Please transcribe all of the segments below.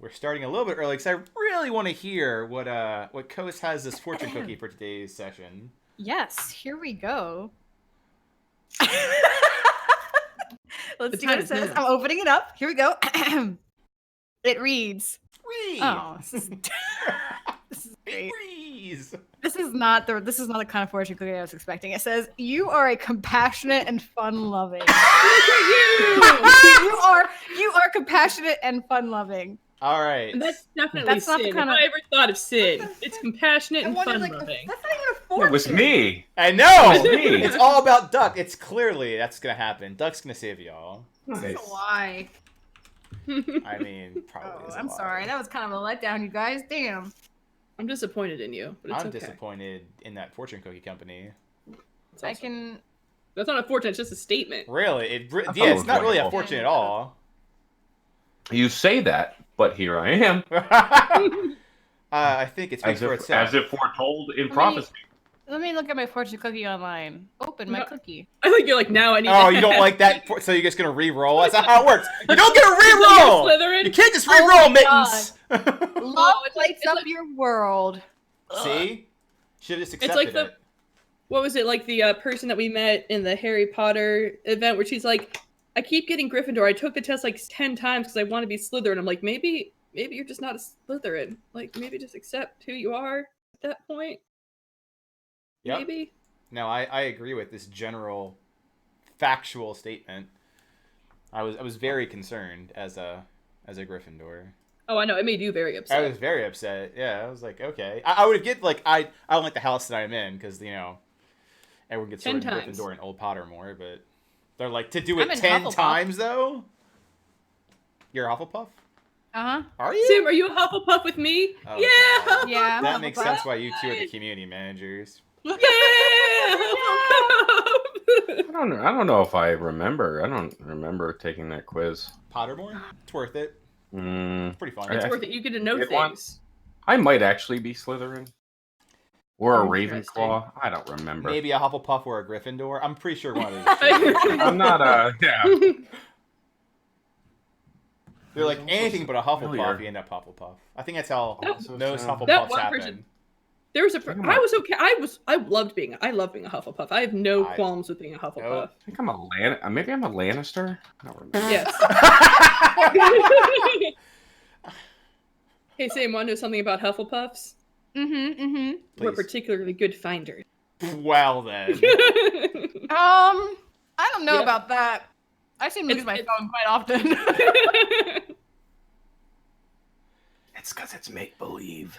we're starting a little bit early because I really want to hear what Coast has this fortune cookie for today's session. Yes, here we go. Let's see what it says. I'm opening it up. Here we go. It reads. Read. Oh, this is great. Reads. This is not the kind of fortune cookie I was expecting. It says, "You are a compassionate and fun-loving." you are compassionate and fun-loving. All right. And that's definitely That's not Sid. the kind If of... I ever thought of Sid, it's compassionate and fun-loving. That's not even a fortune. It was me. I know. It was me. It's all about Duck. It's clearly that's gonna happen. Duck's gonna save y'all. That's a lie. I mean, probably. Is a I'm lie. sorry. That was kind of a letdown, you guys. Damn. I'm disappointed in you, but it's I'm okay. disappointed in that fortune cookie company. It's I also- can... That's not a fortune, it's just a statement. Really? it It's was not really a wonderful. fortune at all. You say that, but here I am. I think it speaks for itself. As if foretold in prophecy. Let me look at my fortune cookie online. Open my No. cookie. I think you're like, now I need Oh, to you don't like that? So you're just gonna re-roll? That's not how it works. You don't get a Like re-roll. Slytherin? You can't just Oh re-roll, my Mittens. Love it's like- lights it's up like- your world. See? Should have just It's accepted like the- it. What was it, like the person that we met in the Harry Potter event where she's like, I keep getting Gryffindor. I took the test like 10 times because I want to be Slytherin. I'm like, maybe you're just not a Slytherin. Like, maybe just accept who you are at that point. Yep. Maybe. No, I agree with this general factual statement. I was very concerned as a Gryffindor. Oh, I know. It made you very upset. I was very upset. Yeah, I was like, okay. I would get like I don't like the house that I'm in because everyone gets 10 sort of times. Gryffindor and Old Pottermore, but they're like to do I'm it in 10 Hufflepuff. times though. You're a Hufflepuff? Uh-huh. Are you? Sim, are you a Hufflepuff with me? Oh, yeah. God. Yeah. That makes Hufflepuff. sense why you two are the community managers. Yeah. I don't know if I remember. I don't remember taking that quiz. Pottermore? It's worth it. It's pretty fun. It's worth it. You get to know It won. things. I might actually be Slytherin. Or a Interesting. Ravenclaw. I don't remember. Maybe a Hufflepuff or a Gryffindor. I'm pretty sure one of those. I'm not yeah. They're like anything but a Hufflepuff, familiar. you end up Hufflepuff. I think that's how That- most that Hufflepuffs one happen. person- There was a. I was okay. I loved being. I love being a Hufflepuff. I have no qualms with being a Hufflepuff. I think I'm maybe I'm a Lannister? I don't remember. Yes. Hey, Sam, want to know something about Hufflepuffs? We're Please. particularly good finders. Well then. I don't know Yeah. about that. I seem to lose my phone quite often. It's because it's make-believe.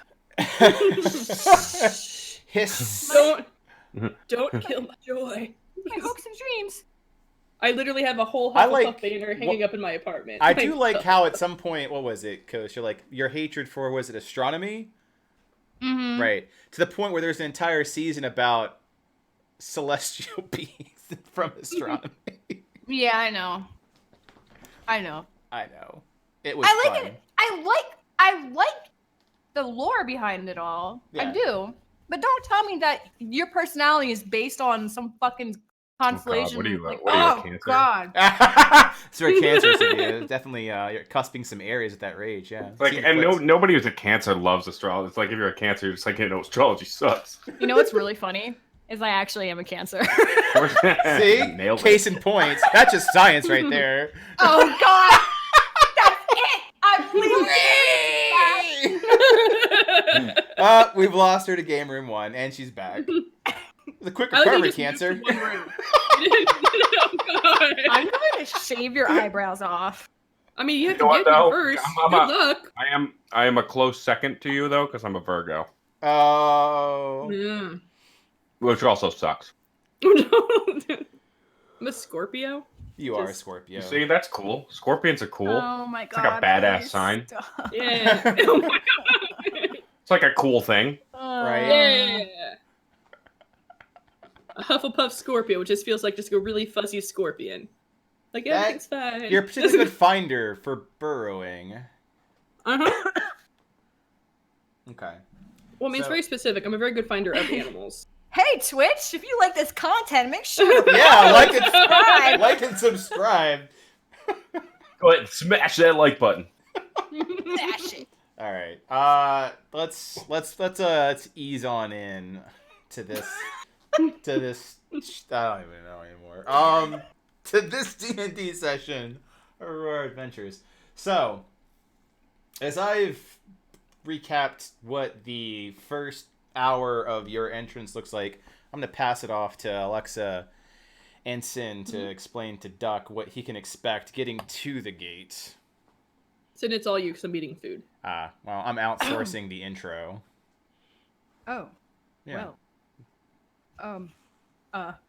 Hiss. Don't kill my joy. My hopes and dreams. I literally have a whole I Hufflepuff like- banner hanging up in my apartment. I do like how at some point, what was it, Coach? You're like, your hatred for, was it astronomy? Mm-hmm. Right. To the point where there's an entire season about celestial beings from astronomy. Yeah, I know. I know. I know. It was I like fun. it. I like the lore behind it all. Yeah. I do. But don't tell me that your personality is based on some fucking constellation. what are you, like, what are you, a oh Cancer? God. It's very cancerous of you. Definitely, you're cusping some areas with that rage, yeah. Like, Seems and clicks. nobody who's a Cancer loves astrology. It's like if you're a Cancer, you're just like, astrology sucks. You know what's really funny? Is I actually am a Cancer. See? Nailed it. Case in point. That's just science right there. Oh God. That's it. I'm leaving. We've lost her to Game Room 1, and she's back. The quick I like recovery, they just Cancer. moved to one room. Oh, God. I'm going to shave your eyebrows off. I mean, you have You know to what, get though? me first. I'm Good luck. I am a close second to you though, because I'm a Virgo, Oh. Yeah. which also sucks. I'm a Scorpio. You are a Scorpio. You see, that's cool. Scorpions are cool. Oh my It's God. like a badass please sign. stop. Yeah. Oh my God. It's like a cool thing. Right. Yeah. A Hufflepuff Scorpio, which just feels like just a really fuzzy scorpion. Like, That- everything's fine. You're a particularly good finder for burrowing. Uh-huh. Okay. Well, I mean, it's So- very specific. I'm a very good finder of animals. Hey Twitch, if you like this content, make sure to Yeah, like and subscribe. like and subscribe. Go ahead and smash that like button. Smash it. All right. Let's ease on in to this to this. I don't even know anymore. To this D&D session, Aurora Adventures. So, as I've recapped what the first hour of your entrance looks like, I'm gonna pass it off to Alexa and Sin to explain to Duck what he can expect getting to the gate. So it's all you because I'm eating food. Well, I'm outsourcing the intro. Oh. Yeah. Well. Okay,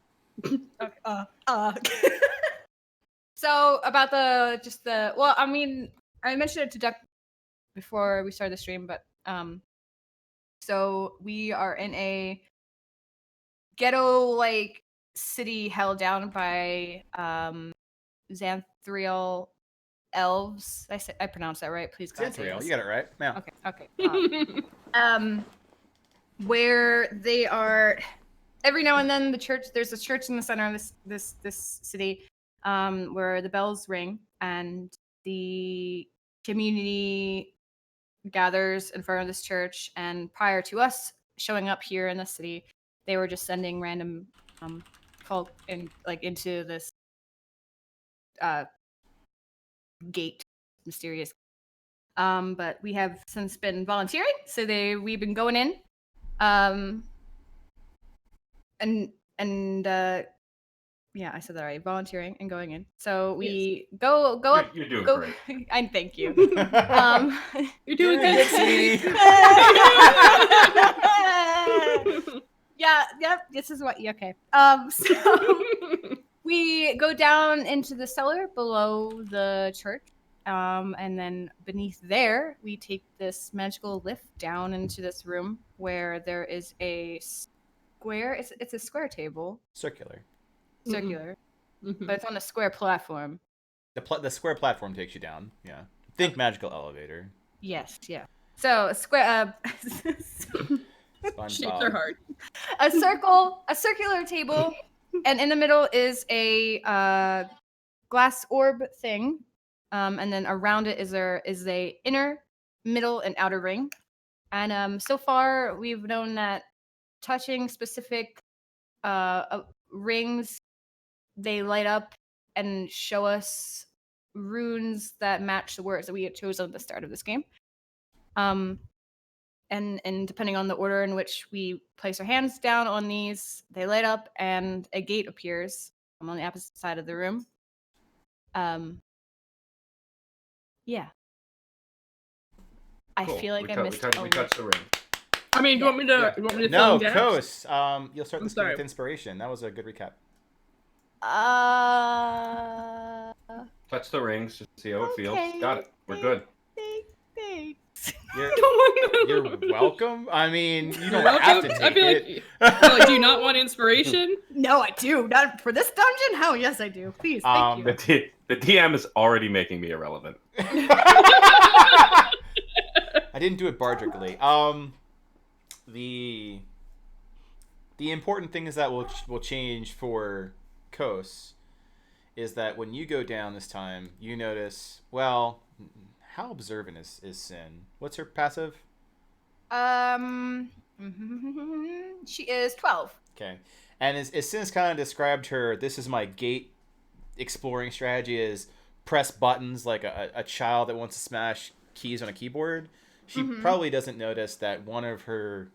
So about well, I mean, I mentioned it to Duck before we started the stream, but so we are in a ghetto like city held down by Xanthriel elves. I pronounced that right, please God. Xanthriel, you got it right. Yeah. Okay. Where they are every now and then there's a church in the center of this city, where the bells ring and the community gathers in front of this church. And prior to us showing up here in the city, they were just sending random folk into this gate, mysterious. But we have since been volunteering, so we've been going in, yeah, I said that right. Volunteering and going in. So we go up. You're doing go, great. I thank you. You're doing good, good, sweetie. Yeah. Yep. This is what. Okay. So we go down into the cellar below the church. And then beneath there, we take this magical lift down into this room where there is a square. It's a square table. Circular. Circular. Mm-hmm. But it's on a square platform. The square platform takes you down. Yeah. Think magical elevator. Yes. Yeah. So a square. Shapes are hard. A circular table, and in the middle is a glass orb thing, and then around it is a inner, middle, and outer ring. And so far we've known that touching specific rings, they light up and show us runes that match the words that we had chosen at the start of this game. And depending on the order in which we place our hands down on these, they light up and a gate appears on the opposite side of the room. Yeah. I Cool. feel like I missed we touched the ring. I mean, you want me to? You want me to? No, fill in gaps? Kos. You'll start I'm this game sorry. with inspiration. That was a good recap. Touch the rings, just see how it feels. Okay. Got it. We're good. Thanks. You're welcome. I mean, you don't Welcome. have to take I feel it. like, do you not want inspiration? No, I do. Not for this dungeon. Hell, yes, I do. Please, thank you. The DM is already making me irrelevant. I didn't do it bardrically. The important thing is that will change for Kos is that when you go down this time, you notice, well, how observant is Sin? What's her passive? She is 12. Okay. And as Sin's kind of described her, this is my gate exploring strategy is press buttons like a child that wants to smash keys on a keyboard. She probably doesn't notice that one of her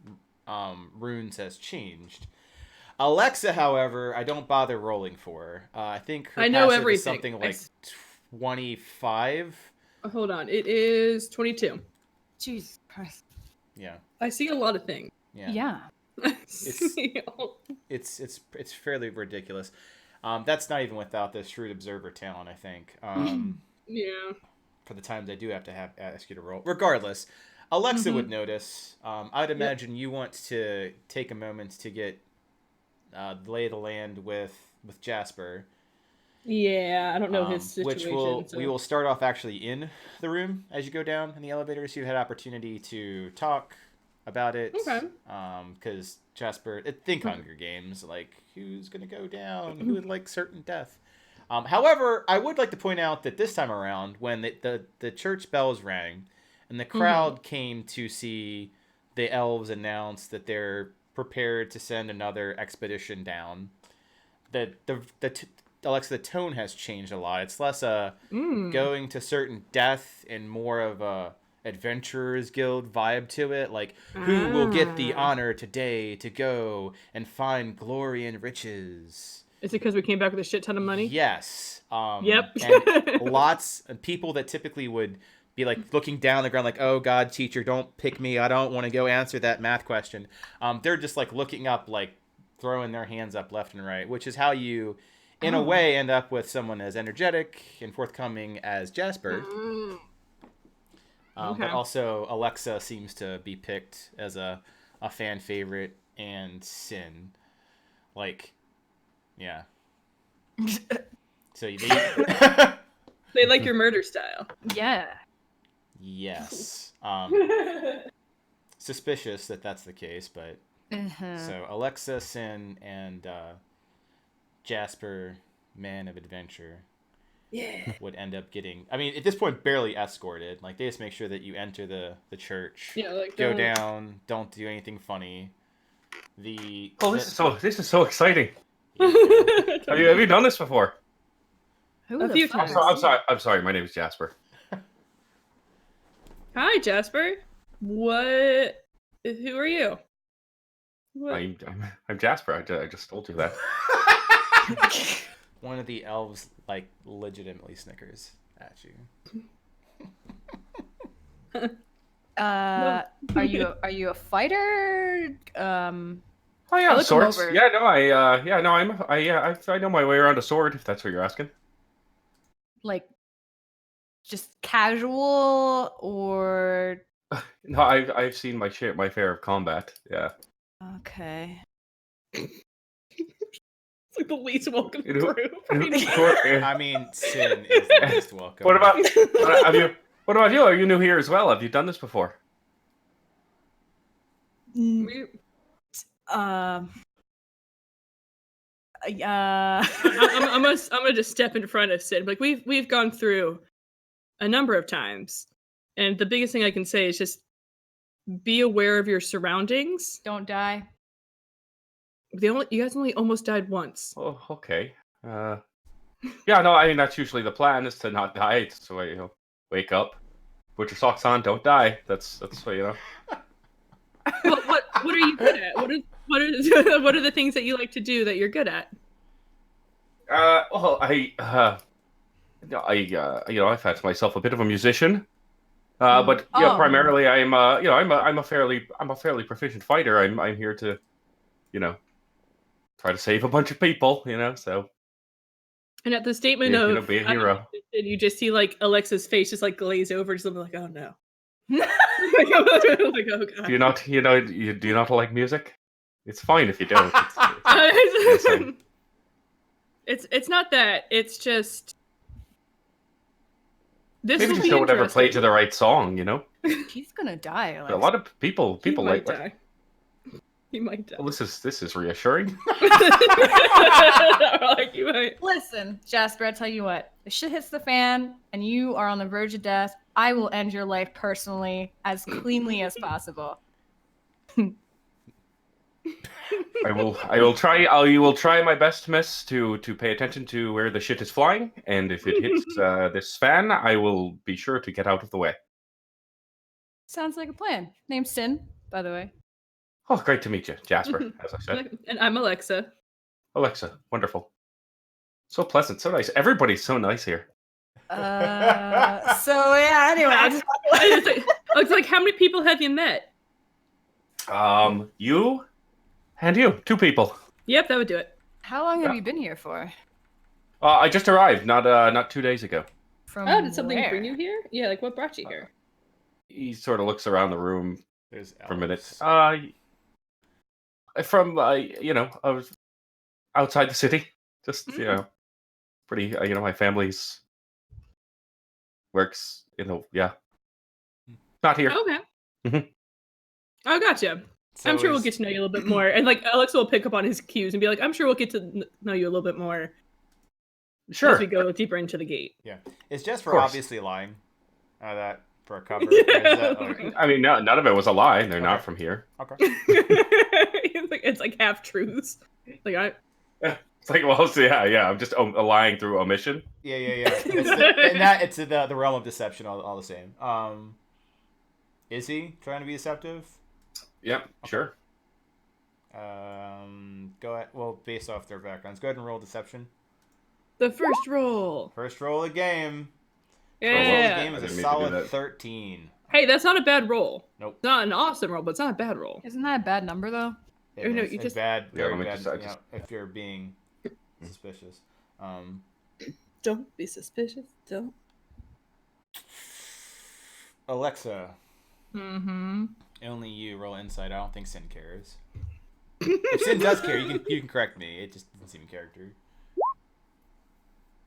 runes has changed. Alexa, however, I don't bother rolling for. I think her I know passive everything. is something like 25. Hold on, it is 22. Jesus Christ. Yeah. I see a lot of things. Yeah. It's fairly ridiculous. That's not even without the shrewd observer talent, I think. Yeah. For the times I do have to ask you to roll. Regardless, Alexa would notice. I'd imagine you want to take a moment to get lay of the land with Jasper. Yeah, I don't know his situation. We will start off actually in the room as you go down in the elevator, so you had opportunity to talk about it. Okay. Because Jasper, think Hunger Games, like who's gonna go down, who would like certain death. However, I would like to point out that this time around, when the church bells rang, and the crowd came to see the elves announce that they're prepared to send another expedition down. Alexa, the tone has changed a lot. It's less going to certain death and more of a Adventurers Guild vibe to it. Like, who will get the honor today to go and find glory and riches? Is it because we came back with a shit ton of money? Yes. Yep. And lots of people that typically would be like looking down the ground like, oh God, teacher, don't pick me. I don't want to go answer that math question. They're just like looking up, like throwing their hands up left and right, which is how you, in a way, end up with someone as energetic and forthcoming as Jasper. But also Alexa seems to be picked as a fan favorite, and Sin. Like, yeah. So they like your murder style. Yeah. Yes. Suspicious that that's the case, but so Alexa, Sin, and Jasper, man of adventure, would end up getting. I mean, at this point, barely escorted. Like, they just make sure that you enter the church. Yeah, like go down. Don't do anything funny. This is so exciting. Yeah. Have you done this before? Who A the few fuck times. is I'm sorry. My name is Jasper. Hi, Jasper. What? Who are you? What? I'm Jasper. I just told you that. One of the elves, like, legitimately snickers at you. Are you a fighter? Oh yeah, looked swords. him over. Yeah, no, I know my way around a sword. If that's what you're asking. Like, just casual or? No, I've seen my fair of combat. Yeah. Okay. It's like the least welcome You know- group. I mean, Sin is the least welcome. What about What about you? Are you new here as well? Have you done this before? I'm gonna just step in front of Sid. Like, we've gone through a number of times, and the biggest thing I can say is just be aware of your surroundings. Don't die. You guys only almost died once. Oh, okay. Yeah, no, I mean that's usually the plan is to not die. It's the way wake up, put your socks on, don't die. That's what What are you good at? What are the things that you like to do that you're good at? Well, I fancy myself a bit of a musician. But yeah, Oh. primarily I'm a fairly proficient fighter. I'm here to, try to save a bunch of people. So. And at the statement Yeah, of be a hero. you just see like Alexa's face just like glaze over, just like, oh no. Like, oh god. Do you not like music? It's fine if you don't. It's not that. It's just this. Maybe will just be don't ever play interesting. to the right song. He's gonna die. A lot of people He like. might die. He might die. Well, this is reassuring. Like, you might. Listen, Jasper, I tell you what. If shit hits the fan and you are on the verge of death, I will end your life personally as cleanly as possible. I will try my best, miss, to pay attention to where the shit is flying, and if it hits this fan, I will be sure to get out of the way. Sounds like a plan. Name's Sin, by the way. Oh, great to meet you, Jasper, as I said. And I'm Alexa. Alexa, wonderful. So pleasant, so nice. Everybody's so nice here. So yeah, anyway, It's like, how many people have you met? You and you, 2 people. Yep, that would do it. how long have you been here for? I just arrived, not 2 days ago. From Did something where? bring you here? Yeah, like what brought you here? He sort of looks around the room There's for a minute. elves. From I was outside the city. Just pretty. My family's works. Not here. Okay. Mhm. Oh, gotcha. So I'm sure we'll is- get to know you a little bit more. And like Alexa will pick up on his cues and be like, I'm sure we'll get to know you a little bit more as Sure. we go deeper into the gate. Is Jasper Of course. obviously lying? That for cover? Or is that, like... I mean, none of it was a lie. They're not Okay. from here. Okay. It's like half truths. Like It's like, well, so yeah. I'm just lying through omission. Yeah. It's the realm of deception all the same. Is he trying to be deceptive? Yep, sure. Go ahead. Well, based off their backgrounds, go ahead and roll deception. the first roll. First roll of the game. Yeah. First roll of the game I is a didn't mean to do solid that. 13. Hey, that's not a bad roll. Nope. It's not an awesome roll, but it's not a bad roll. Isn't that a bad number though? It No, is. you It's just- bad. Yeah, Very let me bad. just- I you just- know, if you're being suspicious. Don't be suspicious. Don't. Alexa, Mm-hmm. only you roll insight. I don't think Sin cares. If Sin does care, you can correct me. It just doesn't seem character.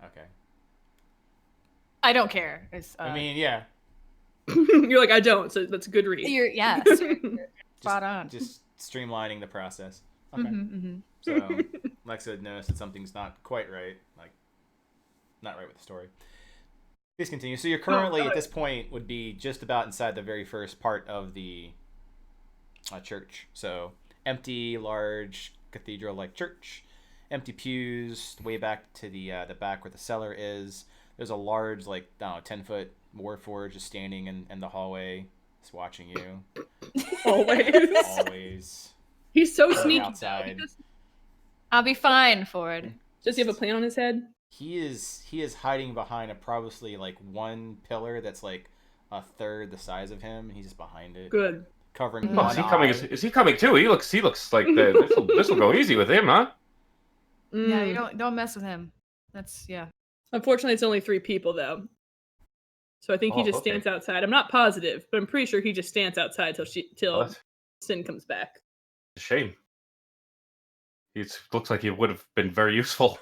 Okay. I don't care. It's, I mean, yeah. You're like, I don't, so that's a good read. yes, you're spot on. Just streamlining the process. Okay. Mm-hmm. So Alexa noticed that something's not quite right, like not right with the story. Please continue. So you're currently at this point would be just about inside the very first part of the church. So empty, large cathedral-like church, empty pews, way back to the back where the cellar is. There's a large, like, I don't know, 10-foot warforged just standing in the hallway, just watching you. Always. He's so Going sneaky. outside. I'll be fine, Ford. Does he have a plan on his head? He is hiding behind a probably like one pillar that's like a third the size of him. He's just behind it, Good. covering Oh, one Oh, is he coming? eye. Is he coming too? He looks like this will go easy with him, huh? Yeah, you Mm. don't mess with him. That's yeah. Unfortunately, it's only 3 people though. So I think he Oh, just okay. stands outside. I'm not positive, but I'm pretty sure he just stands outside Oh, till that's Sin comes back. a shame. He looks like he would have been very useful.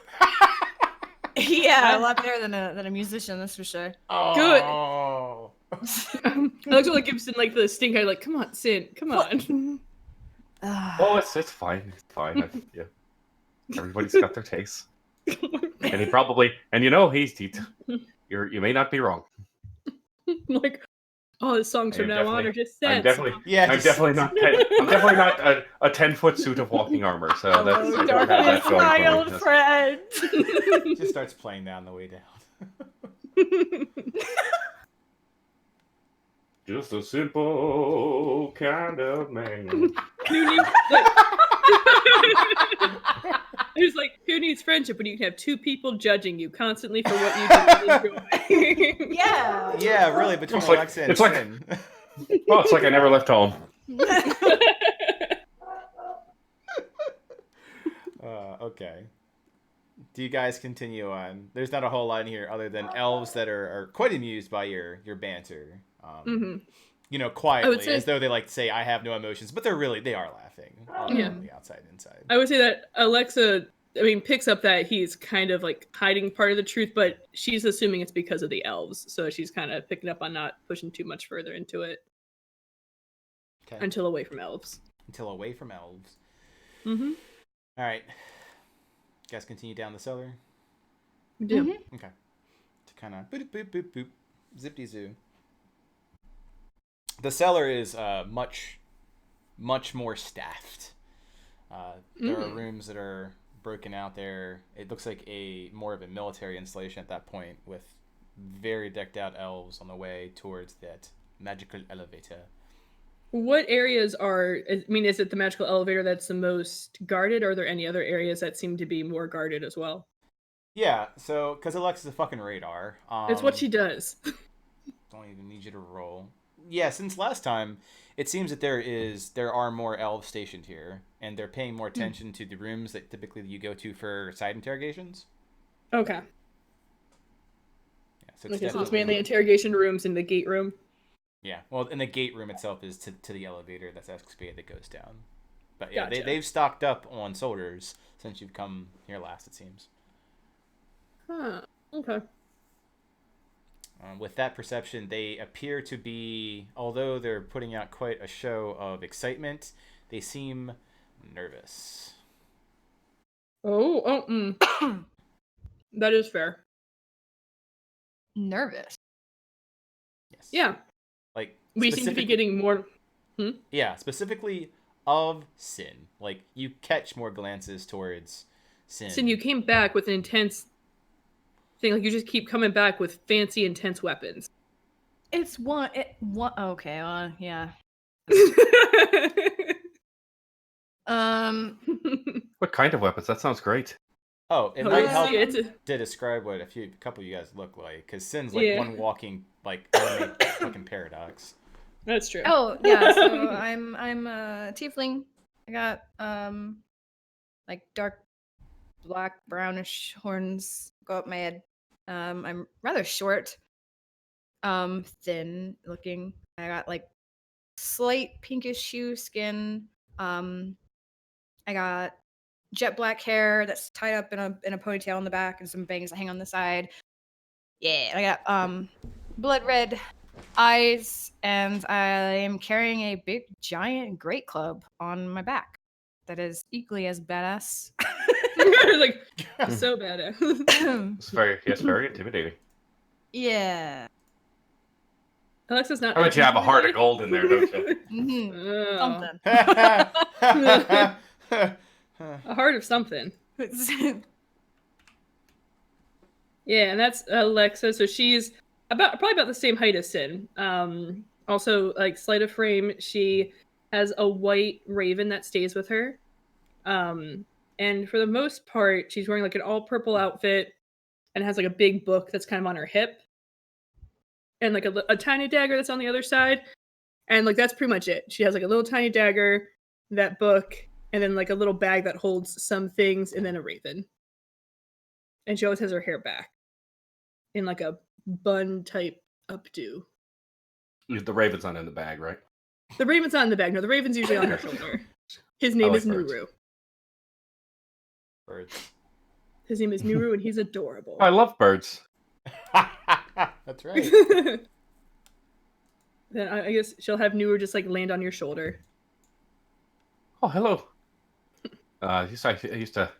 Yeah, a lot better than a musician, that's for sure. Oh. I like to give Sin like the stink eye, like, come on, Sin, come on. Oh, it's fine. It's fine. Yeah. Everybody's got their tastes, and he probably, and you know, you may not be wrong. Like, all his songs I from am now on definitely- are just I'm sets. definitely, Yeah, I'm just- definitely not. I'm definitely not a 10-foot suit of walking armor. So that's I don't have that going for me. friend. Just starts playing down the way down. Just a simple kind of man. It's like, who needs friendship when you can have 2 people judging you constantly for what you do and enjoy? Yeah. Yeah, really, between It's like- Alexa and it's like- Sin. Well, it's like I never left home. Okay. Do you guys continue on? There's not a whole lot in here other than elves that are quite amused by your banter. Mhm. You know, quietly, say- as though they like to say, "I have no emotions," but they are laughing on Yeah. the outside and inside. I would say that Alexa, I mean, picks up that he's kind of like hiding part of the truth, but she's assuming it's because of the elves. So she's kind of picking up on not pushing too much further into it Okay. until away from elves. Until away from elves. Mm-hmm. All right. You guys continue down the cellar. We do. Mhm. Okay. To kind of boop boop boop boop, zip zoo. The cellar is much more staffed. There are rooms that are broken out there. It looks like more of a military installation at that point, with very decked out elves on the way towards that magical elevator. What areas I mean, is it the magical elevator that's the most guarded, or are there any other areas that seem to be more guarded as well? Yeah, so because Alexa's a fucking radar. It's what she does. Don't even need you to roll. Yeah, since last time, it seems that there are more elves stationed here, and they're paying more attention to the rooms that typically you go to for side interrogations. Okay. Yeah, so Okay, so it's definitely- mainly interrogation rooms and the gate room. Yeah, well, and the gate room itself is to the elevator that's excavated that goes down. But yeah, Gotcha. they've stocked up on soldiers since you've come here last, it seems. Huh. Okay. With that perception, they appear to be, although they're putting out quite a show of excitement, they seem nervous. That is fair. Nervous. Yes. Yeah. We seem to be getting more. Yeah, specifically of Sin. Like, you catch more glances towards Sin. Sin, you came back with an intense thing. Like, you just keep coming back with fancy, intense weapons. It's one. Okay. Yeah. What kind of weapons? That sounds great. Oh, it Oh, might yeah, help it's to describe what a couple of you guys look like, because Sin's like Yeah. one walking like anime fucking paradox. That's true. Oh yeah. So I'm a tiefling. I got like dark black brownish horns go up my head. I'm rather short. Thin looking. I got like slight pinkish hue skin. I got jet black hair that's tied up in a ponytail in the back and some bangs that hang on the side. Yeah, I got blood red eyes, and I am carrying a big giant great club on my back that is equally as badass. Like, so badass. It's very intimidating. Yeah. Alexa's not. I bet you have a heart of intimidating. gold in there, don't you? Mhm. Oh, Something. a heart of something. Yeah, and that's Alexa. So she's probably about the same height as Sin. Also, like, sleight of frame, she has a white raven that stays with her. And for the most part, she's wearing like an all purple outfit and has like a big book that's kind of on her hip, and like a tiny dagger that's on the other side. And like that's pretty much it. She has like a little tiny dagger, that book, and then like a little bag that holds some things, and then a raven. And she always has her hair back in like a bun type updo. The raven's not in the bag, right? The raven's not in the bag. No, the raven's usually on her shoulder. His I name like is birds. Nuru. Birds. His name is Nuru, and he's adorable. I love birds. That's right. Then I guess she'll have Nuru just like land on your shoulder. Oh, hello. I used to,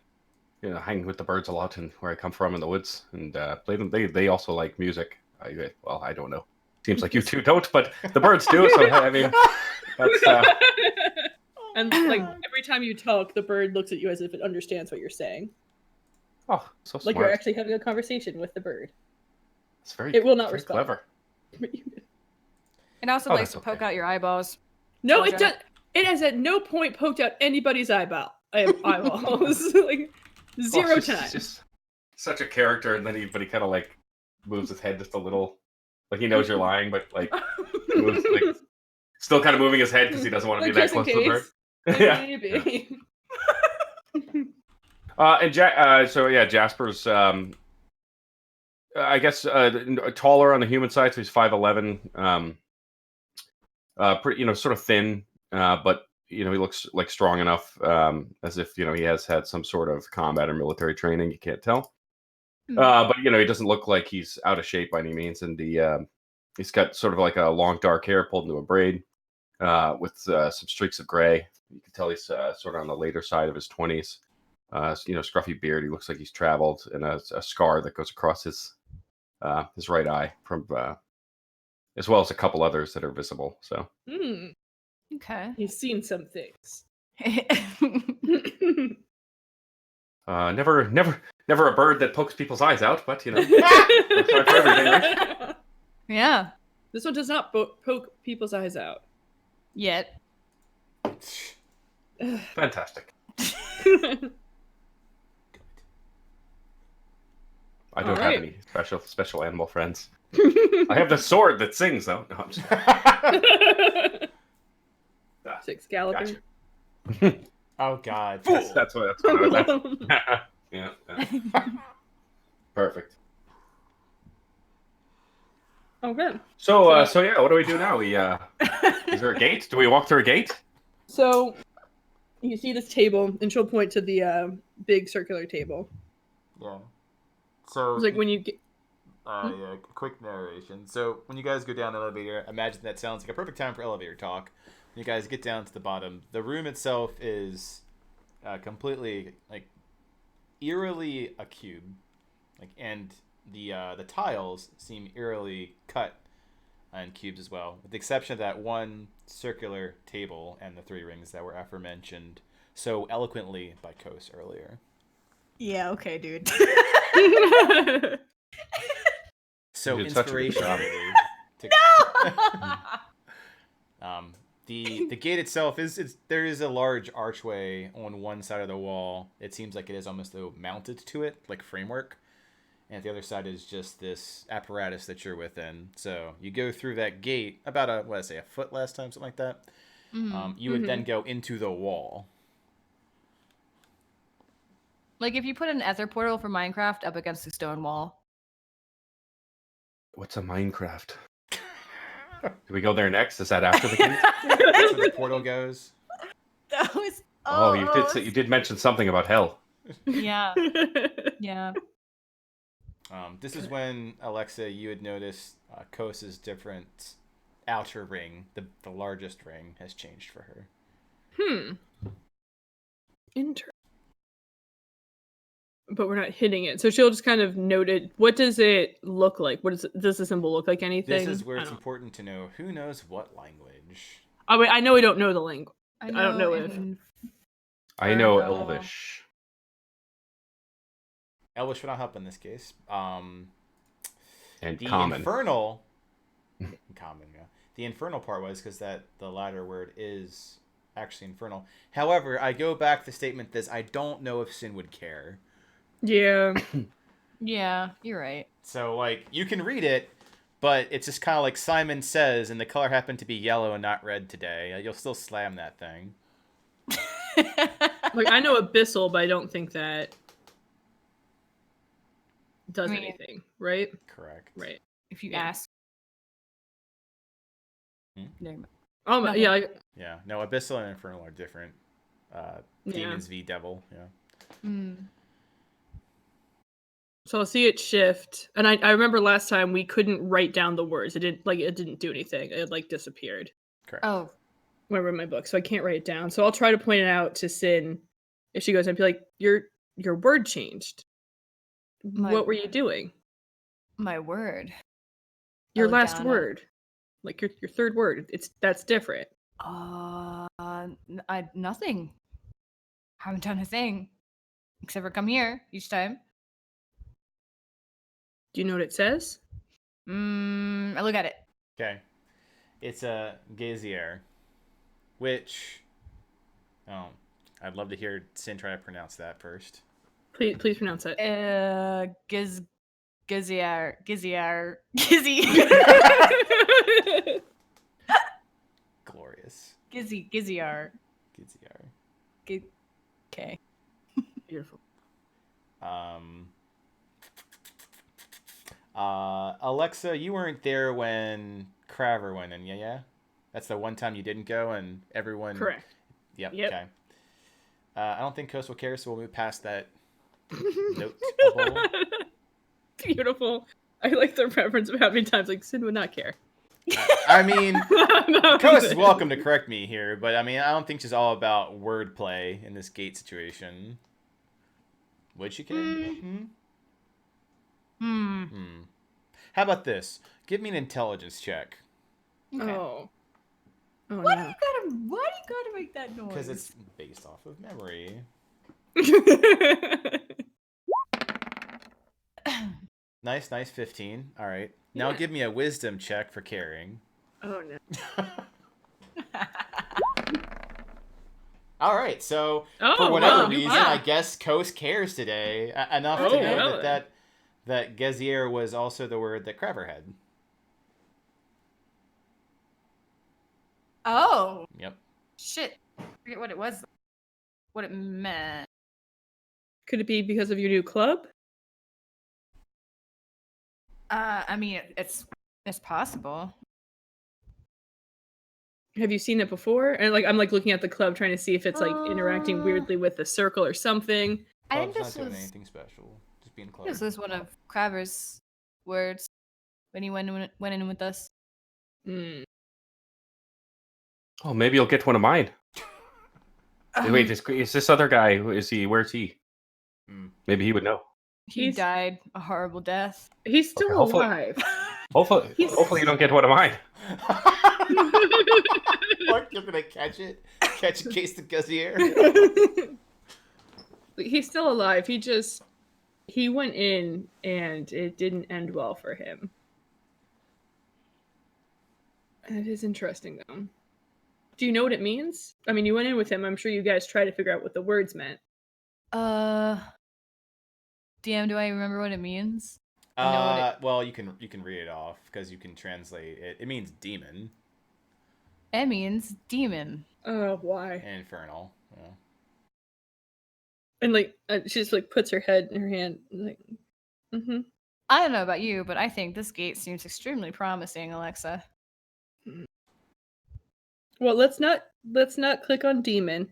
hang with the birds a lot, and where I come from in the woods, and play them. They also like music. I don't know. Seems like you two don't, but the birds do. So I mean, that's. And like every time you talk, the bird looks at you as if it understands what you're saying. Oh, so Like smart. you're actually having a conversation with the bird. It's very. It will not very respond. clever. It also Oh, likes that's to poke okay. out your eyeballs. No, Okay. it does. It has at no point poked out anybody's eyeball. Eyeballs. Like zero He's times. just such a character, and then he kind of like moves his head just a little, like he knows you're lying, but like moves, like still kind of moving his head because he doesn't want to Like, be that just in close to the bird. case. Yeah. Maybe. And Jasper's I guess taller on the human side, so he's 5'11", pretty, sort of thin, but he looks like strong enough, as if he has had some sort of combat or military training. You can't tell, but he doesn't look like he's out of shape by any means, and he's got sort of like a long dark hair pulled into a braid, with some streaks of gray. You can tell he's sort of on the later side of his 20s. Scruffy beard. He looks like he's traveled, and a scar that goes across his right eye, from as well as a couple others that are visible. So Okay. He's seen some things. never a bird that pokes people's eyes out, but that's not for everything, right? Yeah. This one does not poke people's eyes out. Yet. Fantastic. I don't Alright. have any special animal friends. I have the sword that sings, though. No, I'm just... Excalibur. Gotcha. Oh God. That's what I was. Yeah. Perfect. Okay. So what do we do now? We is there a gate? Do we walk through a gate? So you see this table, and she'll point to the big circular table. Yeah. So It's like when you get. yeah, quick narration. So when you guys go down the elevator, imagine that sounds like a perfect time for elevator talk. When you guys get down to the bottom, the room itself is completely like eerily a cube, like, and the tiles seem eerily cut and cubes as well, with the exception of that one circular table and the 3 rings that were aforementioned so eloquently by Kos earlier. Yeah, okay, dude. So You did such a good inspiration job. really. No! The gate itself there is a large archway on one side of the wall. It seems like it is almost though mounted to it, like framework. And the other side is just this apparatus that you're within. So you go through that gate about a foot last time, something like that. You would then go into the wall. Like if you put an ether portal for Minecraft up against the stone wall. What's a Minecraft? Do we go there next? Is that after the game? That's where the portal goes. That was You did mention something about hell. Yeah. Yeah. This is when, Alexa, you had noticed Kos's different outer ring, the largest ring, has changed for her. Interesting. But we're not hitting it. So she'll just kind of note it. What does it look like? Does the symbol look like anything? This is where it's important to know who knows what language. Oh, wait, I know we don't know the language. I don't know if... I know Elvish. Elvish would not help in this case. And The common. infernal... common, yeah. The infernal part was because the latter word is actually infernal. However, I go back to the statement that I don't know if Sin would care. Yeah. Yeah, you're right. So, like, you can read it, but it's just kind of like Simon says, and the color happened to be yellow and not red today. You'll still slam that thing. Like, I know abyssal, but I don't think that does I mean, anything, right? Correct. Right. If you Yeah. ask. Hmm? Never mind. Oh, Nothing. yeah. Yeah. No, abyssal and infernal are different. Demons v devil. Yeah. So I'll see it shift. And I remember last time we couldn't write down the words. It didn't do anything. It disappeared. Correct. Oh, When I read my book, so I can't write it down. So I'll try to point it out to Sin if she goes and be like, your word changed. What were you doing? my word. Your Oh, last Donna. word. Like your third word. That's different. Nothing. Haven't done a thing. Except for come here each time. Do you know what it says? I look at it. Okay. It's a Gazier, which... Oh, I'd love to hear Sin try to pronounce that first. Please pronounce it. Giziar. Glorious. Giziar. Gazier. Okay. Beautiful. Alexa, you weren't there when Craver went in, yeah? That's the one time you didn't go and everyone... Correct. Yep. Yep. Okay. I don't think Coast will care, so we'll move past that note. Beautiful. I like the reference of how many times like Sin would not care. I mean, Coast is welcome to correct me here, but I mean, I don't think she's all about wordplay in this gate situation. Would she care? How about this? Give me an intelligence check. Okay. Oh. Why do No. you gotta make that noise? Because it's based off of memory. Nice 15. All right. Now Yeah. give me a wisdom check for caring. Oh no. All right. So Oh, for whatever wow. reason, Wow. I guess Coast cares today enough to Oh, know really? that Gazier was also the word that Craver had. Oh. Yep. Shit. I forget what it was. What it meant. Could it be because of your new club? I mean, it's possible. Have you seen it before? And I'm looking at the club trying to see if it's interacting weirdly with the circle or something. I think Club's this not doing was anything special. Just being clever. this was one of Craver's words when he went in with us. Hmm. Oh, maybe you'll get one of mine. Wait, is this other guy? Where's he? Maybe he would know. He died a horrible death. He's still Okay, hopefully- alive. Hopefully you don't get one of mine. Mark, you're gonna catch it. Catch a case of Gazier. He's still alive. He went in and it didn't end well for him. It is interesting though. Do you know what it means? I mean, you went in with him. I'm sure you guys tried to figure out what the words meant. DM, do I remember what it means? I know Well, you can read it off because you can translate it. It means demon. It means demon. Oh, why? And infernal. Yeah. And like, she just like puts her head in her hand, like, mm-hmm. I don't know about you, but I think this gate seems extremely promising, Alexa. Well, let's not click on demon.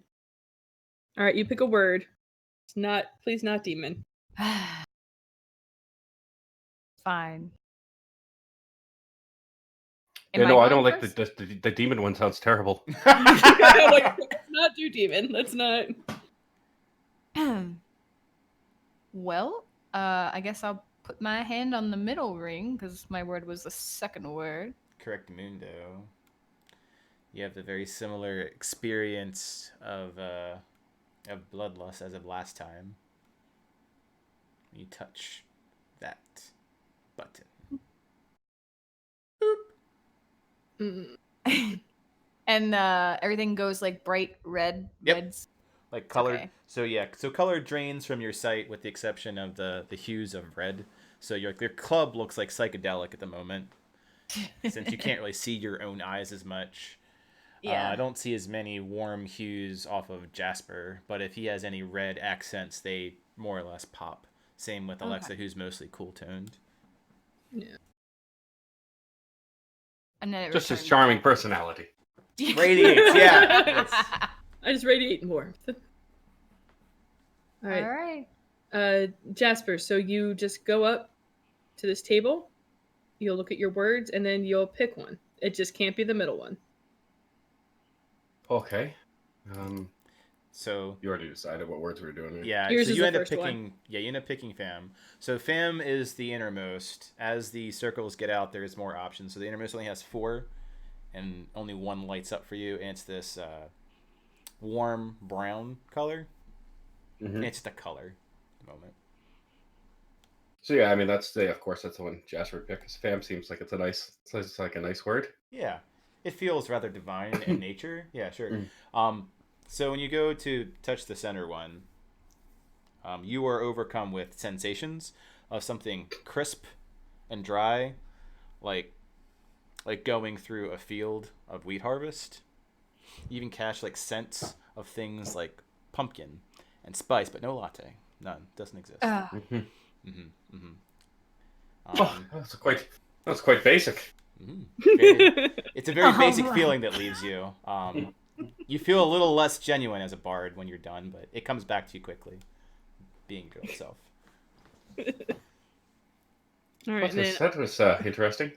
All right, you pick a word. It's not, please, not demon. Fine. Yeah, no, I don't like the demon one. Sounds terrible. Like, let's not do demon. Let's not. Well, I guess I'll put my hand on the middle ring because my word was the second word. Correct, Mundo. You have the very similar experience of bloodlust as of last time. You touch that button. And everything goes like bright red. Yep. Reds. Like colored. Okay. So yeah, so color drains from your sight with the exception of the hues of red. So your club looks like psychedelic at the moment, since you can't really see your own eyes as much. Yeah. I don't see as many warm hues off of Jasper, but if he has any red accents, they more or less pop. Same with Alexa, who's mostly cool toned. Yeah. And then it Just his returns charming back. personality. Radiates, yeah. I just radiate warmth. All right. All right. Jasper, so you just go up to this table, you'll look at your words, and then you'll pick one. It just can't be the middle one. Okay. So you already decided what words we were doing. Right? Yeah, Yours so is you the end up first picking. one. Yeah, you end up picking Fam. So Fam is the innermost. As the circles get out, there's more options. So the innermost only has 4, and only 1 lights up for you. And it's this warm brown color. Mm-hmm. It's the color at the moment. So yeah, I mean of course that's the one Jasper picked. 'Cause Fam seems like it's like a nice word. Yeah, it feels rather divine in nature. Yeah, sure. So when you go to touch the center one, you are overcome with sensations of something crisp and dry, like going through a field of wheat harvest. You even catch like scents of things like pumpkin and spice, but no latte. None. Doesn't exist. That's quite basic. It's a very basic feeling that leaves you. You feel a little less genuine as a bard when you're done, but it comes back to you quickly, being your own self. All right, That was interesting.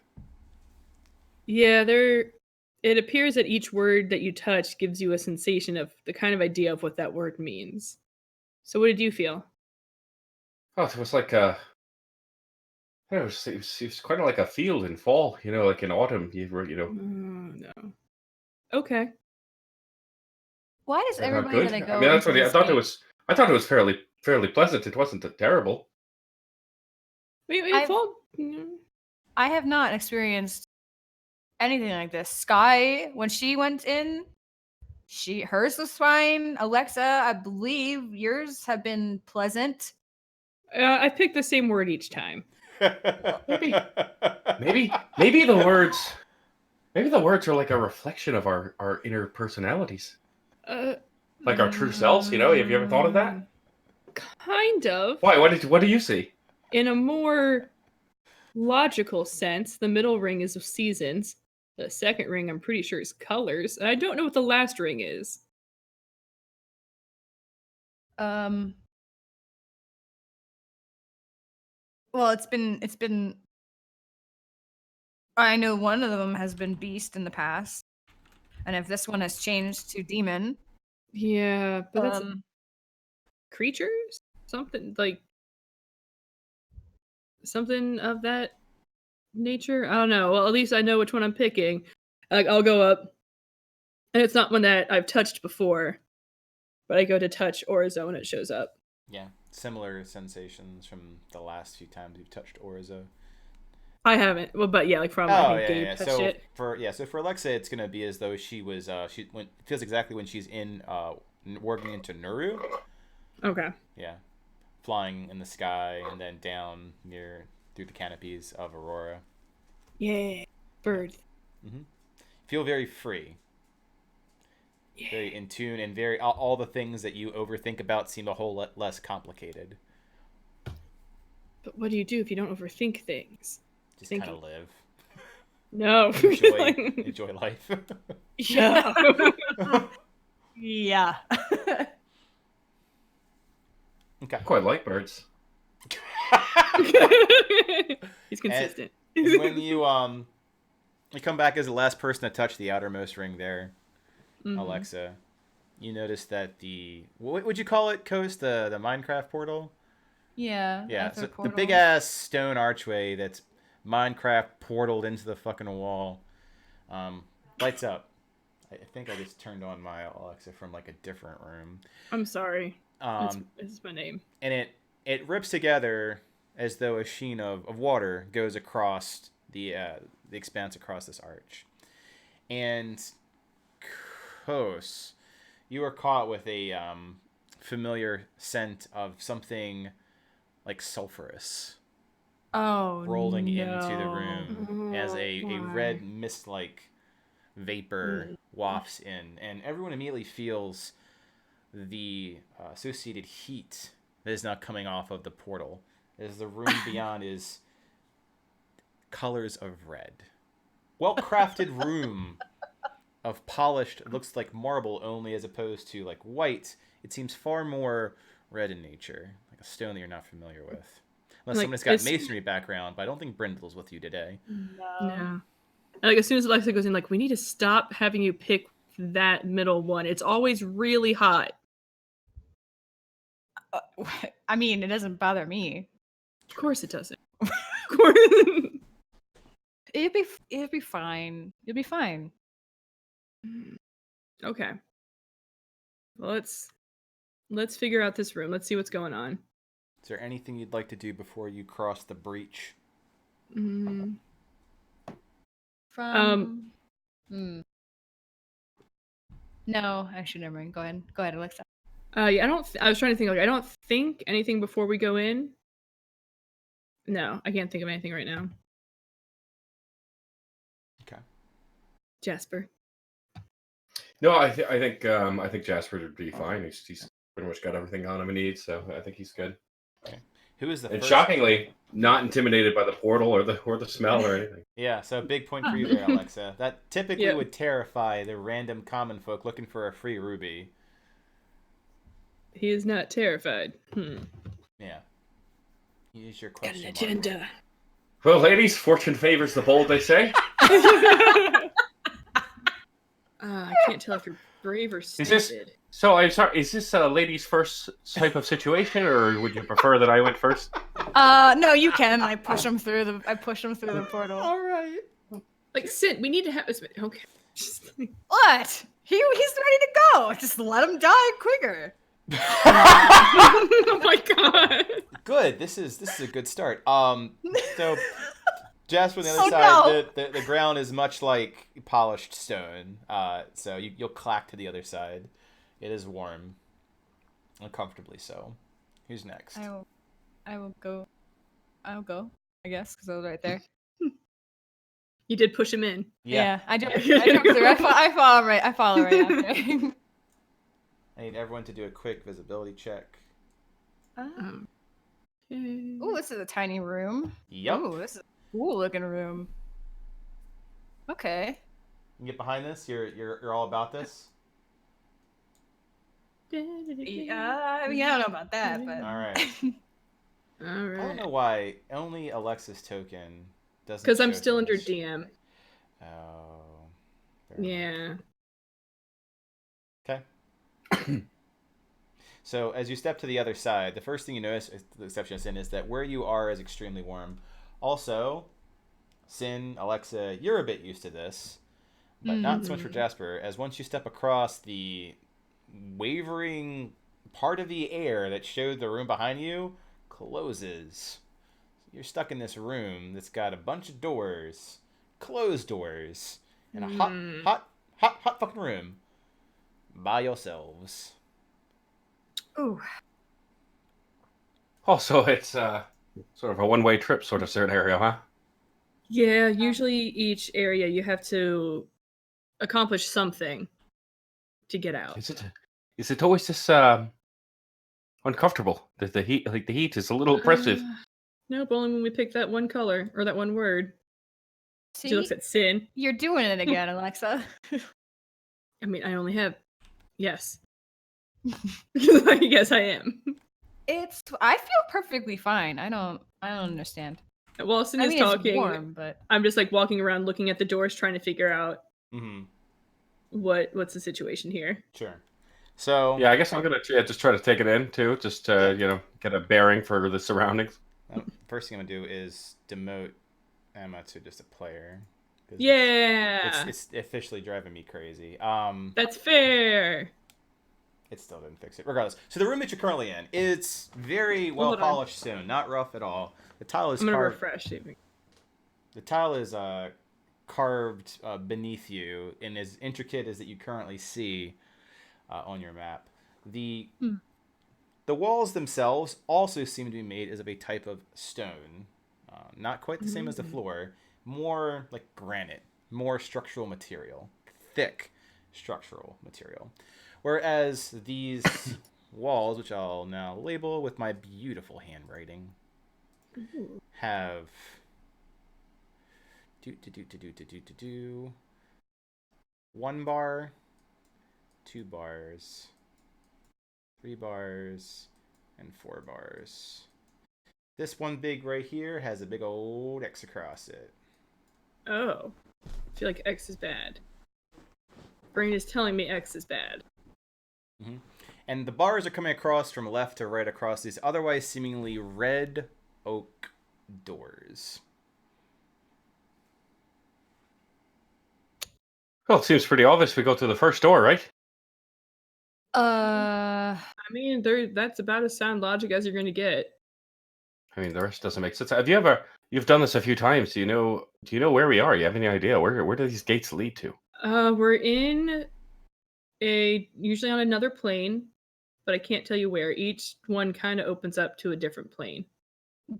Yeah, it appears that each word that you touch gives you a sensation of the kind of idea of what that word means. So what did you feel? Oh, it was like it was kind of like a field in fall, like in autumn. No. Okay. Why does Not everybody good. that I go? I mean, that's into what I this thought. gate- I thought it was fairly pleasant. It wasn't terrible. Wait, fall. I have not experienced anything like this. Sky, when she went in, hers was fine. Alexa, I believe yours have been pleasant. I picked the same word each time. Maybe the words. Maybe the words are like a reflection of our inner personalities, like our true selves. Have you ever thought of that? Kind of. Why? What do you see? In a more logical sense, the middle ring is of seasons. The second ring, I'm pretty sure, is colors. And I don't know what the last ring is. Well, it's been. I know one of them has been beast in the past, and if this one has changed to demon, yeah, but that's creatures, something of that nature. I don't know. Well, at least I know which one I'm picking. Like, I'll go up, and it's not one that I've touched before, but I go to touch Orizoh and it shows up. Yeah, similar sensations from the last few times you've touched Orizoh. I haven't. Well, but yeah, like from I think Gabe touched it. So for Alexa, it's gonna be as though she was it feels exactly when she's in working into Nuru. Okay. Yeah, flying in the sky and then down through the canopies of Arhor'ha. Yeah, bird. Mm-hmm. Feel very free. Yeah. Very in tune, and very all the things that you overthink about seem a whole lot less complicated. But what do you do if you don't overthink things? Just kind of live. No. Enjoy life. Yeah. Yeah. Okay. I quite like birds. He's consistent. And when you come back as the last person to touch the outermost ring there, Alexa, you notice that what would you call it, Coast? The Minecraft portal? Yeah. Yeah, so the big ass stone archway that's Minecraft portaled into the fucking wall lights up. I think I just turned on my Alexa from like a different room. I'm sorry. This is my name. And it rips together as though a sheen of water goes across the expanse across this arch. And Kos, you are caught with a familiar scent of something like sulfurous. Rolling into the room as a red mist-like vapor wafts in, and everyone immediately feels the associated heat that is now coming off of the portal as the room beyond is colors of red. Well-crafted room of polished, it looks like marble only as opposed to like white. It seems far more red in nature, like a stone that you're not familiar with. Unless Like, someone's got masonry background, but I don't think Brindle's with you today. No. Like, as soon as Alexa goes in, like, we need to stop having you pick that middle one. It's always really hot. I mean, it doesn't bother me. Of course it doesn't. Of course. It'd be fine. You'll be fine. Okay. Well, let's figure out this room. Let's see what's going on. Is there anything you'd like to do before you cross the breach? Mm. No, actually, never mind. Go ahead, Alexa. Yeah, I was trying to think. Like, I don't think anything before we go in. No, I can't think of anything right now. Okay. Jasper. No, I think Jasper would be fine. He's pretty much got everything on him he needs, so I think he's good. Okay. Who is the and first? Shockingly, not intimidated by the portal or the smell or anything. Yeah, so a big point for you there, Alexa. That typically would terrify the random common folk looking for a free ruby. He is not terrified. Yeah. Use your question. Got an agenda. Well, ladies, fortune favors the bold, they say. I can't tell if you're brave or stupid. I'm sorry, is this a ladies first type of situation, or would you prefer that I went first? No, you can. I push him through the portal. All right. Like, Sid, we need to have this. Okay. What? He's ready to go. Just let him die quicker. Oh my god. Good. This is a good start. So Jasper on the other side, the ground is much like polished stone. So you'll clack to the other side. It is warm, uncomfortably so. Who's next? I will go. I'll go. I guess because I was right there. You did push him in. Yeah, I jump through. I follow right after. I need everyone to do a quick visibility check. Oh, this is a tiny room. Yep. Oh, this is a cool looking room. Okay. You can get behind this. You're all about this. Yeah, I mean, I don't know about that, but All right. All right. I don't know why only Alexa's token doesn't. Because I'm show still under things. DM. Oh. Yeah. Okay. So as you step to the other side, the first thing you notice, the exception is that where you are is extremely warm. Also, Sin, Alexa, you're a bit used to this, but not so much for Jasper, as once you step across the wavering part of the air that showed the room behind you closes. You're stuck in this room that's got a bunch of doors, closed doors, in a hot fucking room by yourselves. Ooh. Also, it's sort of a one-way trip sort of scenario, huh? Yeah, usually each area you have to accomplish something to get out. Is it always this uncomfortable? The heat, like the heat, is a little oppressive. Nope, only when we pick that one color or that one word. See, She looks at Sin. you're doing it again, Alexa. I mean, I only have yes. Yes, I am. I feel perfectly fine. I don't understand. While Sin I is mean, talking, it's warm, but I'm just like walking around looking at the doors, trying to figure out Mm-hmm. what's the situation here. Sure. So Yeah, I guess I'm gonna just try to take it in too, just to get a bearing for the surroundings. First thing I'm gonna do is demote Emma to just a player. Yeah, It's officially driving me crazy. that's fair. It still didn't fix it. Regardless, so the room that you're currently in, it's very well Hold on. polished stone, not rough at all. The tile is I'm gonna carved. refresh. The tile is carved beneath you, and as intricate as that you currently see on your map. The walls themselves also seem to be made as of a type of stone, not quite the same as the floor. More like granite, more structural material, thick structural material. Whereas these walls, which I'll now label with my beautiful handwriting, have one bar, 2 bars, 3 bars, and 4 bars. This one big right here has a big old X across it. Oh, I feel like X is bad. Brain is telling me X is bad. Mm-hmm. And the bars are coming across from left to right across these otherwise seemingly red oak doors. Well, it seems pretty obvious we go to the first door, right? I mean, that's about as sound logic as you're gonna get. I mean, the rest doesn't make sense. You've done this a few times. Do you know where we are? You have any idea where do these gates lead to? We're in usually on another plane, but I can't tell you where. Each one kind of opens up to a different plane.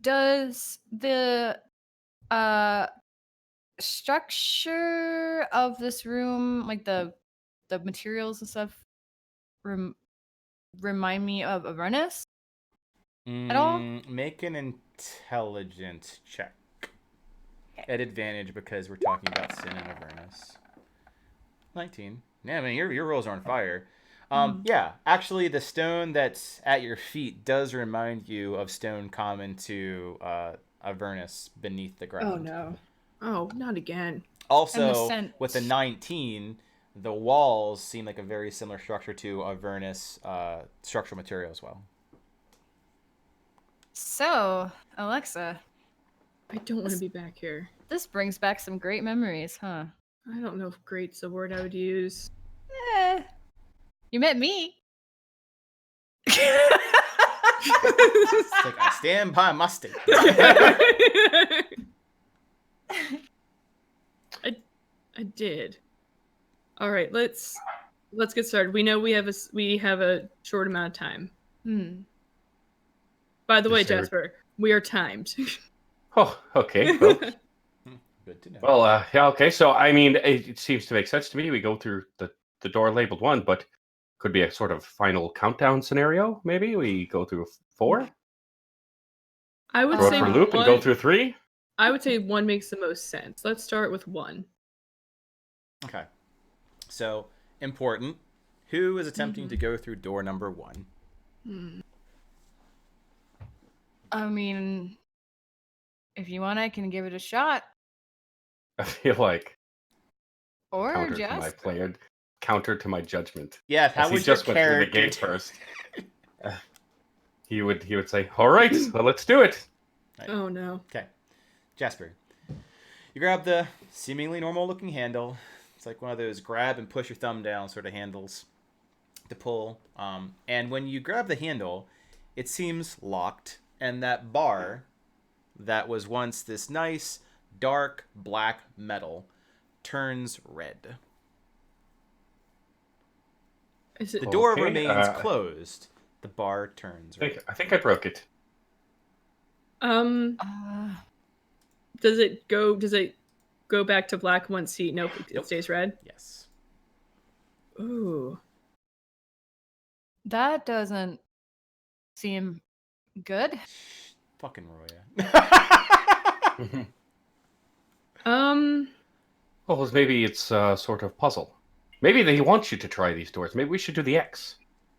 does the structure of this room, like the materials and stuff, remind me of Avernus at all? Make an intelligence check. At advantage because we're talking about Sin and Avernus. 19. Yeah, I mean, your rolls are on fire. Yeah, actually, the stone that's at your feet does remind you of stone common to Avernus beneath the ground. Oh, no. Oh, not again. Also, with the 19, the walls seem like a very similar structure to Avernus structural material as well. So, Alexa, I don't want to be back here. this brings back some great memories, huh? I don't know if great's the word I would use. You met me. It's like, I stand by my statement. I did. All right, let's get started. We know we have a short amount of time. By the way, Jasper, we are timed. Oh, okay. Well, Good to know. well, yeah, okay. So, I mean, it seems to make sense to me. We go through the door labeled 1, but could be a sort of final countdown scenario. Maybe we go through 4. I would Throw say it for a loop and go through 3. I would say 1 makes the most sense. Let's start with 1. Okay. So, important. Who is attempting to go through door number 1? I mean, if you want, I can give it a shot. I feel like Or counter to just my plan, counter to my judgment. Yeah, how He was your just went through the character? gate first. He would say, "All right, well, let's do it." Oh no. Okay. Jasper, You grab the seemingly normal looking handle. It's like one of those grab and push your thumb down sort of handles to pull. And when you grab the handle, it seems locked. And that bar that was once this nice, dark, black metal turns red. Is it? The door Okay, remains closed. The bar turns red. I think I broke it. Does it go back to black once he? Nope. It Nope. stays red. Yes. Ooh. That doesn't seem good. Fucking Roya. Well, maybe it's a sort of puzzle. Maybe they want you to try these doors. Maybe we should do the X.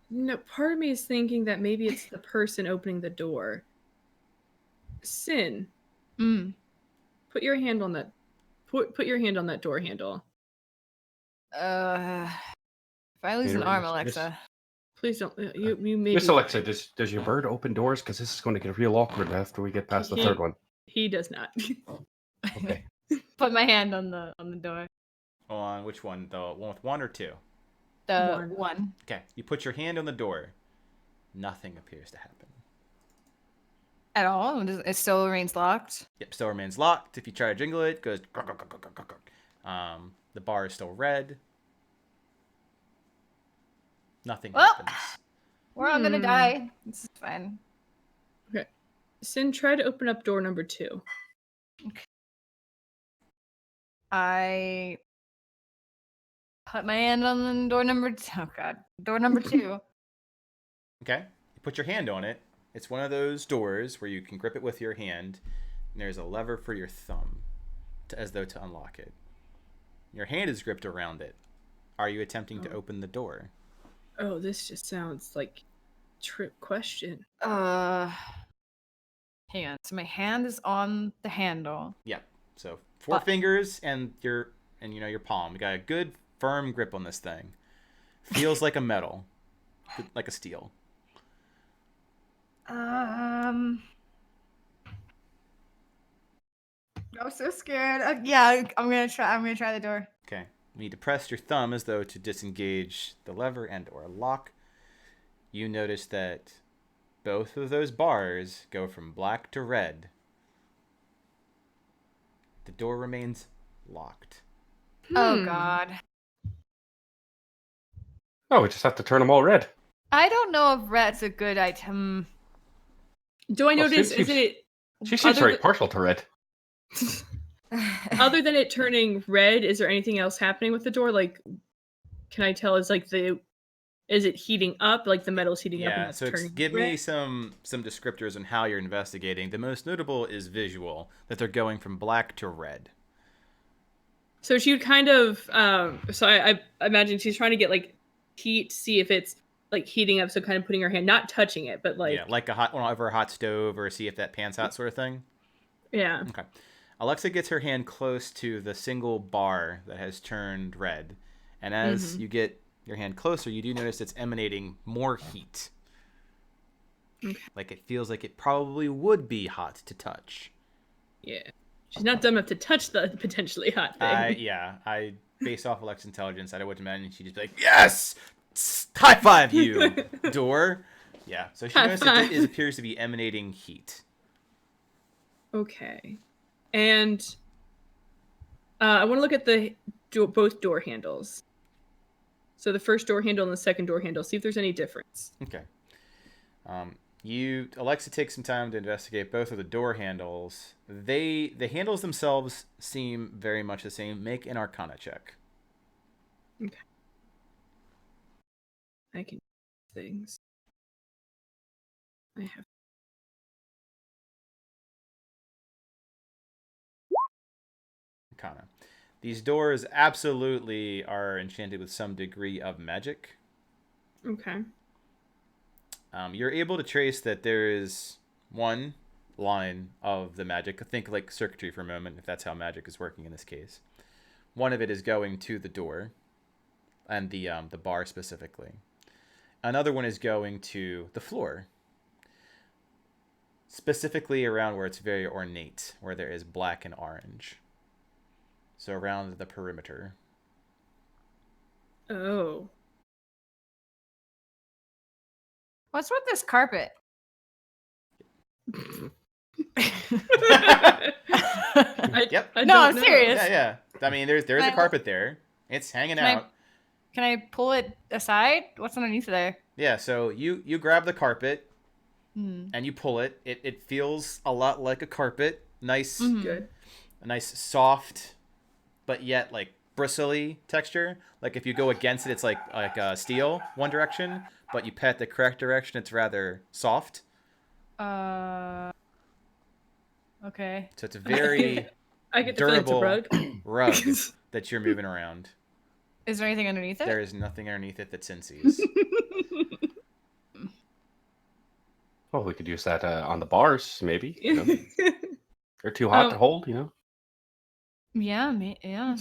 No, part of me is thinking that maybe it's the person opening the door. Sin, put your hand on that. Put your hand on that door handle. If I lose an arm, Alexa. Please don't. You maybe. Miss Alexa, does your bird open doors? Because this is going to get real awkward after we get past the third one. He does not. Okay. Put my hand on the door. On which one? The one with 1 or 2? The one. Okay. You put your hand on the door. Nothing appears to happen. At all? It still remains locked? Yep, still remains locked. If you try to jingle it, it goes... The bar is still red. Nothing happens. We're all gonna die. This is fine. Okay. Sin, try to open up door number 2. Okay. I put my hand on the door number 2. Oh god. Door number 2. Okay. You put your hand on it. It's one of those doors where you can grip it with your hand, and there's a lever for your thumb, as though to unlock it. Your hand is gripped around it. Are you attempting to open the door? Oh, this just sounds like trick question. Hang on. So my hand is on the handle. Yep. So 4 fingers and your palm. You got a good firm grip on this thing. Feels like a metal, like a steel. I'm so scared. Yeah, I'm gonna try the door. Okay. You need to press your thumb as though to disengage the lever and or lock. You notice that both of those bars go from black to red. The door remains locked. Oh god. Oh, we just have to turn them all red. I don't know if red's a good item. Do I notice? Isn't it? She seems very partial to red. Other than it turning red, is there anything else happening with the door? Like, can I tell? Is it heating up? Like the metal's heating up? Yeah. And it's So turning give red? me some descriptors on how you're investigating. The most notable is visual, that they're going from black to red. So she would kind of. So I imagine she's trying to get like heat, see if it's like heating up. So kind of putting her hand, not touching it, but like like a hot one over a hot stove, or see if that pan's hot sort of thing. yeah. Okay. Alexa gets her hand close to the single bar that has turned red, and as you get your hand closer, you do notice it's emanating more heat. Okay. Like it feels like it probably would be hot to touch. Yeah. She's not dumb enough to touch the potentially hot thing. I based off Alexa's intelligence, I would imagine she'd just be like, yes! High five you, door. Yeah, so she noticed it appears to be emanating heat. Okay. And I want to look at both door handles. So the first door handle and the second door handle. See if there's any difference. Okay. Alexa takes some time to investigate both of the door handles. The handles themselves seem very much the same. Make an Arcana check. Okay. I can do things. I have. Arcana. These doors absolutely are enchanted with some degree of magic. Okay. You're able to trace that there is one line of the magic. Think like circuitry for a moment, if that's how magic is working in this case. One of it is going to the door, and the bar specifically. Another one is going to the floor, specifically around where it's very ornate, where there is black and orange. So around the perimeter. Oh. What's with this carpet? Yep. I No, don't I'm know. serious. Yeah. I mean, there's a carpet there. It's hanging Can I- out. Can I pull it aside? What's underneath there? Yeah. So you grab the carpet Hmm. and you pull it. It feels a lot like a carpet. Nice, Mhm. Good. a nice soft, but yet like bristly texture. Like if you go against it, it's like steel one direction, but you pat the correct direction, it's rather soft. Okay. So it's a very I get the feeling it's a durable rug. rug that you're moving around. Is there anything underneath it? There is nothing underneath it that senses. Well, we could use that on the bars, maybe. You know? They're too hot to hold, you know. Yeah, yeah.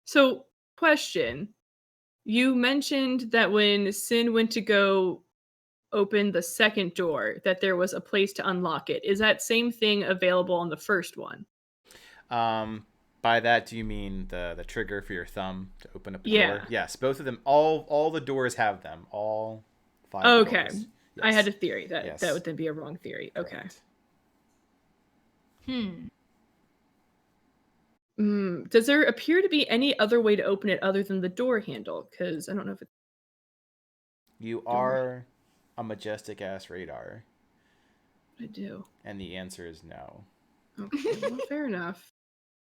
So, question. You mentioned that when Sin went to go open the second door, that there was a place to unlock it. Is that same thing available on the first one? By that, do you mean the trigger for your thumb to open up the Yeah. door? Yes, both of them. All the doors have them. All 5 Okay. doors. I had a Yes. theory that Yes. that would then be a wrong theory. Okay. Correct. Does there appear to be any other way to open it other than the door handle? Because I don't know if it's... You are a majestic ass radar, I do. and the answer is no. Okay, well, fair enough.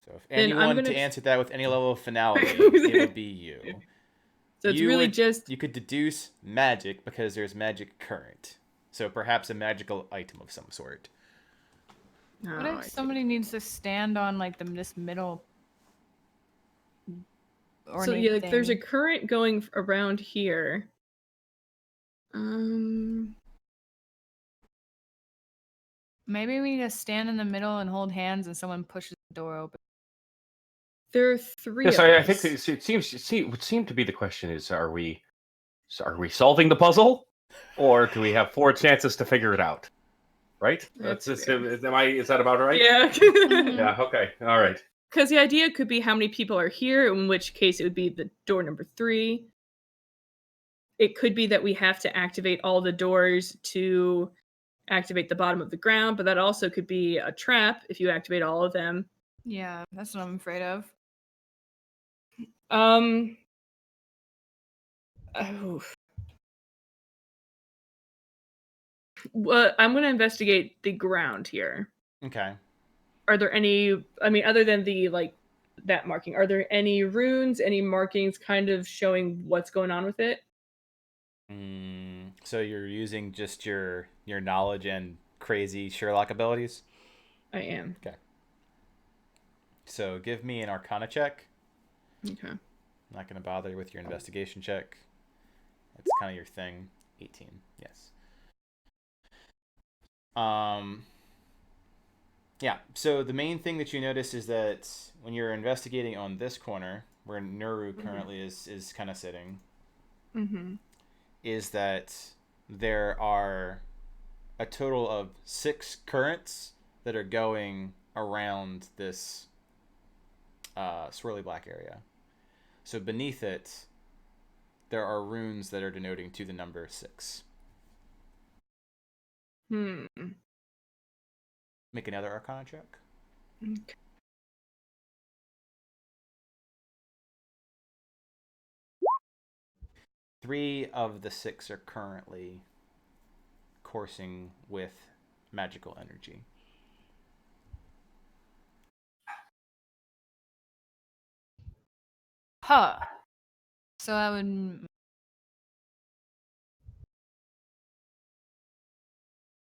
So if Then I'm anyone gonna- to answer that with any level of finality, it would be you. So it's really just... You could deduce magic because there's magic current. So perhaps a magical item of some sort. Oh, What I if see. somebody needs to stand on like this middle? So yeah, like, there's a thing? current going around here. Maybe we need to stand in the middle and hold hands, and someone pushes the door open. There are 3 Yes, of I us. think it would seem to be the question is: are we solving the puzzle, or do we have 4 chances to figure it out? Right? That's Is fair. that about right? Yeah. Yeah. Okay. All right. Because the idea could be how many people are here, in which case it would be the door number 3. It could be that we have to activate all the doors to activate the bottom of the ground, but that also could be a trap if you activate all of them. Yeah, that's what I'm afraid of. Oh. Well, I'm going to investigate the ground here. Okay. Are there any, I mean, other than the, like, that marking, are there any runes, any markings kind of showing what's going on with it? So you're using just your knowledge and crazy Sherlock abilities? I am. Okay. So give me an Arcana check. Okay. I'm not going to bother with your investigation check. That's kind of your thing. 18. Yes. Yeah. So the main thing that you notice is that when you're investigating on this corner, where Nuru currently is kind of sitting, is that there are a total of 6 currents that are going around this swirly black area. So beneath it, there are runes that are denoting to the number 6. Make another Arcana check. Okay. 3 of the 6 are currently coursing with magical energy. Huh. So I would.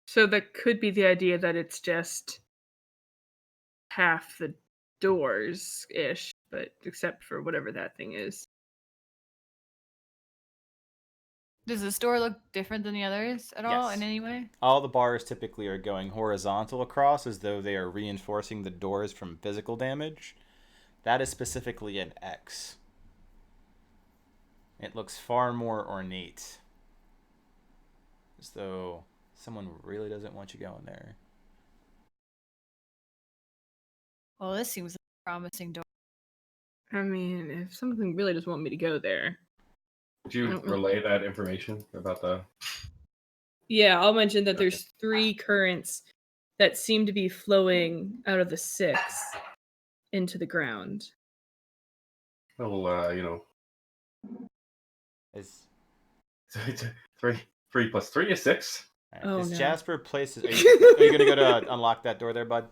So that could be the idea that it's just half the doors-ish, but except for whatever that thing is. Does this door look different than the others at all Yes. in any way? All the bars typically are going horizontal across as though they are reinforcing the doors from physical damage. That is specifically an X. It looks far more ornate. As though someone really doesn't want you going there. Well, this seems like a promising door. I mean, if something really just want me to go there. Would you relay that information about the... Yeah, I'll mention that Okay. there's 3 currents that seem to be flowing out of the 6 into the ground. Well, Is 3 plus 3 is 6. Oh, is no. Jasper places? Are you gonna go to unlock that door there, bud?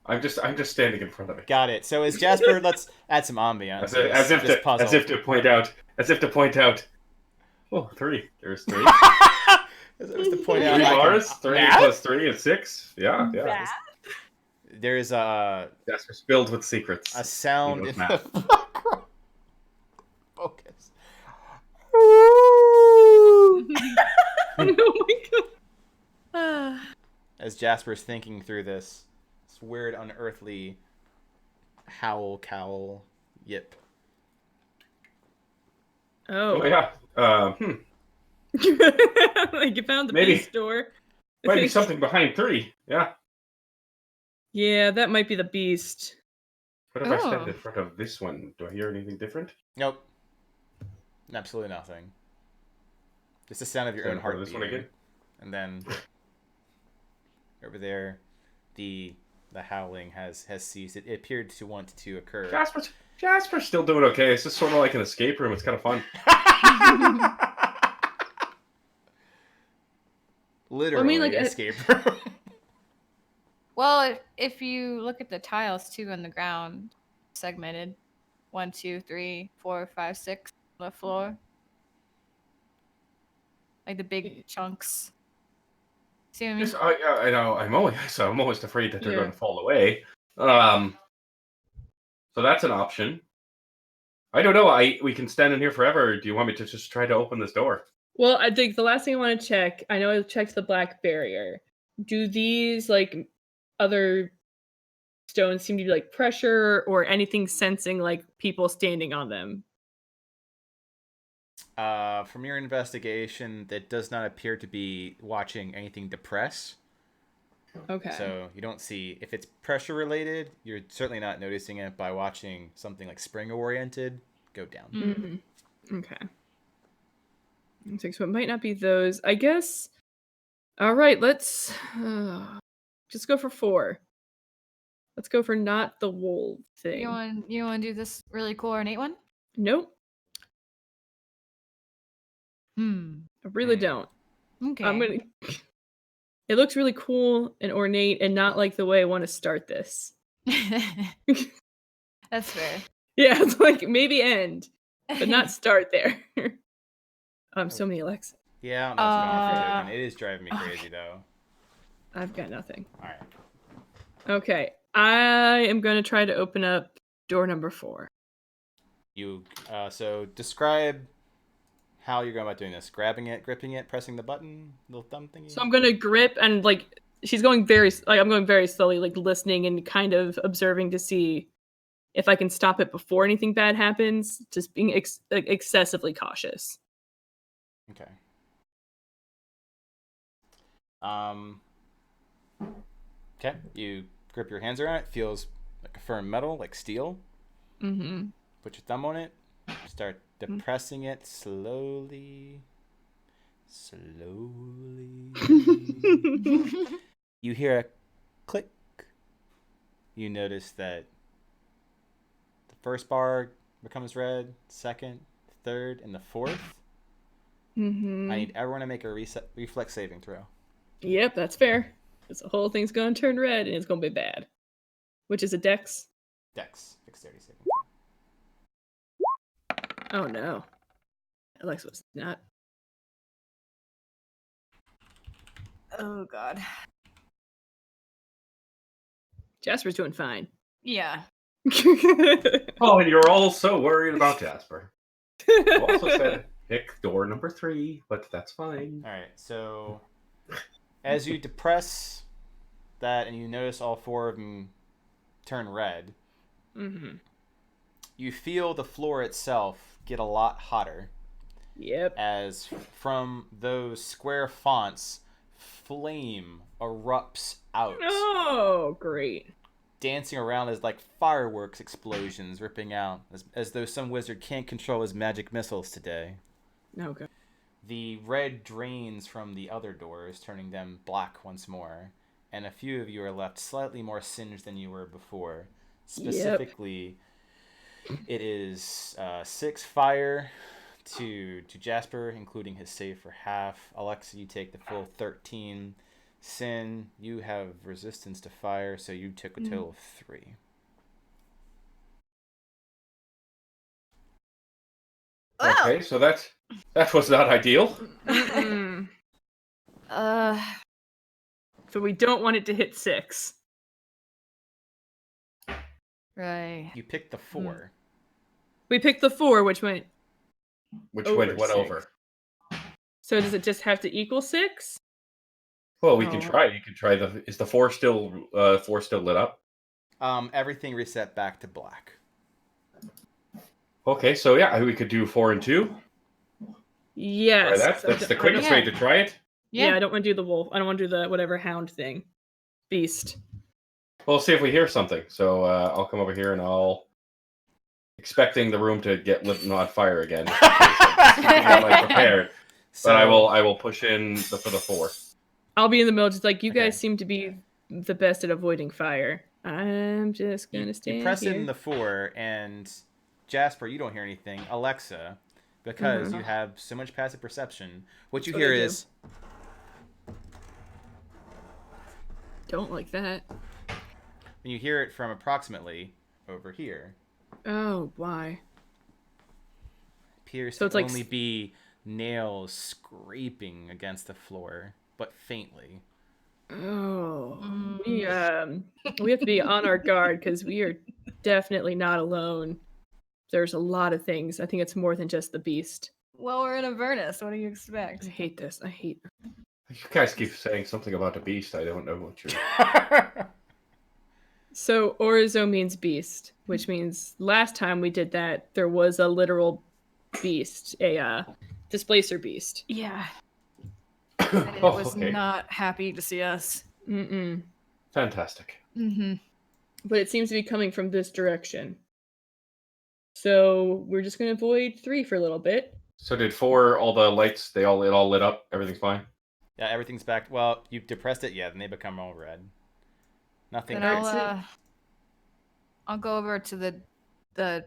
I'm just standing in front of it. Got it. So is Jasper? Let's add some ambiance. As if to point out. Oh, 3. There's 3. As to point 3 out, bars. 3 Math? plus 3 is 6. Yeah. Math? There's a Jasper's filled with secrets. sound He knows in math. the background. Focus. Oh my god. As Jasper's thinking through this weird, unearthly cowl, yip. Oh yeah. Like you found the Maybe. beast door. Might be something behind 3. Yeah. Yeah, that might be the beast. What if I stand in front of this one? Do I hear anything different? Nope. Absolutely nothing. Just the sound of your Stand own in front heart of this one beating. again? And then over there, the howling has ceased. It appeared to want to occur. Jasper's still doing okay. It's just sort of like an escape room. It's kind of fun. Literally, like, escape room. Well, if you look at the tiles too on the ground, segmented, 1, 2, 3, 4, 5, 6 on the floor, like the big chunks. See what I mean? Just, I know. I'm almost afraid that they're Yeah. going to fall away. So that's an option. I don't know. We can stand in here forever. Or do you want me to just try to open this door? Well, I think the last thing I want to check, I know I checked the black barrier. Do these, like, other stones seem to be, like, pressure or anything sensing, like, people standing on them? From your investigation, that does not appear to be watching anything depress. Okay. So you don't see, if it's pressure related, you're certainly not noticing it by watching something like spring oriented go down. Mm-hmm. Okay. So it might not be those. I guess. All right, let's just go for 4. Let's go for not the wolf thing. You want to do this really cool ornate one? Nope, Hmm. I really don't. Okay. I'm gonna. It looks really cool and ornate, and not like the way I want to start this. That's fair. Yeah, it's like maybe end, but not start there. So many Alexa. Yeah, I'm not going for token. It is driving me crazy though. I've got nothing. All right. Okay, I am going to try to open up door number 4. You so describe how you're going about doing this. Grabbing it, gripping it, pressing the button, little thumb thingy. So I'm going to grip and like I'm going very slowly, like listening and kind of observing to see if I can stop it before anything bad happens. Just being excessively cautious. Okay. Okay. You grip your hands around it. Feels like a firm metal, like steel. Mm-hmm. Put your thumb on it. Start depressing it slowly. You hear a click. You notice that the first bar becomes red, second, third, and the fourth. Mm-hmm. I need everyone to make a reflex saving throw. Yep, that's fair. Because the whole thing's going to turn red and it's going to be bad. Which is a dex. Dex, dexterity saving. Oh no. Alexa was not. Oh god. Jasper's doing fine. Yeah. Oh, and you're all so worried about Jasper. You also said pick door number 3, but that's fine. All right, so as you depress that and you notice all 4 of them turn red, Mm-hmm. you feel the floor itself get a lot hotter. Yep. As from those square fonts, flame erupts out. Oh, great. dancing around as like fireworks explosions ripping out, as though some wizard can't control his magic missiles today. Okay. The red drains from the other doors, turning them black once more, and a few of you are left slightly more singed than you were before. Specifically, it is 6 fire to Jasper, including his save for half. Alexa, you take the full 13. Sin, you have resistance to fire, so you took a total of 3. Okay, so that was not ideal. So we don't want it to hit 6. Right. You picked the 4. We picked the 4, which went Which over went 6. over. So does it just have to equal 6? Well, we can try. You can try the. Is the 4 still lit up? Everything reset back to black. Okay, so yeah, we could do 4 and 2. Yes. Try that. That's the quickest way to try it. Yeah, I don't want to do the wolf. I don't want to do the whatever hound thing. Beast. We'll see if we hear something. So I'll come over here and I'll expecting the room to get lit on fire again. I'm like prepared. So, But I will push in for the 4. I'll be in the middle, just like you Okay. guys seem to be the best at avoiding fire. I'm just gonna stand you press here. in the 4, and Jasper, you don't hear anything. Alexa, because you have so much passive perception, what you hear is... Don't like that. And you hear it from approximately over here. Oh, why? Appears So to it's only like... be nails scraping against the floor, but faintly. Oh, we have to be on our guard because we are definitely not alone. There's a lot of things. I think it's more than just the beast. Well, we're in Avernus. What do you expect? I hate this. I hate. You guys keep saying something about a beast. I don't know what you're. So Orizoh means beast, which means last time we did that, there was a literal beast, a displacer beast. Yeah. And it was not happy to see us. Fantastic. But it seems to be coming from this direction. So we're just going to avoid 3 for a little bit. So did 4, all the lights, it all lit up? Everything's fine? Yeah, everything's back. Well, you depressed it, yeah, then they become all red. Nothing. Then I'll go over to the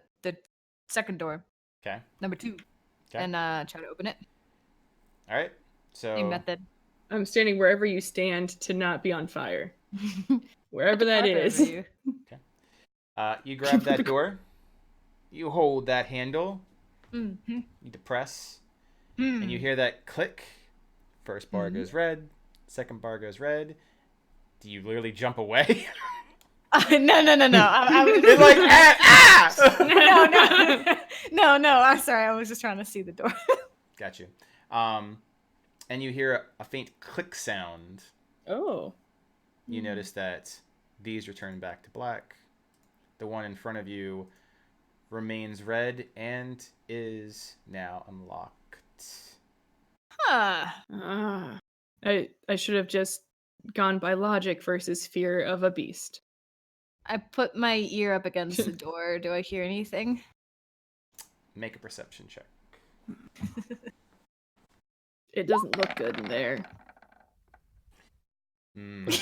second door. Okay. Number 2. Okay. And try to open it. All right. So Same method. I'm standing wherever you stand to not be on fire. Wherever that is. You. Okay. You grab that door. You hold that handle. You depress. And you hear that click. First bar goes red. Second bar goes red. Do you literally jump away? No. I was it's like, No. I'm sorry. I was just trying to see the door. Got you. And you hear a faint click sound. Oh. You notice that these return back to black. The one in front of you remains red and is now unlocked. Huh. I should have just gone by logic versus fear of a beast. I put my ear up against the door. Do I hear anything? Make a perception check. It doesn't look good in there. Nope.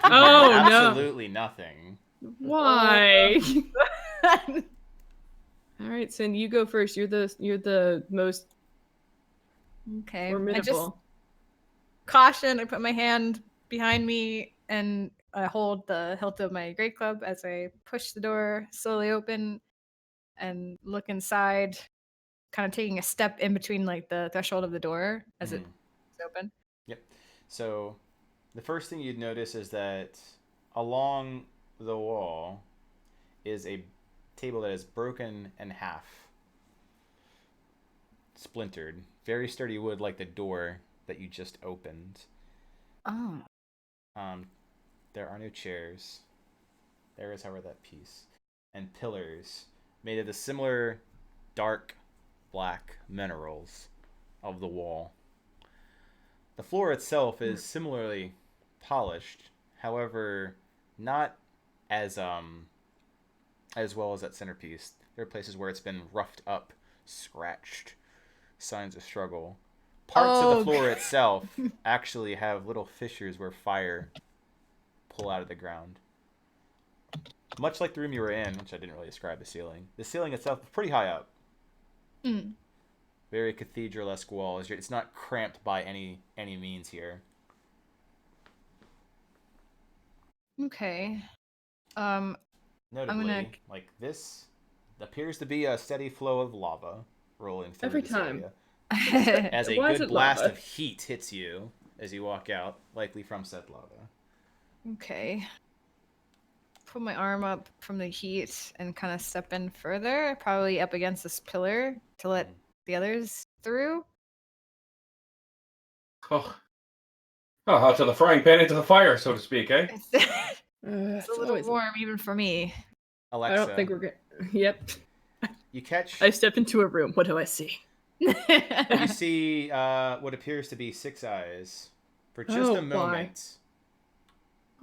Oh, absolutely nothing. Why? All right, Sin, you go first. You're the most formidable. I just caution. I put my hand behind me and I hold the hilt of my great club as I push the door slowly open and look inside, kind of taking a step in between like the threshold of the door as it's open. Yep. So the first thing you'd notice is that along the wall is a table that is broken in half. Splintered. Very sturdy wood like the door that you just opened. Oh. There are no chairs. There is, however, that piece. And pillars made of the similar dark black minerals of the wall. The floor itself is similarly polished, however, not as well as that centerpiece. There are places where it's been roughed up, scratched, signs of struggle. Parts of the floor itself actually have little fissures where fire pull out of the ground. Much like the room you were in, which I didn't really describe the ceiling. The ceiling itself is pretty high up. Mm. Very cathedral-esque walls. It's not cramped by any means here. Okay. Notably, like this appears to be a steady flow of lava rolling through Every this time. area. As a Why is good it blast lava? of heat hits you as you walk out, likely from said lava. Okay. Put my arm up from the heat and kind of step in further, probably up against this pillar to let the others through. Oh, out to the frying pan, into the fire, so to speak, eh? It's a little warm even for me. Alexa, I don't think we're good. Yep. you catch. I step into a room. What do I see? You see what appears to be 6 eyes for just a moment.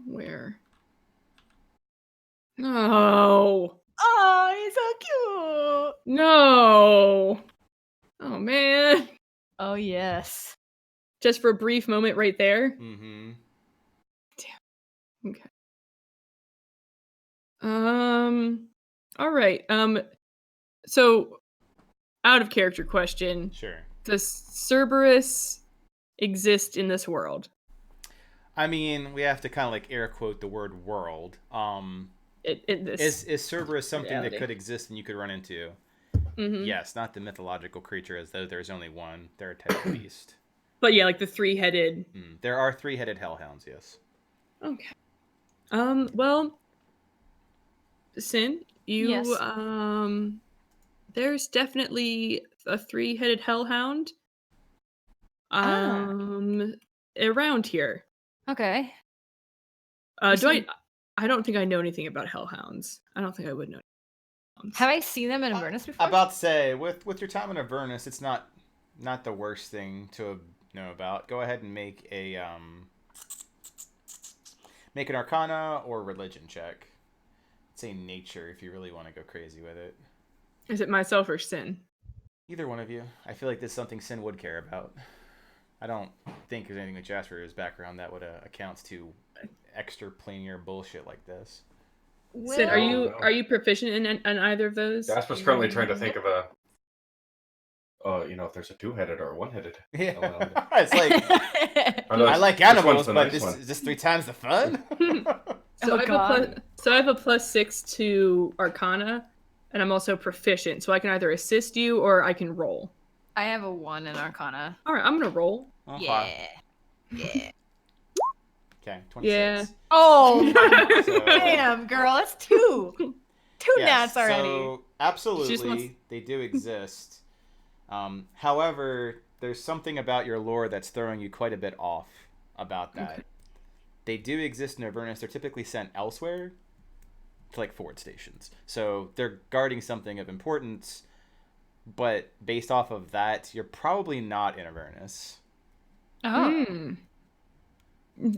Where? No. Oh, he's so cute. No. Oh man. Oh yes. Just for a brief moment right there. Mm-hmm. Damn. Okay. All right. So out of character question. Sure. Does Cerberus exist in this world? I mean, we have to kind of like air quote the word world. Is Cerberus something reality that could exist and you could run into? Mm-hmm. Yes, not the mythological creature as though there's only one. They're a type of beast. But yeah, like the 3-headed. There are 3-headed hellhounds, yes. Okay. Well, Sin, you Yes. There's definitely a 3-headed hellhound. Around here. Okay. I don't think I know anything about hellhounds. I don't think I would know. Have I seen them in Avernus before? About to say, with your time in Avernus, it's not the worst thing to know about. Go ahead and make an Arcana or Religion check. Say nature if you really want to go crazy with it. Is it myself or Sin? Either one of you. I feel like this is something Sin would care about. I don't think there's anything with Jasper's background that would account to extraplanar bullshit like this. Sin, are you proficient in either of those? Jasper's currently trying to think of a. If there's a 2-headed or a 1-headed. Yeah. It's like I like animals, but is this 3 times the fun? So I have a +6 to Arcana, and I'm also proficient, so I can either assist you or I can roll. I have a 1 in Arcana. All right, I'm gonna roll. Okay. Yeah. Okay, 26. Yeah. Oh, So- damn, girl, that's 2. 2 Yes, nats already. So absolutely, wants- they do exist. However, there's something about your lore that's throwing you quite a bit off about that. Okay. They do exist in Avernus. They're typically sent elsewhere to like forward stations. So they're guarding something of importance, but based off of that, you're probably not in Avernus. Oh.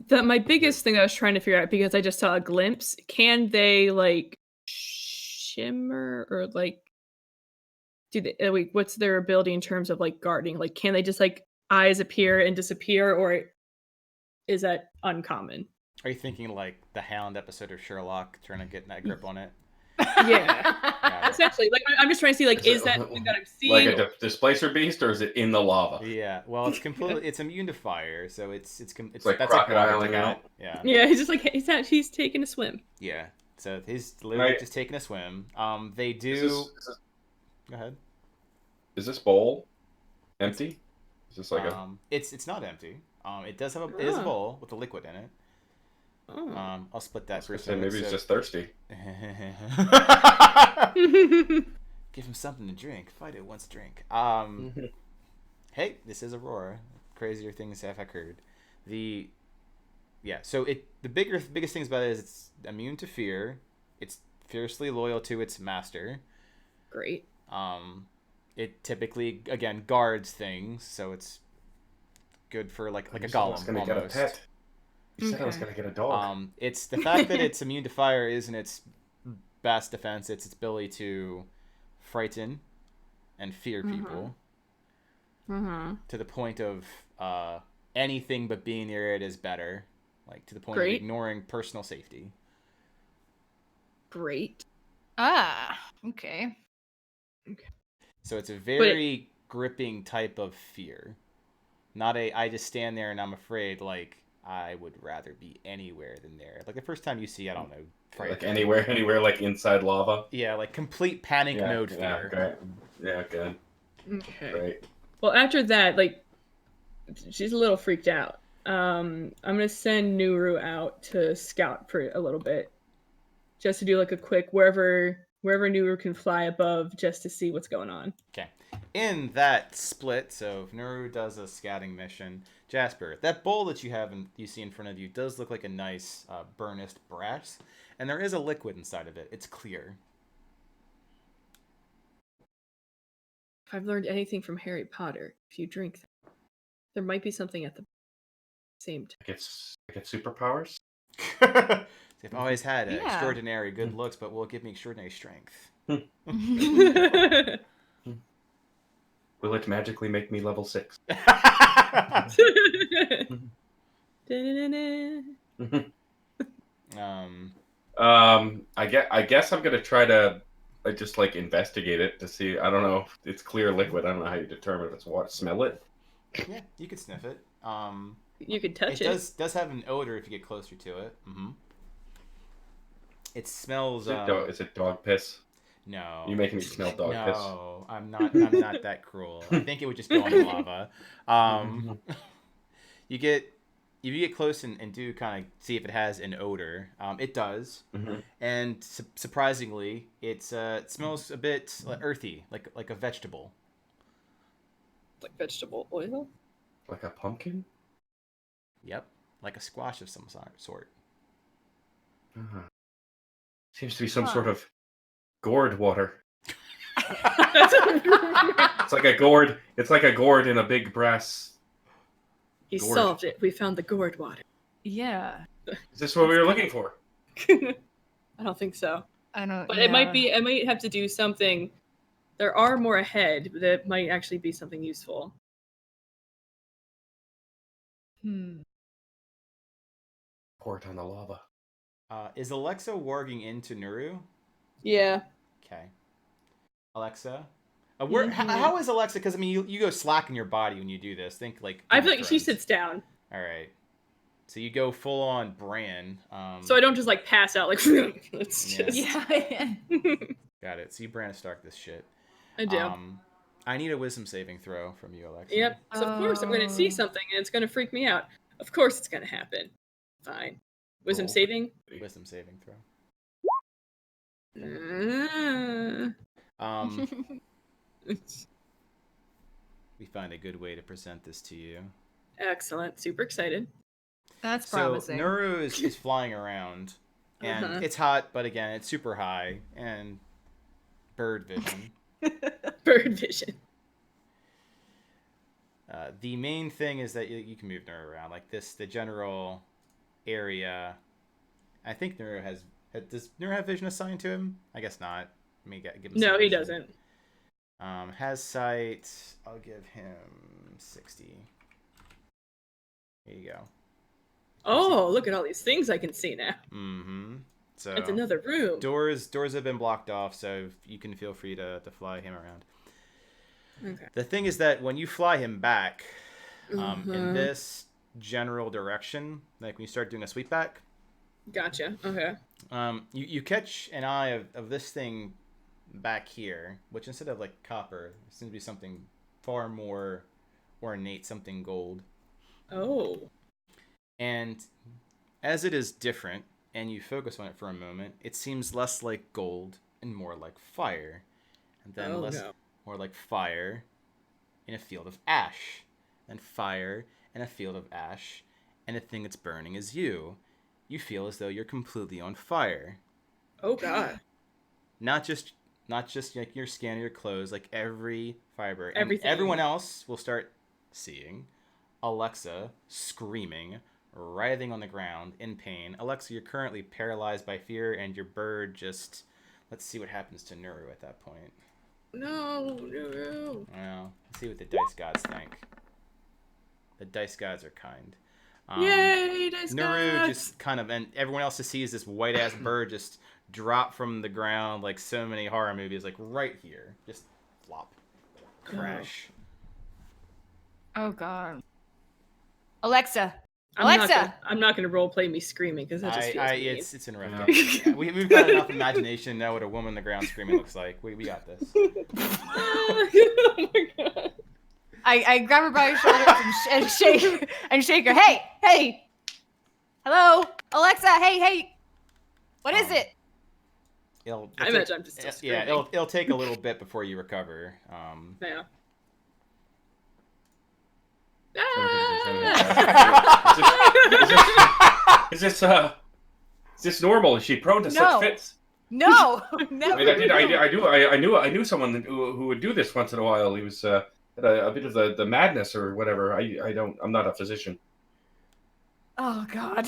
My biggest thing I was trying to figure out, because I just saw a glimpse, can they like shimmer or like do they what's their ability in terms of like guarding? Like can they just like eyes appear and disappear, or is that uncommon? Are you thinking like the Hound episode of Sherlock, trying to get that grip on it? Yeah. Essentially, like I'm just trying to see, like, is that something that I'm seeing? Like a displacer beast, or is it in the lava? Yeah, well, it's completely it's immune to fire, so it's like that's crocodiling out. Yeah. Yeah, he's just like he's taking a swim. Yeah. So he's literally Right. just taking a swim. They do. Is this, Go ahead. is this bowl empty? Is this like a? It's not empty. It does have it is a bowl with a liquid in it. Oh. I'll split that for a So second. maybe he's just thirsty. Give him something to drink. Fight it once drink. Hey, this is Aurora. Crazier things have occurred. So the biggest things about it is it's immune to fear. It's fiercely loyal to its master. Great. It typically again guards things, so it's good for like a golem It's gonna almost. get a pet. You said I was Okay. gonna get a dog. It's the fact that it's immune to fire isn't its best defense. It's its ability to frighten and fear people to the point of anything but being near it is better. Like to the point of Great. ignoring personal safety. Great. Okay. So it's a very gripping type of fear. Not a I just stand there and I'm afraid. Like I would rather be anywhere than there. Like the first time you see, I don't know, Like anywhere, like inside lava. Yeah, like complete panic mode fear. Okay. Yeah, good. Okay. Great. Well, after that, like, she's a little freaked out. I'm gonna send Nuru out to scout for a little bit, just to do like a quick wherever Nuru can fly above, just to see what's going on. Okay. In that split, so if Nuru does a scouting mission, Jasper, that bowl that you see in front of you does look like a nice burnished brass, and there is a liquid inside of it. It's clear. If I've learned anything from Harry Potter, if you drink that, there might be something at the same time. I get superpowers. They've always had Yeah. extraordinary good looks, but will give me extraordinary strength. Will it magically make me level 6? I guess I'm gonna try to just like investigate it to see. I don't know. It's clear liquid. I don't know how you determine if it's water. Smell it. Yeah, you could sniff it. You could touch it. it. Does have an odor if you get closer to it. Mm-hmm. It smells. Is it dog piss? No. You making me smell dog piss? No, I'm not that cruel. I think it would just go in the lava. If you get close and do kind of see if it has an odor, it does. Mm-hmm. And surprisingly, it smells a bit earthy, like a vegetable. Like vegetable oil? Like a pumpkin? Yep, like a squash of some sort. Uh-huh. Seems to be some sort of gourd water. It's like a gourd. It's like a gourd in a big brass. He gourd. solved it. We found the gourd water. Yeah. Is this what we were looking for? I don't think so. I don't. But it might be. I might have to do something. There are more ahead that might actually be something useful. Pour it on the lava. Is Alexa warging into Nuru? Yeah. Okay. Alexa? How is Alexa? Because, I mean, you go slack in your body when you do this. Think, like... I feel like she sits down. All right. So you go full-on Bran. So I don't just, like, pass out, like... It's just... Yeah. Got it. So you Bran Stark this shit. I do. I need a wisdom saving throw from you, Alexa. Yep. So of course I'm going to see something, and it's going to freak me out. Of course it's going to happen. Fine. Wisdom Roll. saving? Wisdom saving throw. We find a good way to present this to you. Excellent. Super excited. That's So promising. Nuru is flying around, and it's hot, but again, it's super high, and bird vision. Bird vision. The main thing is that you can move Nuru around. Like the general area. I think Nuru does Nuru have vision assigned to him? I guess not. Let me give him No, some he vision. doesn't. Has sight. I'll give him 60. Here you go. Oh, look at all these things I can see now. Mm-hmm. So It's another room. Doors have been blocked off, so you can feel free to fly him around. Okay. The thing is that when you fly him back, in this general direction, like when you start doing a sweep back, Gotcha. Okay. you catch an eye of this thing back here, which instead of like copper, seems to be something far more ornate, something gold. Oh. And as it is different, and you focus on it for a moment, it seems less like gold and more like fire. And then more like fire in a field of ash. And fire in a field of ash. And the thing that's burning is you. You feel as though you're completely on fire. Oh god. Not just like your skin or your clothes, like every fiber. And Everything. everyone else will start seeing Alexa screaming writhing on the ground in pain. Alexa, you're currently paralyzed by fear, and your bird just... Let's see what happens to Nuru at that point. No. Well, let's see what the dice gods think. The dice gods are kind. Yay, dice Nuru gods! just kind of... And everyone else just sees this white-ass bird just drop from the ground like so many horror movies, like right here. Just flop. Crash. Oh god. Alexa. I'm not gonna role play me screaming because that just feels mean. It's interesting. Yeah, we've got enough imagination to know what a woman on the ground screaming looks like. We got this. Oh my god. I grab her by her shoulders and shake her. Hey! Hello? Alexa, hey! What is it? I imagine I'm just still screaming. Yeah, it'll take a little bit before you recover. Yeah. Is this normal? Is she prone to such fits? No, never. I knew someone who would do this once in a while. He was had a bit of the madness or whatever. I'm not a physician. Oh god.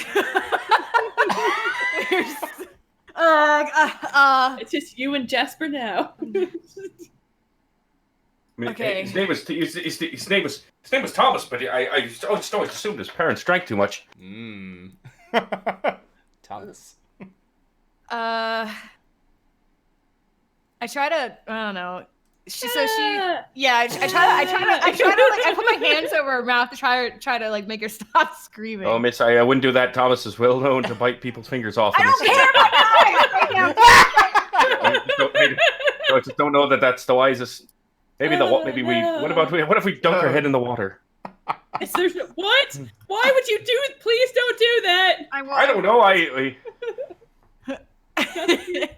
It's just you and Jasper now. I mean, Okay. His name was Thomas, but I just always assumed his parents drank too much. Thomas. I try to. I don't know. I put my hands over her mouth to try to like make her stop screaming. Oh, miss, I wouldn't do that. Thomas is well known to bite people's fingers off. I don't care about that. I just don't know that that's the wisest. What if we dunk her head in the water? What? Why would you do it? Please don't do that. I don't know.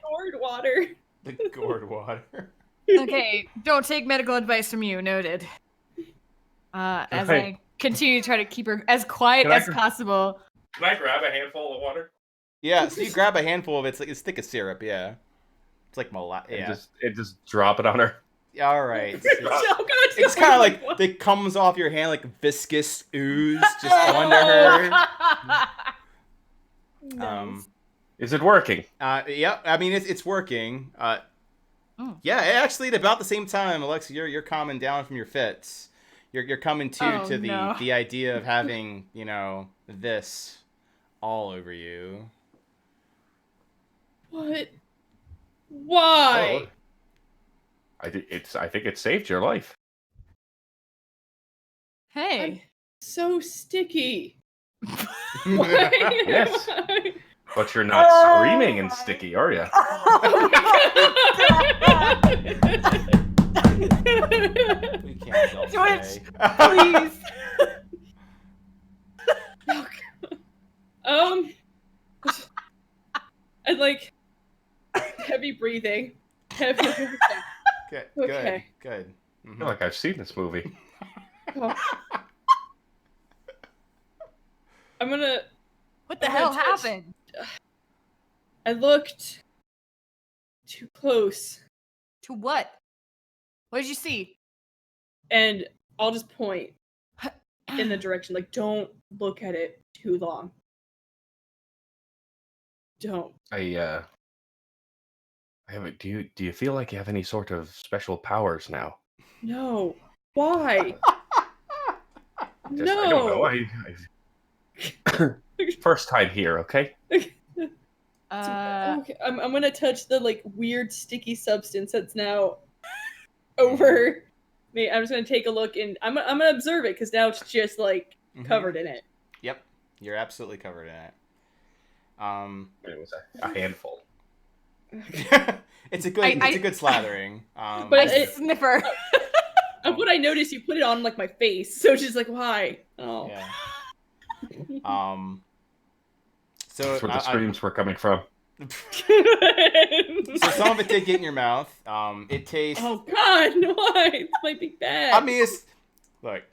Gourd water. The gourd water. Okay, don't take medical advice from you. Noted. As Right. I continue to try to keep her as quiet as possible. Can I grab a handful of water? Yeah, so you grab a handful of it. It's thick as syrup. Yeah, it's like And just drop it on her. All right. Oh, God, It's kind of like it comes off your hand like viscous ooze just onto her. Is it working? Yeah, I mean it's working. Yeah, actually at about the same time, Alexa, you're calming down from your fits. You're coming to the idea of having, this all over you. What? Why? Oh. I think it saved your life. Hey. So sticky. Yes. But you're not screaming and sticky, are you? We can't tell Switch, today. please. I like heavy breathing. Good. Okay. Good. I feel like I've seen this movie. Oh. I'm gonna. What the I'm hell gonna touch- happened? I looked too close, To what? What did you see? and I'll just point in the direction. Like, don't look at it too long. Don't. I haven't. Do you feel like you have any sort of special powers now? No. Why? Just, I don't know. First time here, okay? Okay, I'm gonna touch the like weird sticky substance that's now over me. I'm just gonna take a look and I'm gonna observe it because now it's just like covered in it. Yep, you're absolutely covered in it. It was a handful. It's a good slathering. But sniffer. What I noticed, you put it on like my face, so it's just like, why? Oh. Yeah. So That's where the screams were coming from. So some of it did get in your mouth. It tastes. Oh God, why? This might be bad. I mean, it's look.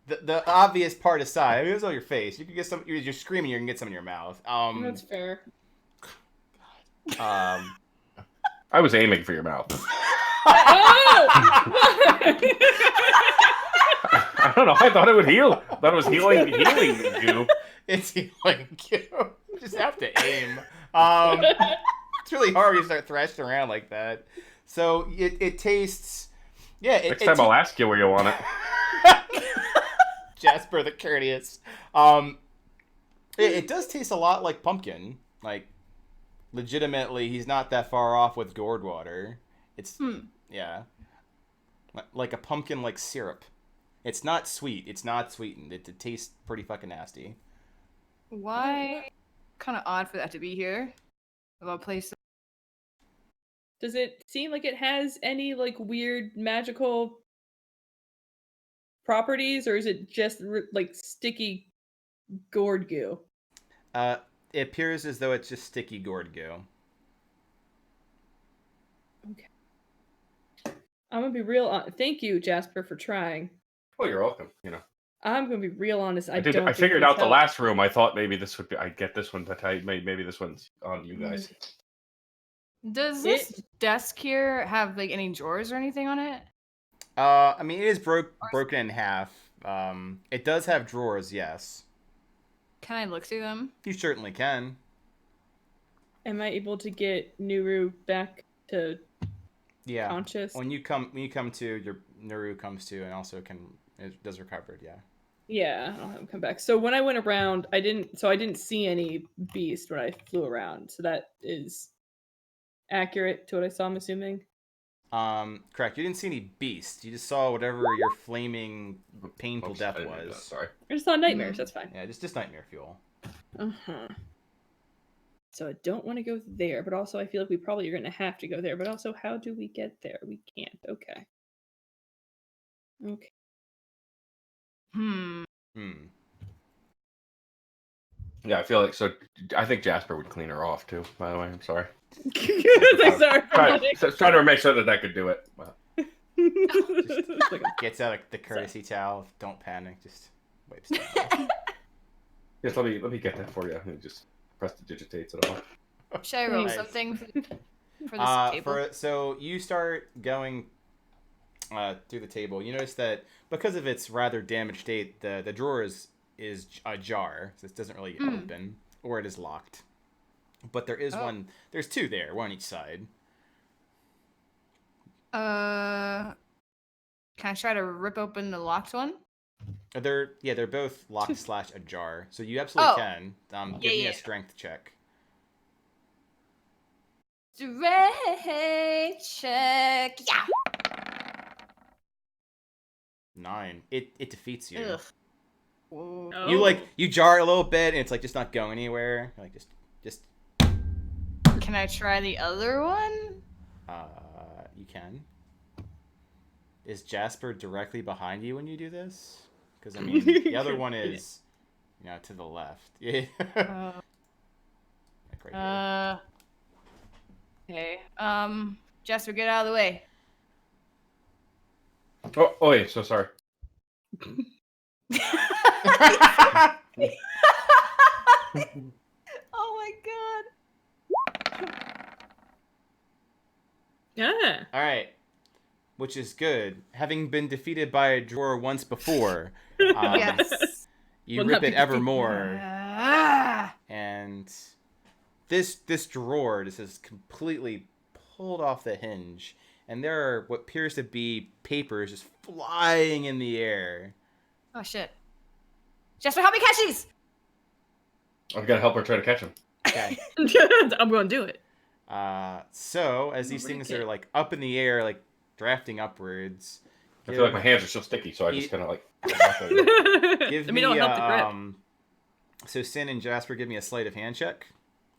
The obvious part aside, I mean, it was on your face. You can get some. You're screaming. You can get some in your mouth. That's fair. I was aiming for your mouth. Oh! I don't know. I thought it would heal. I thought it was healing you. It's like you just have to aim. It's really hard when you start thrashing around like that. So it tastes. Yeah. Next time I'll ask you where you want it. Jasper the courteous. It does taste a lot like pumpkin. Like, legitimately, he's not that far off with gourd water. It's yeah, like a pumpkin like syrup. It's not sweet. It's not sweetened. It tastes pretty fucking nasty. Why? Kind of odd for that to be here. Of all places. Does it seem like it has any like weird magical properties, or is it just like sticky gourd goo? It appears as though it's just sticky gourd goo. Okay. I'm gonna be real. Thank you, Jasper, for trying. Oh, you're welcome. You know, I'm gonna be real honest. I I don't. figured out the last room. I thought maybe this would be. I'd get this one, but maybe this one's on you guys. Does this desk here have like any drawers or anything on it? I mean, it is broken in half. It does have drawers, yes. Can I look through them? You certainly can. Am I able to get Nuru back to conscious? When you come to, your Nuru comes to, and also it does recovered, yeah. Yeah, I'll have him come back. So when I went around, I didn't see any beast when I flew around. So that is accurate to what I saw, I'm assuming. Correct. You didn't see any beasts. You just saw whatever your flaming, painful death was. Sorry. I just saw nightmares. That's fine. Yeah, just nightmare fuel. So I don't want to go there, but also I feel like we probably are going to have to go there. But also, how do we get there? We can't. Okay. Yeah, I feel like so. I think Jasper would clean her off too. By the way, I'm sorry. Sorry. Trying to make sure that could do it. Well. Gets out the courtesy towel. Don't panic. Just wipes down. Yes, let me get that for you. Let me just prestidigitates it off. Should I roll something for this table? So you start going through the table. You notice that because of its rather damaged state, the drawer is ajar, so it doesn't really open, or it is locked. But there is one. There's two there, one on each side. Can I try to rip open the locked one? They're both locked / ajar. So you absolutely can. Give me a strength check. Strength check. Yeah. 9. It defeats you. Ugh. Oh. You jar a little bit, and it's like just not going anywhere. Like just. Can I try the other one? You can. Is Jasper directly behind you when you do this? Because I mean, the other one is, to the left. Yeah. Like right here. Okay. Jasper, get out of the way. Oh yeah. So sorry. Oh my god. Yeah. All right. Which is good. Having been defeated by a drawer once before, Yes. you Will rip not be it evermore. Ah. And this drawer just is completely pulled off the hinge. And there are what appears to be papers just flying in the air. Oh shit. Jasper, help me catch these! I've got to help her try to catch him. Okay. I'm going to do it. So as these things are like up in the air, like drafting upwards. I feel like my hands are still sticky, so I just kind of like. Give me don't help the grip. So Sin and Jasper, give me a sleight of hand check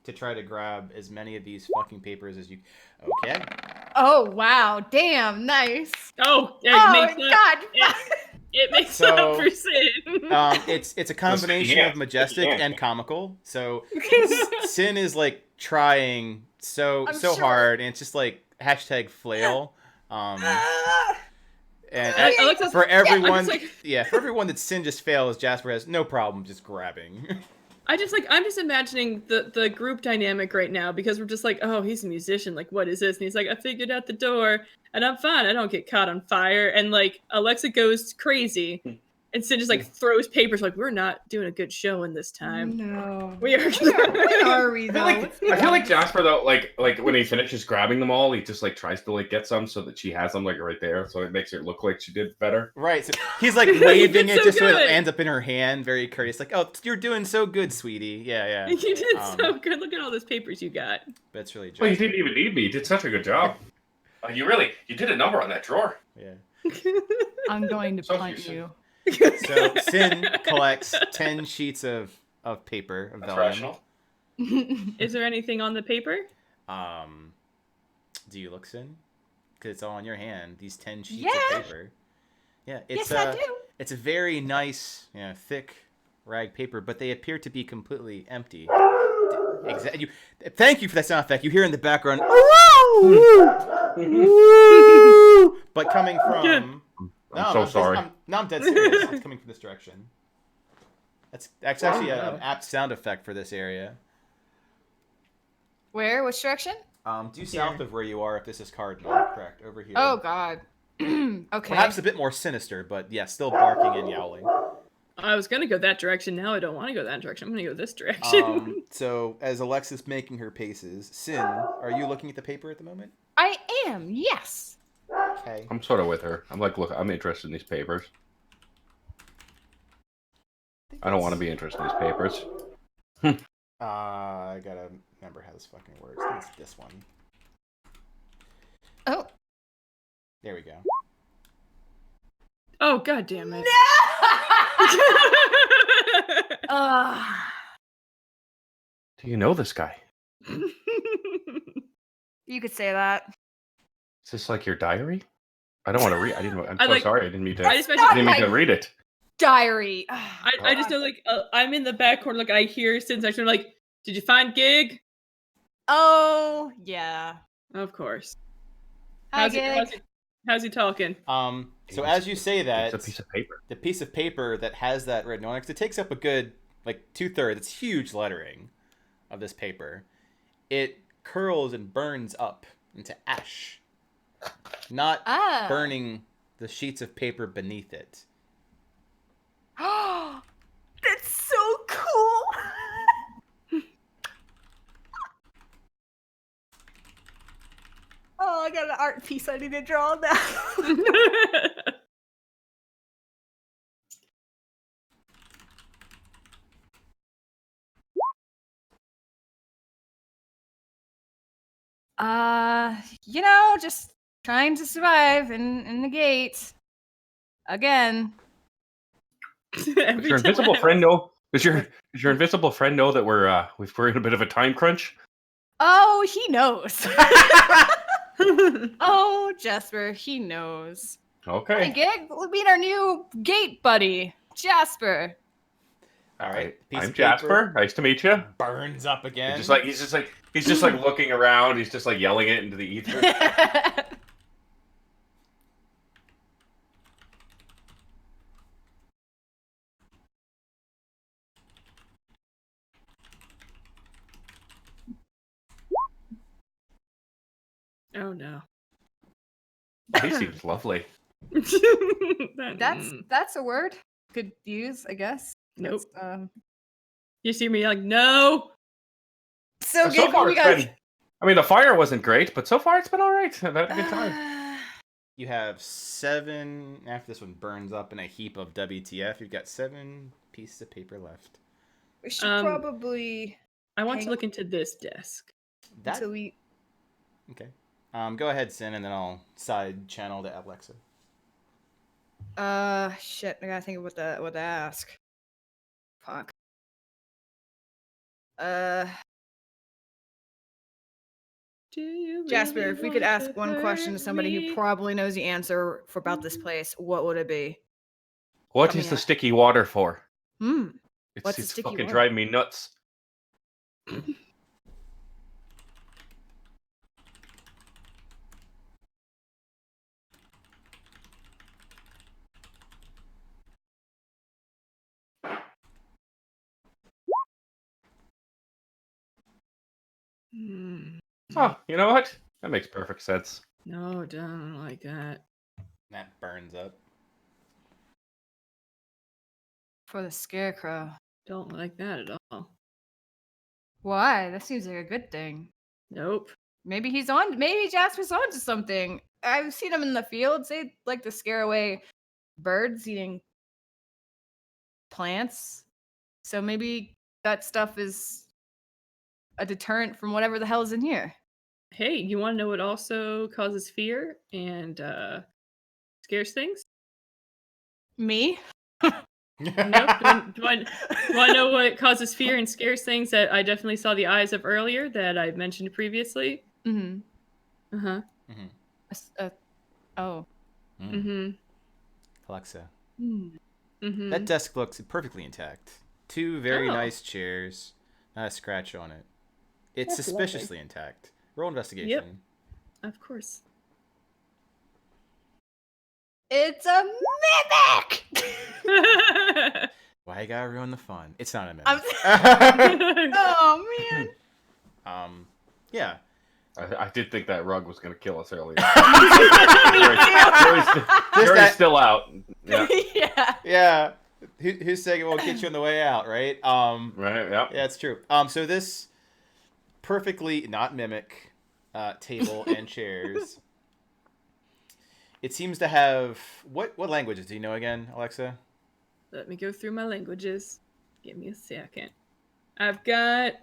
to try to grab as many of these fucking papers as you. Okay. Oh wow! Damn, nice. Oh, yeah, Oh god! It makes So, up for Sin. It's a combination of majestic and comical. So Sin is like trying so sure. hard, and it's just like #flail. And Alexa's- for everyone, I'm just for everyone that Sin just fails, Jasper has no problem just grabbing. I'm just imagining the group dynamic right now, because we're just like, oh, he's a musician, like what is this? And he's like, I figured out the door and I'm fine, I don't get caught on fire. And like Alexa goes crazy And Sid just like throws papers like, we're not doing a good showing this time. No. We are. Where are we though? I feel like Jasper though, like when he finishes grabbing them all, he just like tries to like get some so that she has them like right there, so it makes it look like she did better. Right. So he's like waving it so just so good. it ends up in her hand, very courteous. Like, oh, you're doing so good, sweetie. Yeah, yeah. You did so good. Look at all those papers you got. That's really. Well, you Jasper. didn't even need me. You did such a good job. You did a number on that drawer. Yeah. I'm going to So punch you- you. So Sin collects 10 sheets of paper of That's vellum. rational. Is there anything on the paper? Do you look, Sin? Because it's all in your hand. These 10 sheets Yeah. of paper. Yeah, it's Yes, I do. It's a very nice, thick rag paper, but they appear to be completely empty. Thank you for that sound effect. You hear in the background. But coming from. I'm so sorry. I'm dead serious. It's coming from this direction. That's actually an apt sound effect for this area. Where? Which direction? Due south of where you are, if this is cardinal, correct, over here. Oh God. Okay. Perhaps a bit more sinister, but yeah, still barking and yowling. I was gonna go that direction. Now I don't want to go that direction. I'm gonna go this direction. So as Alexis making her paces, Sin, are you looking at the paper at the moment? I am. Yes. Okay. I'm sort of with her. I'm like, look, I'm interested in these papers. I don't want to be interested in these papers. I gotta remember how this fucking works. I think it's this one. Oh. There we go. Oh God damn it! Do you know this guy? You could say that. Is this like your diary? I don't want to read. I'm I so like- sorry. I didn't mean to. I just I mentioned didn't mean to read it. Diary. I just know like I'm in the back corner. Like I hear Sid's next to me, like, did you find gig? Oh yeah. Of course. Hi, Gig. How's he talking? So as you say that, It's a piece of paper. the piece of paper that has that written on it, 'cause it takes up a good, like, 2/3. It's huge lettering of this paper. It curls and burns up into ash. Not Ah. burning the sheets of paper beneath it. That's so cool. Oh, I got an art piece I need to draw now. Just trying to survive in the gate. Again. Every Does your invisible time. friend know? Does your invisible friend know that we're in a bit of a time crunch? Oh, he knows. Oh, Jasper, he knows. Hey, Okay. Gig, we'll meet our new gate buddy, Jasper. All right. Piece I'm of Jasper. paper Nice to meet you. burns up again. He's just like looking around. He's just like yelling it into the ether. Oh no. He seems lovely. That's a word. Could use, I guess. Nope. That's, You see me like, no. So, So Gig, far what we it's got? been. I mean, the fire wasn't great, but so far it's been all right. I've had a good time. You have 7, after this one burns up in a heap of WTF, you've got 7 pieces of paper left. We should probably I want Hang to look into this desk. That, until we. okay. Go ahead, Sin, and then I'll side channel to Alexa. Shit. I gotta think of what to ask. Fuck. Do you Jasper, really if we could want ask to one question to hurt somebody me? who probably knows the answer for about this place, what would it be? What Coming is the up. sticky water for? Hmm. What's the It's sticky fucking water? driving me nuts. Hmm. Oh, you know what? That makes perfect sense. No, don't like that. That burns up. for the scarecrow. Don't like that at all. Why? That seems like a good thing. Nope. Maybe Jasper's onto something. I've seen him in the fields. They like to scare away birds eating plants. So maybe that stuff is a deterrent from whatever the hell is in here. Hey, you want to know what also causes fear and scares things? Me? Nope. Do I want to know what causes fear and scares things that I definitely saw the eyes of earlier that I mentioned previously? Mm-hmm. Uh-huh. Oh. Mm-hmm. Alexa. Mm-hmm. That desk looks perfectly intact. 2 very Oh. nice chairs. Not a scratch on it. It's That's suspiciously intact. Roll investigation. Of course. It's a mimic! Why you gotta ruin the fun? It's not a mimic. Oh, man. Yeah. I did think that rug was going to kill us earlier. Just Jerry's that- still out. Yeah. Yeah. Yeah. Who's saying it won't get you on the way out, right? Right. Yeah. Yeah, it's true. So this perfectly not mimic table and chairs. It seems to have what languages do you know again, Alexa? Let me go through my languages. Give me a second. I've got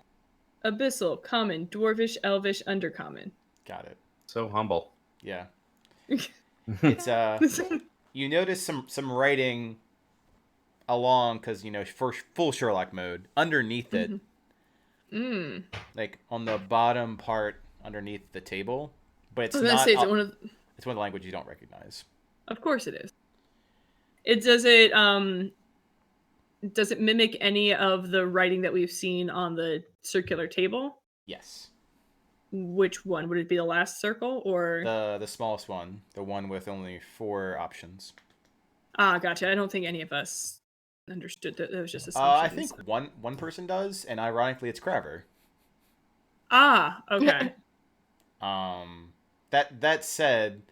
Abyssal, Common, Dwarvish, Elvish, Undercommon. Got it. So humble. Yeah. It's you notice some writing along because for full Sherlock mode underneath it, like on the bottom part underneath the table, but it's not. Say, is it one of? It's one of the languages you don't recognize. Of course it is. Does it mimic any of the writing that we've seen on the circular table? Yes. Which one? Would it be the last circle or The smallest one, the one with only 4 options. Ah, gotcha. I don't think any of us understood that. That was just I assumptions. think one person does, and ironically, it's Craver. Ah, okay. That said,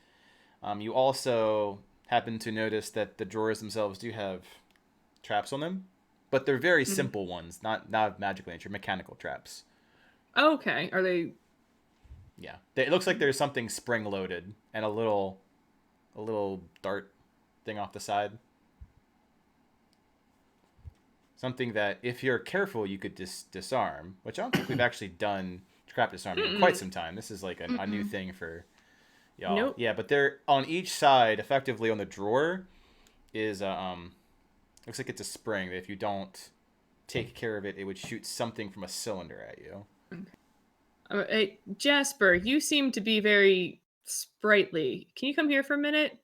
you also happen to notice that the drawers themselves do have traps on them, but they're very simple ones, not of magical nature, mechanical traps. Okay. Are they? Yeah, it looks like there's something spring loaded and a little dart thing off the side. Something that, if you're careful, you could disarm, which I don't think we've actually done trap disarming in quite some time. This is like a new thing for y'all. Nope. Yeah, but they're on each side, effectively on the drawer, is looks like it's a spring that if you don't take care of it, it would shoot something from a cylinder at you. Hey, Jasper, you seem to be very sprightly. Can you come here for a minute?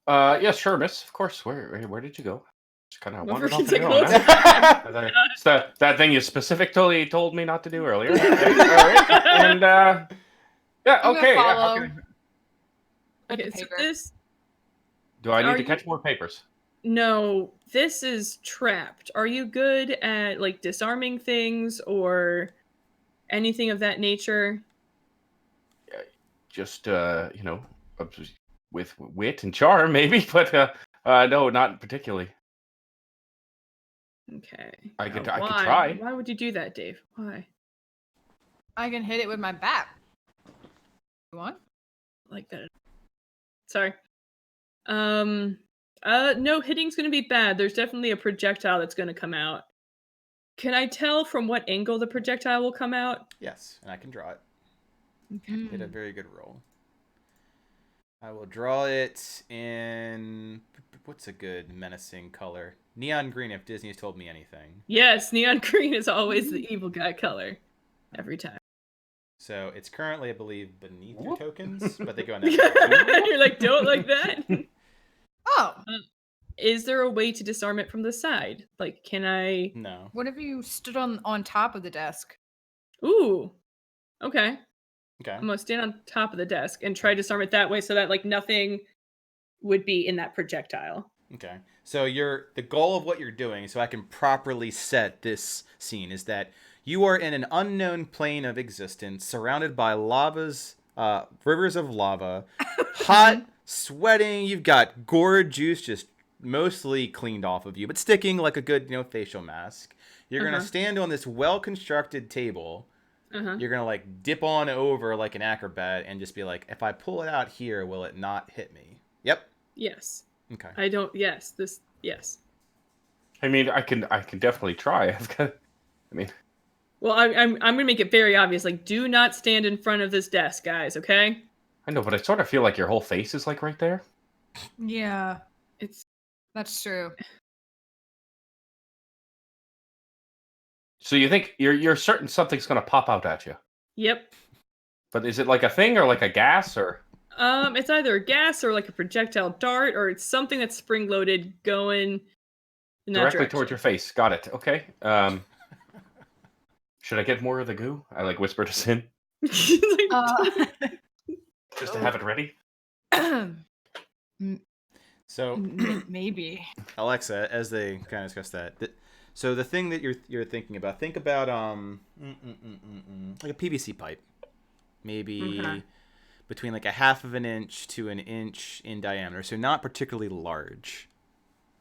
Yeah, sure, miss. Of course. Where did you go? Just kind of Well, wandered we're off on gonna your own. take Huh? It's that thing you specifically told me not to do earlier. Okay, all right. And yeah, I'm gonna okay. Yeah, follow. okay. With Okay, the so paper. this Do I need Are to you- catch more papers? no, this is trapped. Are you good at like disarming things or anything of that nature? Just with wit and charm, maybe, but no, not particularly. Okay. I could Now, try. Why would you do that, Dave? Why? I can hit it with my bat. You want? Like that. Sorry. No, hitting's gonna be bad. There's definitely a projectile that's gonna come out. Can I tell from what angle the projectile will come out? Yes, and I can draw it. Okay. Did a very good roll. I will draw it in what's a good menacing color? Neon green, if Disney's told me anything. Yes, neon green is always the evil guy color. Every time. So it's currently, I believe, beneath your tokens, but they go in that. You're like, don't like that? Oh, Is there a way to disarm it from the side? Like, can I? No. what if you stood on top of the desk? Ooh. Okay. Okay. I'm gonna stand on top of the desk and try to disarm it that way so that like nothing would be in that projectile. Okay. So the goal of what you're doing, so I can properly set this scene, is that you are in an unknown plane of existence, surrounded by rivers of lava, hot, sweating. You've got gourd juice just mostly cleaned off of you, but sticking like a good, facial mask. You're gonna stand on this well-constructed table. You're gonna like dip on over like an acrobat and just be like, if I pull it out here, will it not hit me? Yep. Yes. Okay. I don't. Yes. Yes. I mean, I can definitely try. Well, I'm gonna make it very obvious. Like, do not stand in front of this desk, guys. Okay? I know, but I sort of feel like your whole face is like right there. Yeah, It's that's true. So you think you're certain something's gonna pop out at you? yep. But is it like a thing or like a gas or? It's either a gas or like a projectile dart, or it's something that's spring loaded going in that Directly direction. towards your face. Got it. Okay. Should I get more of the goo? I like whisper to Sin Like, just to have it ready. So Maybe. Alexa, as they kind of discuss that, so the thing that you're thinking about, think about like a PVC pipe, maybe between like a half of an inch to an inch in diameter, so not particularly large.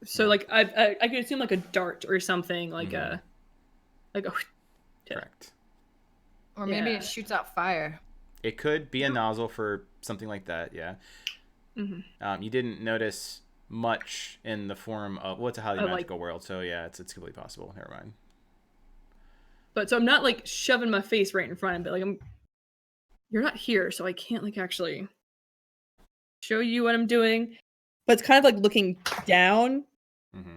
So like I could assume like a dart or something like a Correct. Or maybe Yeah. it shoots out fire. It could be a nozzle for something like that. Yeah. You didn't notice much in the form of what's a highly magical world, so yeah, it's completely possible. Never mind. But so I'm not like shoving my face right in front of it. Like you're not here, so I can't like actually show you what I'm doing. But it's kind of like looking down,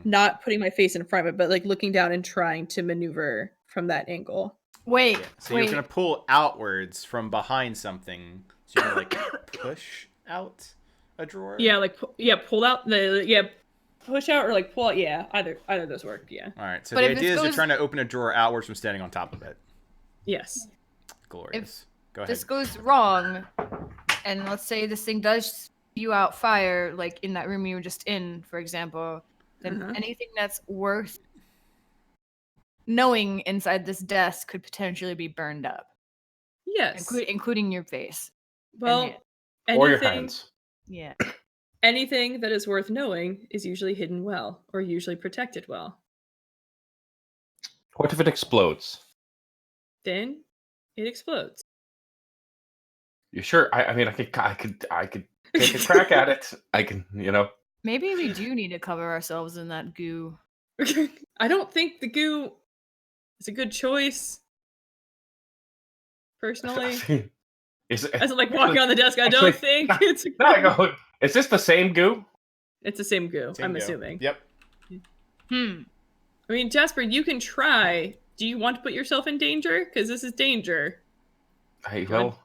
not putting my face in front of it, but like looking down and trying to maneuver from that angle. Wait, Yeah. So you're gonna pull outwards from behind something. So you're gonna like push out a drawer. Yeah, like pull out push out or like pull out. Yeah, either of those work. Yeah. All right. So But the if idea this is you're goes- trying to open a drawer outwards from standing on top of it. Yes. Glorious. Go ahead. this goes wrong, and let's say this thing does spew out fire, like in that room you were just in, for example, then anything that's worth knowing inside this desk could potentially be burned up, Yes. including your face. Well, Or your hands. Yeah. anything that is worth knowing is usually hidden well or usually protected well. What if it explodes? Then it explodes. You sure? I mean, I could take a crack at it. I can, Maybe we do need to cover ourselves in that goo. I don't think the goo is a good choice. Personally, Is it, as I'm like walking on the desk, I don't think it's a No, I go, is this the same goo? It's the same goo, Same I'm go. assuming. Yep. I mean, Jasper, you can try. Do you want to put yourself in danger? Because this is danger. I feel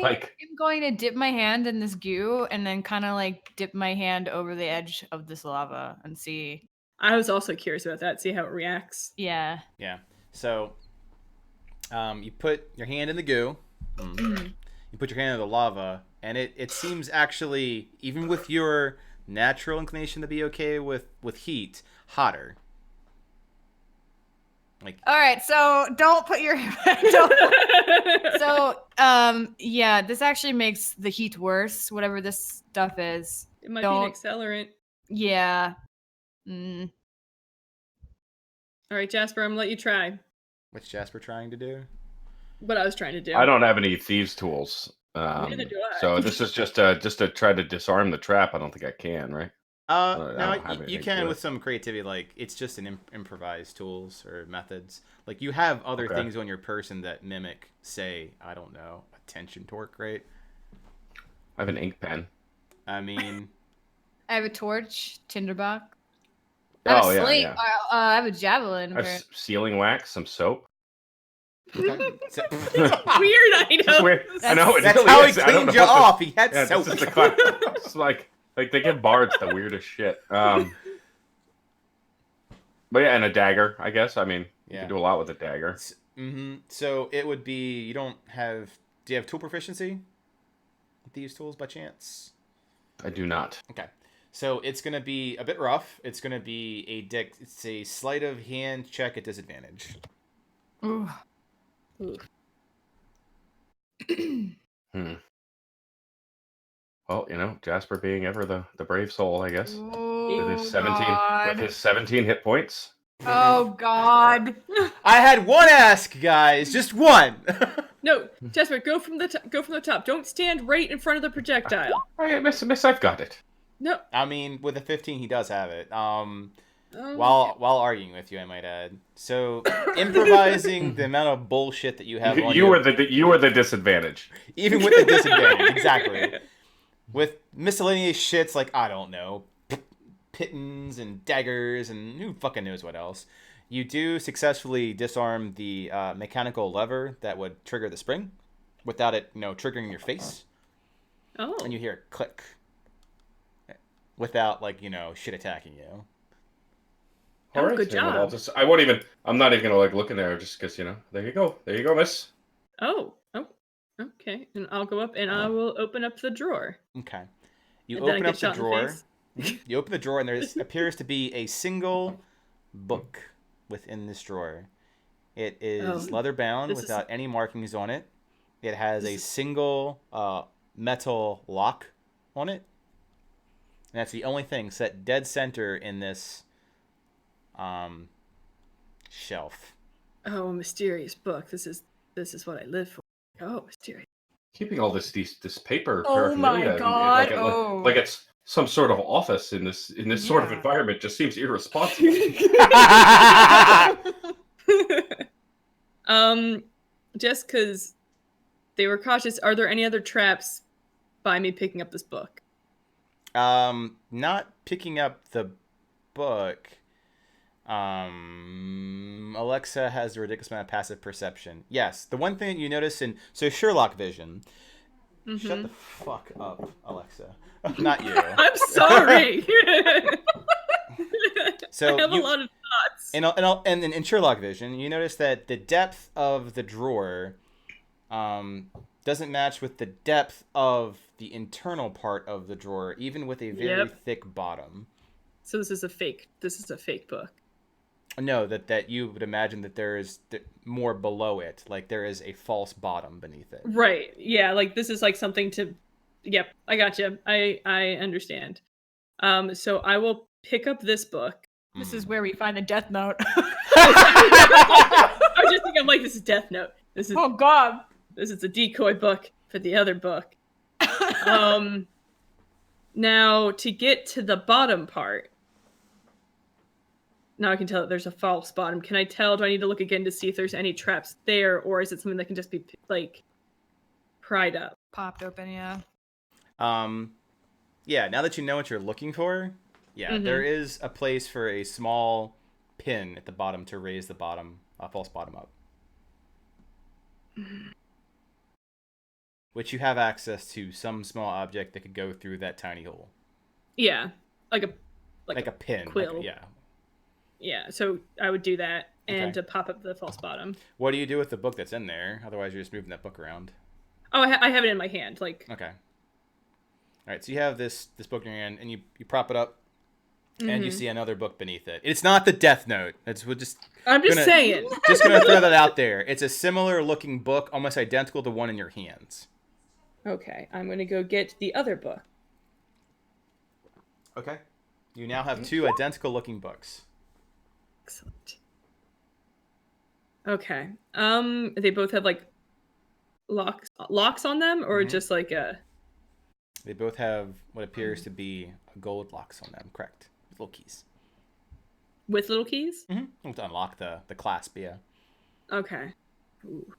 like I'm going to dip my hand in this goo and then kind of like dip my hand over the edge of this lava and see. I was also curious about that. See how it reacts. Yeah. Yeah. So, you put your hand in the goo. You put your hand in the lava, and it seems actually, even with your natural inclination to be okay with heat, hotter. Like, All right. So don't put your. So yeah, this actually makes the heat worse. Whatever this stuff is. It might be an accelerant. Yeah. All right, Jasper, I'm gonna let you try what's Jasper trying to do? what I was trying to do. I don't have any thieves' tools. Neither do I. So this is just to try to disarm the trap. I don't think I can, right? I No, don't have you anything can to with it. some creativity. Like, it's just an improvised tools or methods. Like, you have other Okay. things on your person that mimic, say, I don't know, a tension torque, right? I have an ink pen. I mean, I have a torch, tinderbock. I have Oh a yeah, slate. yeah. I have a javelin. I have sealing wax, some soap. so- Weird items. It's weird. I know it that's really how he is. I don't cleaned know you what off. He had Yeah, soap. this is the class. It's like they give bards the weirdest shit. But yeah, and a dagger, I guess. I mean, you Yeah. can do a lot with a dagger. So it would be, you don't have, do you have tool proficiency with these tools by chance? I do not. Okay. So it's going to be a bit rough. It's going to be it's a sleight of hand check at disadvantage. Ooh. Well, Jasper being ever the brave soul, I guess. Ooh. Oh, with his 17 God. with his 17 hit points. Oh God. I had one ask, guys, just one. No, Jasper, go from the go from the top. Don't stand right in front of the projectile. Right, miss, I've got it. No. I mean, with a 15, he does have it. Okay. While arguing with you, I might add. So, improvising the amount of bullshit that you have on You were the disadvantage. even with the disadvantage, exactly. With miscellaneous shits like, I don't know, pittons and daggers and who fucking knows what else. You do successfully disarm the mechanical lever that would trigger the spring without it, triggering your face. Oh. And you hear a click without, shit attacking you. Oh, All right, good then job. I'm not even gonna look in there just because there you go, miss. Oh. Okay. And I'll go up and I will open up the drawer. Okay. You And then I open get up the shot in the drawer. face. You open the drawer, and there appears to be a single book within this drawer. It is leather bound without any markings on it. It has a single metal lock on it. And that's the only thing set dead center in this shelf. Oh, a mysterious book. This is what I live for. Oh, mysterious. Keeping all this paper Oh my paraphernalia, God, like, oh. like it's some sort of office in this sort of Yeah. environment just seems irresponsible. Just because they were cautious, are there any other traps by me picking up this book? Not picking up the book. Alexa has a ridiculous amount of passive perception. Yes, the one thing that you notice so Sherlock vision. Mm-hmm. Shut the fuck up, Alexa. Not you. I'm sorry. So I have a lot of thoughts. And in Sherlock vision, you notice that the depth of the drawer doesn't match with the depth of the internal part of the drawer, even with a very thick bottom. So this is a fake book. No, that you would imagine that there is more below it, like there is a false bottom beneath it. Right. Yeah, like this is like something to. Yep, I gotcha. I understand. So I will pick up this book. This is where we find the death note. I was just thinking, I'm like, this is Death Note. This is Oh God. This is a decoy book for the other book. Now to get to the bottom part. Now I can tell that there's a false bottom. Can I tell? Do I need to look again to see if there's any traps there, or is it something that can just be like pried up? Popped open, yeah. Yeah, now that you know what you're looking for, there is a place for a small pin at the bottom to raise the false bottom up. Which you have access to some small object that could go through that tiny hole. Yeah, like a pin. quill. Yeah, so I would do that and to pop up the false bottom. What do you do with the book that's in there? Otherwise, you're just moving that book around. Oh, I have it in my hand. Like. Okay. All right, so you have this book in your hand, and you prop it up, and you see another book beneath it. It's not the Death Note. I'm just saying. Just gonna throw that out there. It's a similar looking book, almost identical to one in your hands. Okay, I'm gonna go get the other book. Okay. You now have two identical looking books. Excellent. Okay. They both have like locks on them, or just like a. They both have what appears to be gold locks on them. Correct. With little keys. With little keys? Mm-hmm. To unlock the clasp, yeah. Okay. Ooh.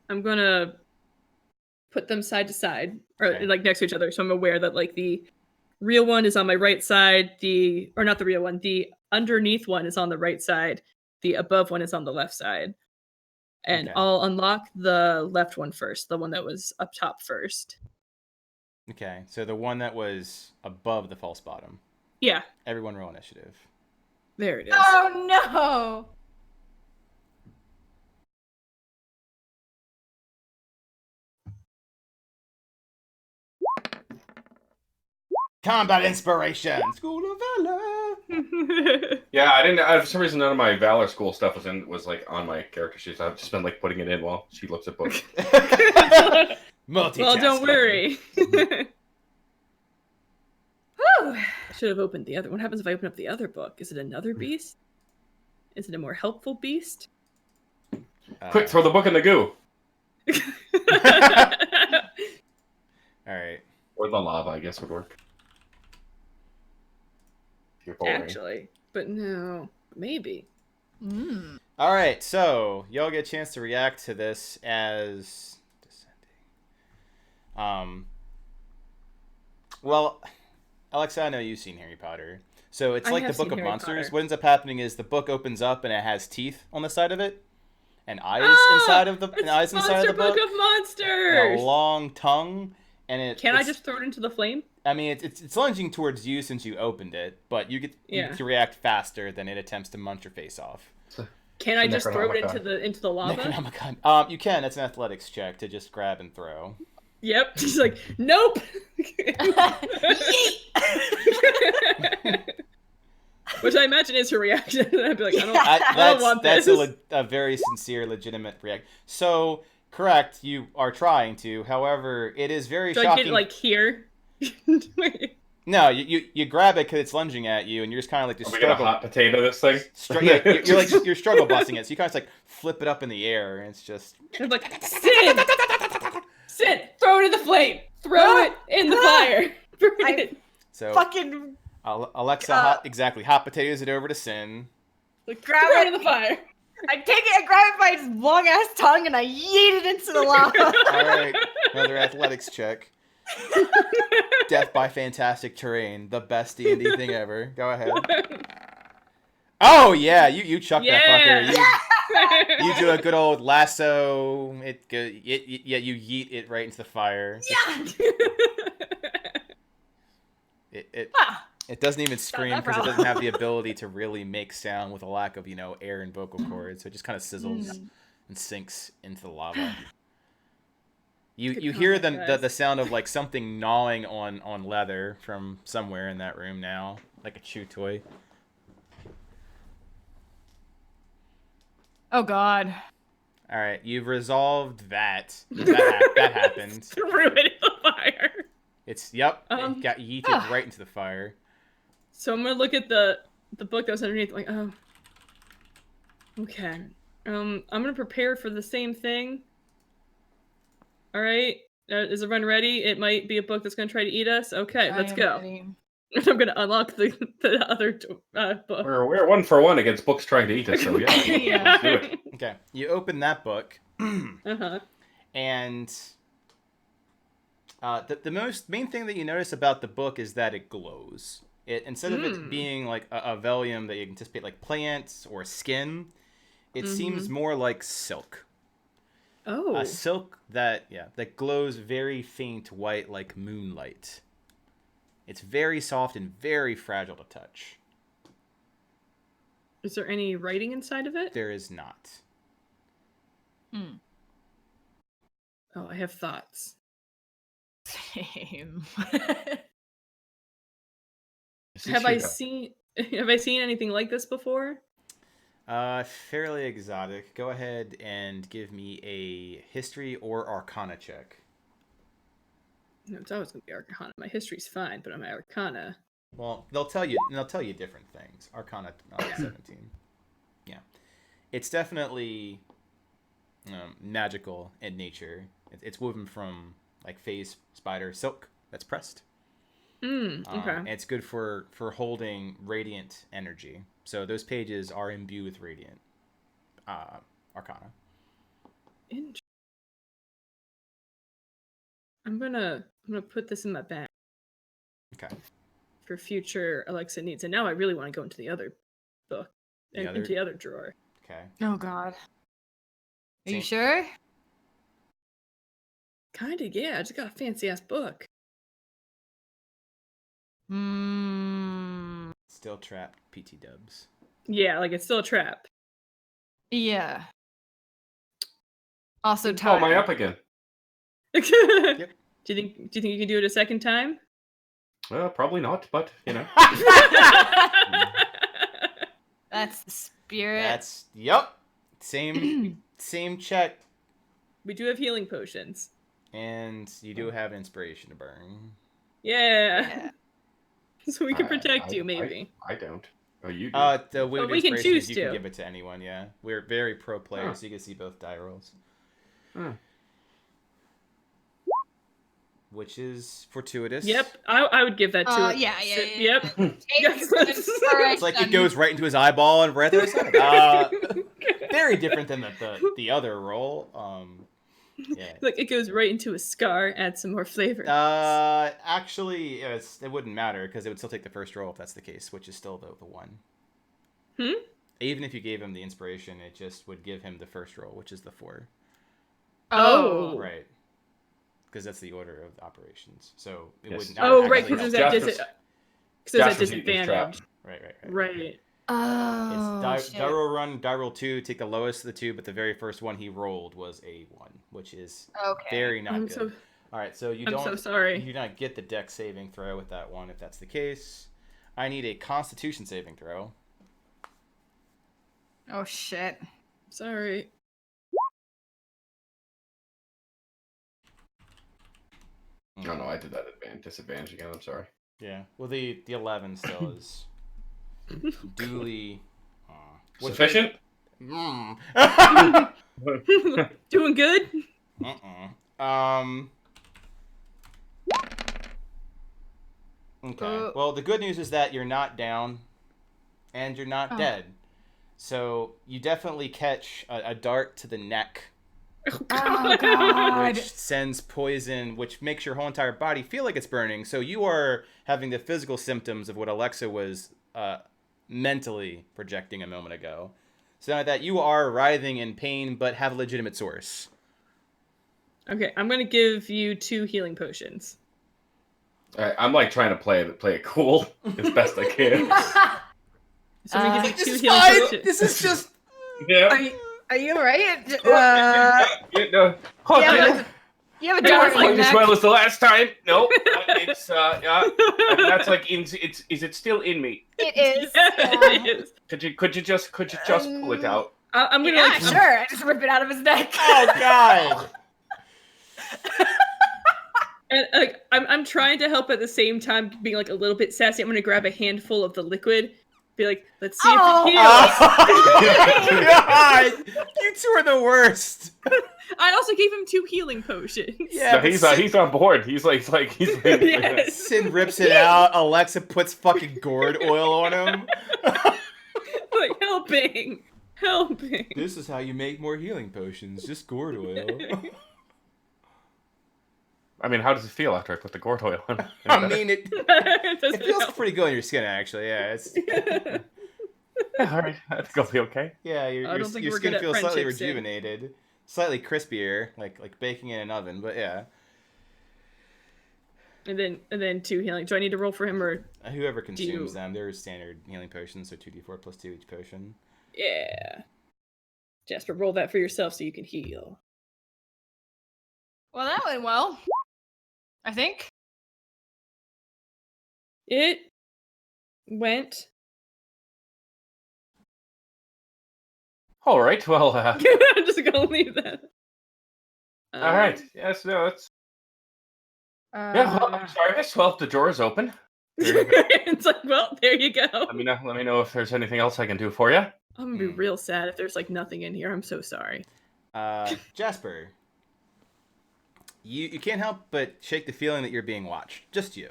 I'm gonna put them side to side, or like next to each other, so I'm aware that like the real one is on my right side, or not the real one, the underneath one is on the right side, the above one is on the left side. And I'll unlock the left one first, the one that was up top first. Okay, so the one that was above the false bottom. Yeah. Everyone roll initiative. There it is. Oh no! Combat inspiration! School of Valor! Yeah, I didn't. For some reason, none of my Valor School stuff was like on my character sheet. So I've just been like putting it in while she looks at books. Multitasking. Well, don't worry. should have opened the other. What happens if I open up the other book? Is it another beast? Is it a more helpful beast? Quick, throw the book in the goo. All right. Or the lava, I guess, would work. You're boring. Actually, but no, maybe. All right, so y'all get a chance to react to this as descending. Well, Alexa, I know you've seen Harry Potter, so it's I like the have Book seen of Harry Monsters. Potter. What ends up happening is the book opens up and it has teeth on the side of it, and eyes inside of the It's eyes inside Monster of the book, Book of and Monsters. a long tongue, and it. Can I just throw it into the flame? I mean, it's lunging towards you since you opened it, but you get to react faster than it attempts to munch your face off. Can I just throw it into the lava? Necronomicon. You can. It's an athletics check to just grab and throw. Yep. She's like, nope. Which I imagine is her reaction. I'd be like, I don't want this. That's a very sincere, legitimate reaction. So, correct, you are trying to. However, it is very shocking. I get it, like, here? No, you grab it because it's lunging at you, and you're just kind of like Are we gonna hot potato this thing? You're struggle busting it, so you kind of like flip it up in the air, and it's just. I'm like, Sin, throw it in the flame, throw it in the fire. So fucking Alexa, hot potatoes it over to Sin. Like, grab throw it it in the fire. I take it, I grab it by its long ass tongue, and I yeet it into the lava. All right, another athletics check. Death by fantastic terrain, the best D&D thing ever. Go ahead. Oh yeah, you chuck that fucker. You do a good old lasso. You yeet it right into the fire. Yeah. It doesn't even scream because it doesn't have the ability to really make sound with a lack of air and vocal cords. So it just kind of sizzles and sinks into the lava. You hear the sound of like something gnawing on leather from somewhere in that room now, like a chew toy. Oh God. All right, you've resolved that. That happened. Threw it in the fire. It got yeeted right into the fire. So I'm gonna look at the book that was underneath, like, oh, okay. I'm gonna prepare for the same thing. All right, is everyone ready? It might be a book that's gonna try to eat us. Okay, let's go. Ready. I'm gonna unlock the other book. We're 1 for 1 against books trying to eat us, so yeah. Yeah. Do it. Okay, you open that book, and the main thing that you notice about the book is that it glows. Instead of it being like a vellum that you anticipate like plants or skin, it seems more like silk. Oh. A silk that glows very faint white like moonlight. It's very soft and very fragile to touch. Is there any writing inside of it? There is not. Oh, I have thoughts. Same. Have I seen anything like this before? Fairly exotic. Go ahead and give me a history or arcana check. No, it's always gonna be arcana. My history's fine, but my arcana. Well, they'll tell you different things. Arcana 17. Yeah. It's definitely magical in nature. It's woven from like phase spider silk that's pressed. Okay. And it's good for holding radiant energy. So those pages are imbued with radiant arcana. I'm gonna put this in my bag. Okay. For future Alexa needs. And now I really want to go into the other book. Into the other drawer. Okay. Oh God. Are you sure? Kinda, yeah. I just got a fancy ass book. Still trapped, PT dubs. Yeah, like it's still a trap. Yeah. Also Oh, tired. am I up again? Yep. Do you think you can do it a second time? Probably not, but That's the spirit. That's same check. We do have healing potions. And you do have inspiration to burn. Yeah. So we can protect you, maybe. I don't. Oh, you do. The way we can choose you to. can give it to anyone. Yeah, we're very pro players, Huh. so you can see both die rolls, which is fortuitous. Yep, I would give that to it. Yeah. Yep. It's like it goes right into his eyeball and right there. Very different than the other roll. Yeah. Like it goes right into a scar, add some more flavor. Actually, it wouldn't matter because it would still take the first roll if that's the case, which is still the one. Even if you gave him the inspiration, it just would give him the first roll, which is the 4. Oh. Right. Because that's the order of operations. So it Yes. wouldn't. Oh, right, actually because help. there's that disadvantage. Right. Oh, It's die roll run, die roll 2, take the lowest of the 2, but the very first one he rolled was a 1, which is very not good. All right, so I'm so sorry. You do not get the dex saving throw with that one if that's the case. I need a Constitution saving throw. Oh shit. Sorry. Oh no, I did that disadvantage again. I'm sorry. Yeah. Well, the 11 still is duly Sufficient. Doing good? Okay. Well, the good news is that you're not down, and you're not dead. So you definitely catch a dart to the neck. Oh god. Which sends poison, which makes your whole entire body feel like it's burning. So you are having the physical symptoms of what Alexa was mentally projecting a moment ago. So now that you are writhing in pain, but have a legitimate source. Okay, I'm gonna give you 2 healing potions. I'm like trying to play it cool as best I can. So I'm gonna give you 2 This is healing fine. potions. This is just. Yeah. Are you alright? No. You have a Not dart in quite your as neck. well as the last time. No, it's I mean, that's like is it still in me? It is. It is. Could you just pull it out? I'm gonna Yeah, sure. I just rip it out of his neck. Oh God. And like I'm trying to help at the same time, being like a little bit sassy. I'm gonna grab a handful of the liquid, be like, let's see if it heals. Oh God! You two are the worst. I also gave him 2 healing potions. Yeah, No, he's on board. He's like Yes. Sin rips it out. Alexa puts fucking gourd oil on him. Like helping. This is how you make more healing potions. Just gourd oil. I mean, how does it feel after I put the gourd oil on? I mean, it Doesn't feels help. pretty good on your skin, actually. Yeah, it's Yeah, all right, I think I'll be okay. yeah. I Your don't think your we're skin good at feels slightly friendship, Sin. rejuvenated, slightly crispier, like baking in an oven. But yeah, And then 2 healing. Do I need to roll for him or? whoever consumes them, they're standard healing potions, so 2d4 plus 2 each potion. Yeah. Jasper, roll that for yourself so you can heal. Well, that went well. I think. It went. All right, well, I'm just gonna leave that. all right. Yes, no, it's yeah. Well, I'm sorry. Well, the door is open. It's like, well, there you go. Let me know if there's anything else I can do for you. I'm gonna be real sad if there's like nothing in here. I'm so sorry. Jasper, you can't help but shake the feeling that you're being watched. Just you.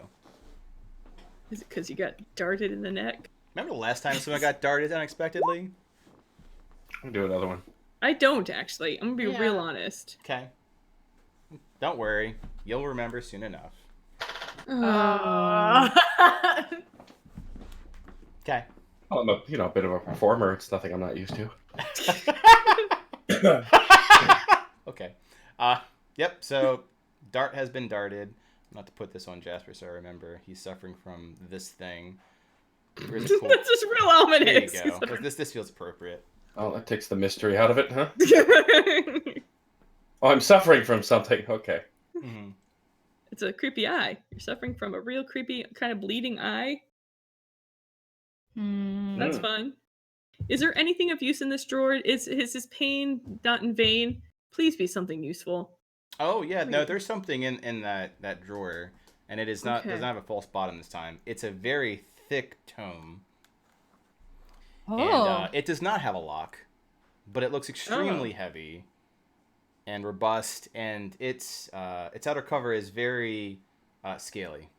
Is it because you got darted in the neck? Remember the last time someone got darted unexpectedly? I'll do another one. I don't actually. I'm gonna be real Yeah. honest. Okay. Don't worry. You'll remember soon enough. Okay. Well, I'm a bit of a performer. It's nothing I'm not used to. Okay. Yep, so dart has been darted. Not to put this on Jasper, so I remember he's suffering from this thing. Where's the cool? That's just real There you ominous. go. This feels appropriate. Oh, that takes the mystery out of it, huh? Oh, I'm suffering from something. Okay. Mm-hmm. It's a creepy eye. You're suffering from a real creepy, kind of bleeding eye. That's fun. Is there anything of use in this drawer? Is his pain not in vain? Please be something useful. Oh yeah, no, there's something in that drawer, and it is not doesn't have a false bottom this time. It's a very thick tome, and it does not have a lock, but it looks extremely heavy and robust, and its outer cover is very scaly.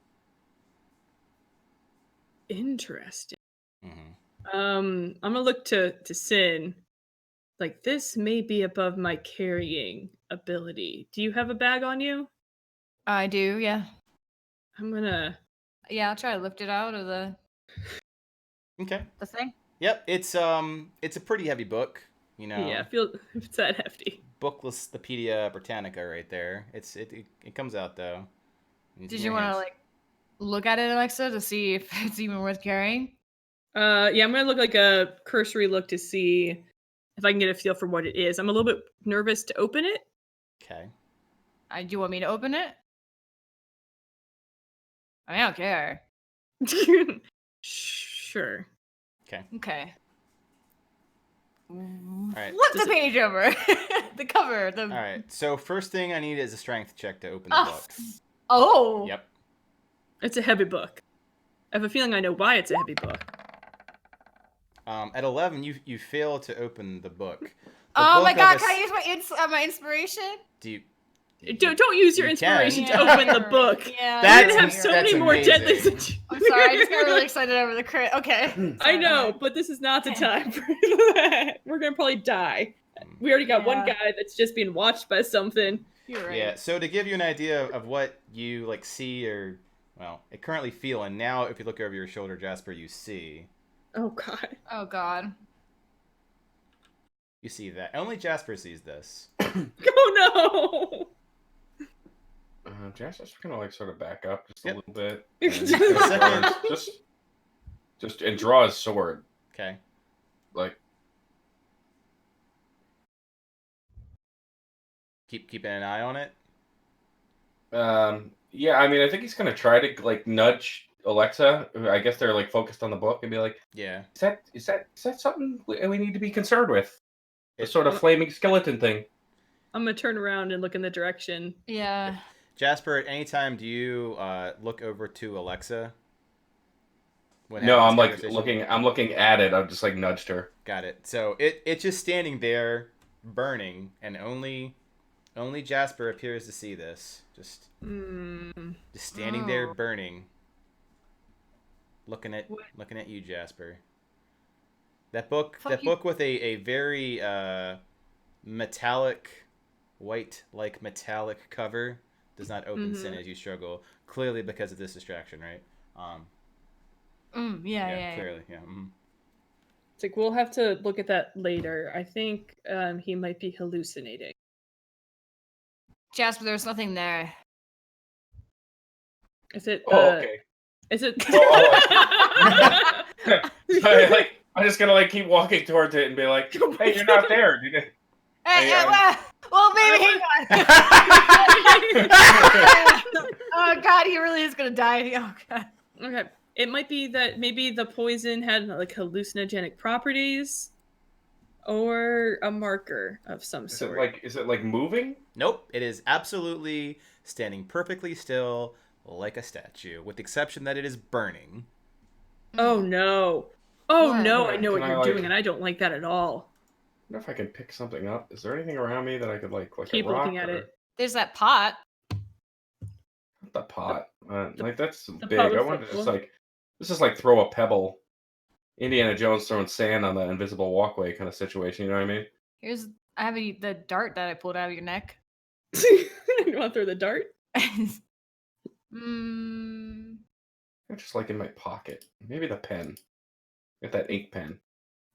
Interesting. Mm-hmm. I'm gonna look to Sin. Like, this may be above my carrying ability. Do you have a bag on you? I do, yeah. I'm gonna. Yeah, I'll try to lift it out of the thing. Yep, it's a pretty heavy book, you know. Yeah, I feel if it's that hefty. Booklistopedia Britannica right there. It comes out though. Did you want to like look at it, Alexa, to see if it's even worth carrying? Yeah, I'm gonna look like a cursory look to see if I can get a feel for what it is. I'm a little bit nervous to open it. Okay. Do you want me to open it? I don't care. Sure. Okay. All right. Flip the page over. The cover. All right. So first thing I need is a strength check to open the book. Oh. Yep. It's a heavy book. I have a feeling I know why it's a heavy book. At 11, you fail to open the book. Oh my god! Can I use my inspiration? Do you? Don't use your inspiration to open the book. Yeah, you're gonna have so many more deadly situations. I'm sorry, I just got really excited over the crit. Okay. I know, but this is not the time for that. We're gonna probably die. We already got one guy that's just being watched by something. You're right. Yeah. So to give you an idea of what you like see or currently feel, and now if you look over your shoulder, Jasper, you see. Oh god. Oh god. You see that. Only Jasper sees this. Oh no! Jasper's gonna like sort of back up just a little bit. And draw his sword. Okay. Like keeping an eye on it. Yeah, I mean, I think he's gonna try to like nudge Alexa. I guess they're like focused on the book and be like, yeah, is that something we need to be concerned with? The sort of flaming skeleton thing. I'm gonna turn around and look in the direction. Yeah. Jasper, at any time do you look over to Alexa? No, I'm like looking. I'm looking at it. I've just like nudged her. Got it. So it's just standing there, burning, and only Jasper appears to see this. Just standing there, burning. Looking at you, Jasper. That book with a very metallic, white-like metallic cover does not open, Sin, as you struggle. Clearly because of this distraction, right? Yeah. Clearly, yeah. It's like, we'll have to look at that later. I think he might be hallucinating. Jasper, there's nothing there. Is it? Okay. Is it? I'm just gonna like keep walking towards it and be like, "Hey, you're not there." Well, maybe hang on. Oh god, he really is gonna die. Oh god. Okay. It might be that maybe the poison had like hallucinogenic properties, or a marker of some sort. Is it like moving? Nope. It is absolutely standing perfectly still, like a statue, with the exception that it is burning. Oh no! Oh What? no! I know what Can you're I, doing, and I don't like that at all. I wonder if I can pick something up. Is there anything around me that I could like Keep a rock looking at it. There's that pot. The pot. Like that's the big. pot I with wanted to football. just like throw a pebble. Indiana Jones throwing sand on the invisible walkway kind of situation. You know what I mean? I have the dart that I pulled out of your neck. You want to throw the dart? They're just like in my pocket. Maybe the pen. Get that ink pen.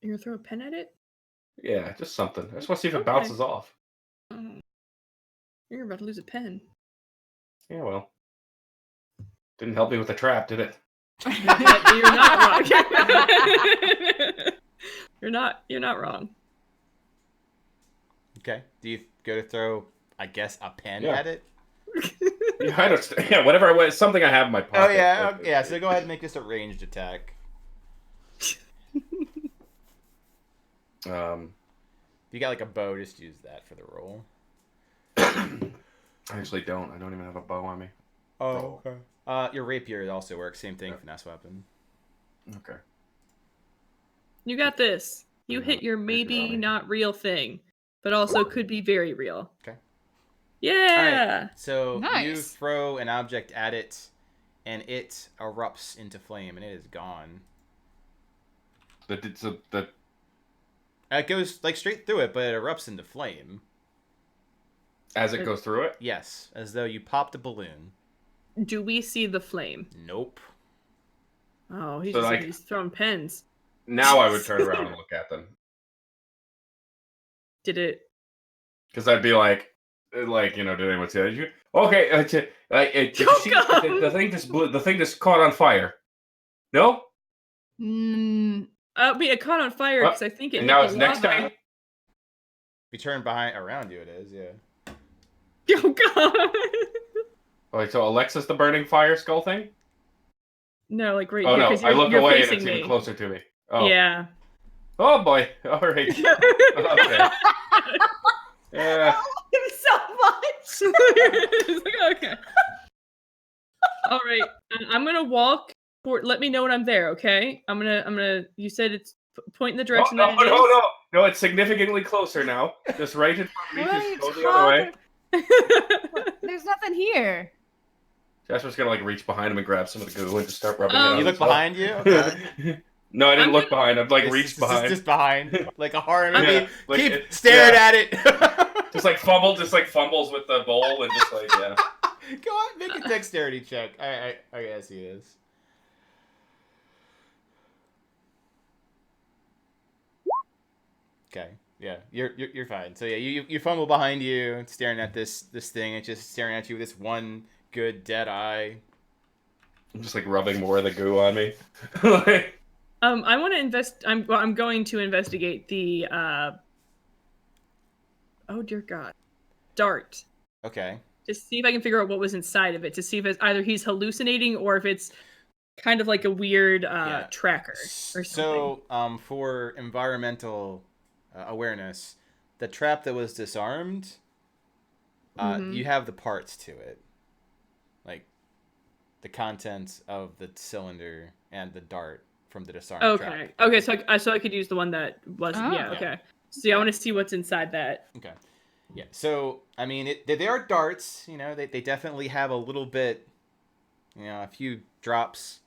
You're gonna throw a pen at it? Yeah, just something. I just want to see if it Okay. bounces off. Oh. You're about to lose a pen. Yeah, well. Didn't help me with the trap, did it? You're not wrong. You're not wrong. Okay. Do you go to throw, I guess, a pen at it? Yeah, I understand. Yeah, whatever. It's something I have in my pocket. Oh yeah, yeah. So go ahead and make this a ranged attack. If you got like a bow, just use that for the roll. I actually don't. I don't even have a bow on me. Oh, okay. Your rapier also works. Same thing, finesse weapon. Okay. You got this. You hit your maybe not real thing, but also could be very real. Okay. Yeah. All right. So you Nice. throw an object at it, and it erupts into flame, and it is gone. It goes like straight through it, but it erupts into flame. As it goes through it? Yes, as though you popped a balloon. Do we see the flame? Nope. Oh, he's So, just like- he's throwing pens. Now I would turn around and look at them. Did it? Because I'd be like, did anyone see that? Okay, did you see God. the thing just blew, the thing just caught on fire? No? Mm, It caught on fire because I think it. And hit now the it's next lava. time? If you turn around you, it is, yeah. Oh God. Wait, so Alexa's the burning fire skull thing? No, like right Oh here. no, 'Cause I look you're away and facing it's me. even closer to me. Oh. Yeah. Oh boy. All right. Okay. Yeah. so much. It's like, okay. All right. I'm gonna walk. Let me know when I'm there. Okay. I'm gonna. You said it's point in the direction no, that it is. no, it's significantly closer now. Just right in front of me. What are Just you go the other way. talking? There's nothing here. Jasper's gonna like reach behind him and grab some of the goo and just start rubbing it You on You look himself. behind you? Okay. No, I didn't I'm look behind. I've like It's reached just, behind. Just behind. Like a horror I'm- movie. Yeah, like Keep it- staring yeah. at it. Just like fumbles with the bowl and just like yeah. Go on, make a dexterity check. I guess he is. Okay. Yeah, you're fine. So yeah, you fumble behind you, staring at this thing. It's just staring at you with this one good dead eye. I'm just like rubbing more of the goo on me. Like, I want to I'm going to investigate the. Oh dear God, dart. Okay. Just see if I can figure out what was inside of it. To see if it's either he's hallucinating or if it's kind of like a weird tracker or something. So for environmental awareness, the trap that was disarmed, you have the parts to it, like the contents of the cylinder and the dart from the disarmed trap. Okay. So I could use the one that wasn't. Oh. Yeah. Okay. So I want to see what's inside that. Okay. Yeah. So I mean, they are darts. You know, they definitely have a little bit, a few drops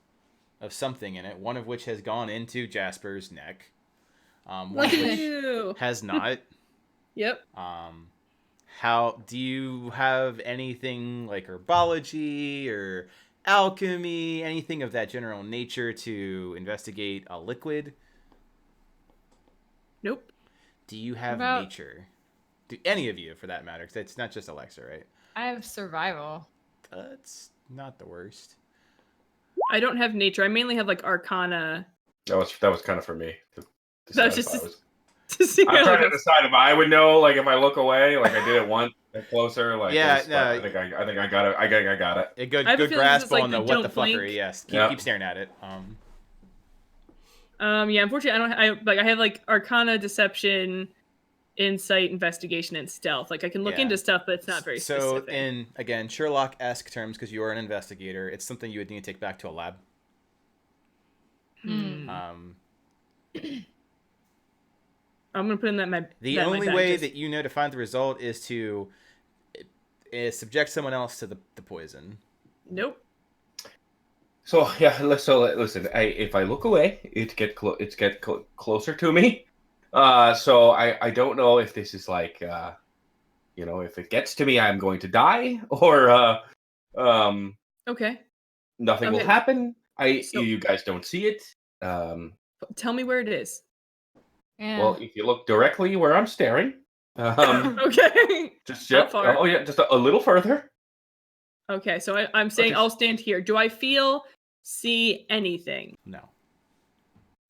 of something in it. One of which has gone into Jasper's neck. One of which Ew. has not. Yep. How do you have anything like herbology or alchemy, anything of that general nature to investigate a liquid? Nope. Do you have About- nature? Do any of you, for that matter? Because it's not just Alexa, right? I have survival. That's not the worst. I don't have nature. I mainly have like Arcana. that was kind of for me. To That was decide if just- I was- To see I'm how trying to it goes. decide if I would know, like if I look away, like I did it once, get closer, like Yeah, this, but no. I think I got it. I got it. A good I have a good feeling this grasp is like on the the what the don't blink. fuckery. Yes, keep Yeah. staring at it. Yeah, unfortunately, I have like Arcana, Deception, Insight, Investigation, and Stealth. Like I can look Yeah. into stuff, but it's not very So specific. in again Sherlock-esque terms, because you are an investigator, it's something you would need to take back to a lab. Hmm. Um, I'm gonna put in that my. The that in my only bag, way just- that you know to find the result is to subject someone else to the poison. Nope. So yeah, listen. If I look away, it get closer to me. So I don't know if this is like if it gets to me, I'm going to die, or Okay. nothing will Okay. happen. So- You guys don't see it. Tell me where it is. Yeah. Well, if you look directly where I'm staring, Okay. just How far? oh yeah, just a little further. Okay. So I'm saying Okay. I'll stand here. Do I see anything? No,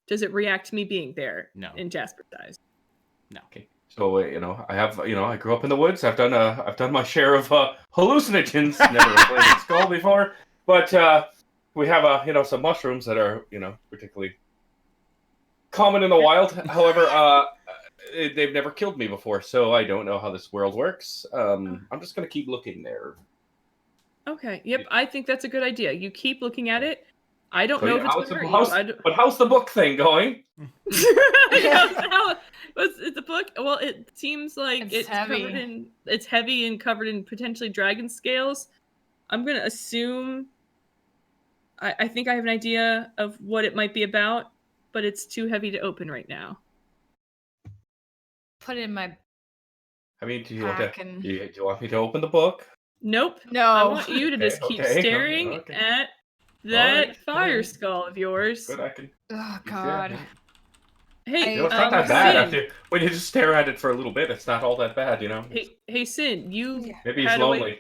Does it react to me being there? No. In Jasper's eyes. no. Okay. So I have I grew up in the woods. I've done my share of hallucinogens. Never a flaming skull before, but we have some mushrooms that are particularly common in the wild. However, they've never killed me before, so I don't know how this world works. I'm just gonna keep looking there. Okay. Yep. I think that's a good idea. You keep looking at it. I don't So, know yeah, if it's how's going to the- hurt how's- you. But how's the book thing going? What's the book? Well, it seems like It's heavy. It's heavy and covered in potentially dragon scales. I'm gonna assume. I think I have an idea of what it might be about, but it's too heavy to open right now. Put it in my I mean, do you want to? pack and. Do you want me to open the book? Nope. No. I want you to Okay, just keep okay, staring okay. at that Alright, fire alright. skull of yours. Good, I can. Oh Yeah, God. yeah. Hey, You know, it's not that Um, bad. Sin. After when you just stare at it for a little bit, it's not all that bad, you know. Hey, Sin. You Yeah. Maybe he's had a way- lonely.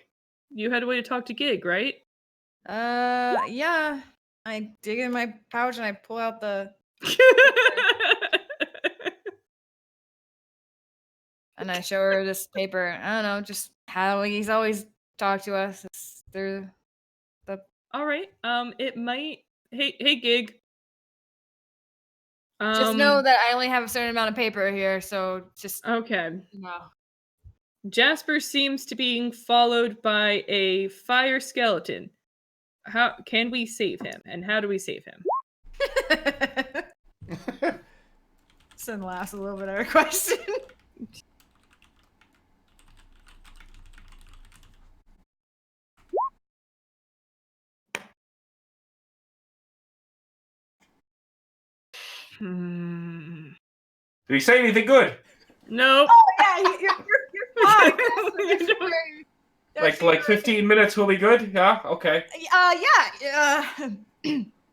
you had a way to talk to Gig, right? Yeah. I dig in my pouch and I pull out the and I show her this paper. I don't know, just how he's always talked to us. It's through the. All right. It might. Hey, Gig. Just know that I only have a certain amount of paper here, so just Okay. no. Jasper seems to being followed by a fire skeleton. How can we save him? And how do we save him? Sin laughs a little bit at our question. Hmm. Did he say anything good? Nope. Yeah, you're fine. That's You're where- Like 15 minutes will be good? Yeah? Okay. Yeah.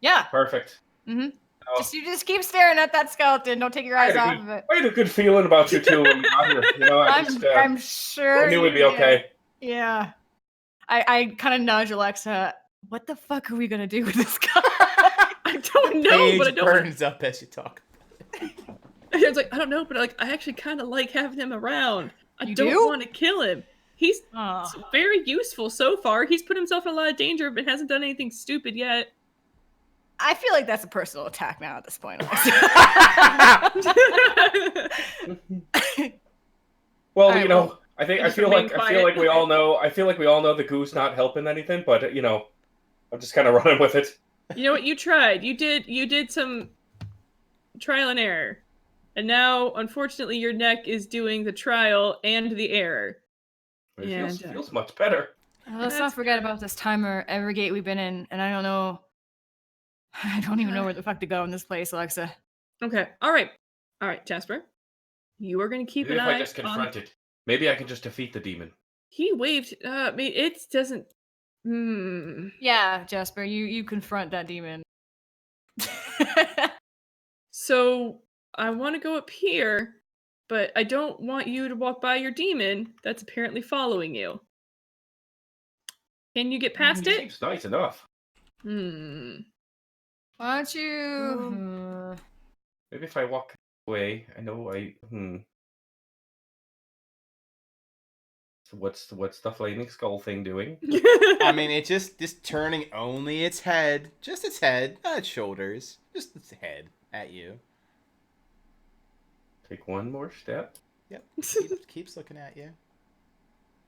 Yeah. Perfect. Mhm. Oh, You just keep staring at that skeleton. Don't take your I eyes had a off of it. I had a good feeling about you two when we got here. You know, I'm sure. I knew we'd be you did. okay. Yeah. I kind of nudge Alexa. What the fuck are we gonna do with this guy? I don't know, Page but I don't. burns up as you talk. It's like I don't know, but like I actually kind of like having him around. I You don't do? want to kill him. He's Oh. very useful so far. He's put himself in a lot of danger, but hasn't done anything stupid yet. I feel like that's a personal attack now at this point. Well, Alright, you know, well, I just feel remain like we all know. I feel like we all know the goose not helping anything, but you know, I'm just kind of running with it. You know what? You tried. You did some trial and error, and now unfortunately your neck is doing the trial and the error. It And, feels much better. Let's not forget about this timer every gate we've been in, and I don't know. I don't even know where the fuck to go in this place, Alexa. Okay. All right, Jasper. You are going to keep Maybe an if eye I just on. confront it, maybe I can just defeat the demon. He waved. I mean, it doesn't. Hmm. Yeah, Jasper, you confront that demon. So I want to go up here, but I don't want you to walk by your demon that's apparently following you. Can you get past It it? seems nice enough. Hmm. Why don't you? Maybe if I walk away, I know So what's the flaming skull thing doing? I mean, it's just turning only its head, just its head, not its shoulders, just its head at you. Take one more step. Yep, keeps looking at you.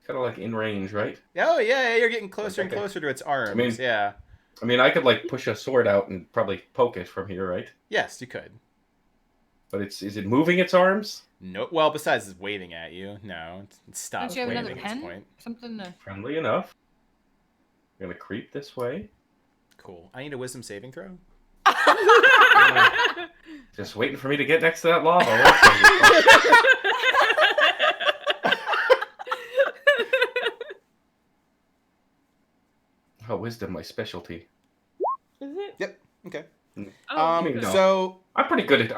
Kind of like in range, right? Oh yeah, you're getting closer and Okay. closer to its arms. I mean- yeah. I mean, I could like push a sword out and probably poke it from here, right? Yes, you could. But is it moving its arms? No, well, besides it's waving at you, no, it stopped Don't you have waving another at this pen? point. Something to. Friendly enough. I'm gonna creep this way. Cool. I need a wisdom saving throw. Just waiting for me to get next to that lava. What's oh, wisdom, my specialty. Is it? Yep. Okay. Oh, I mean, no. So I'm pretty good at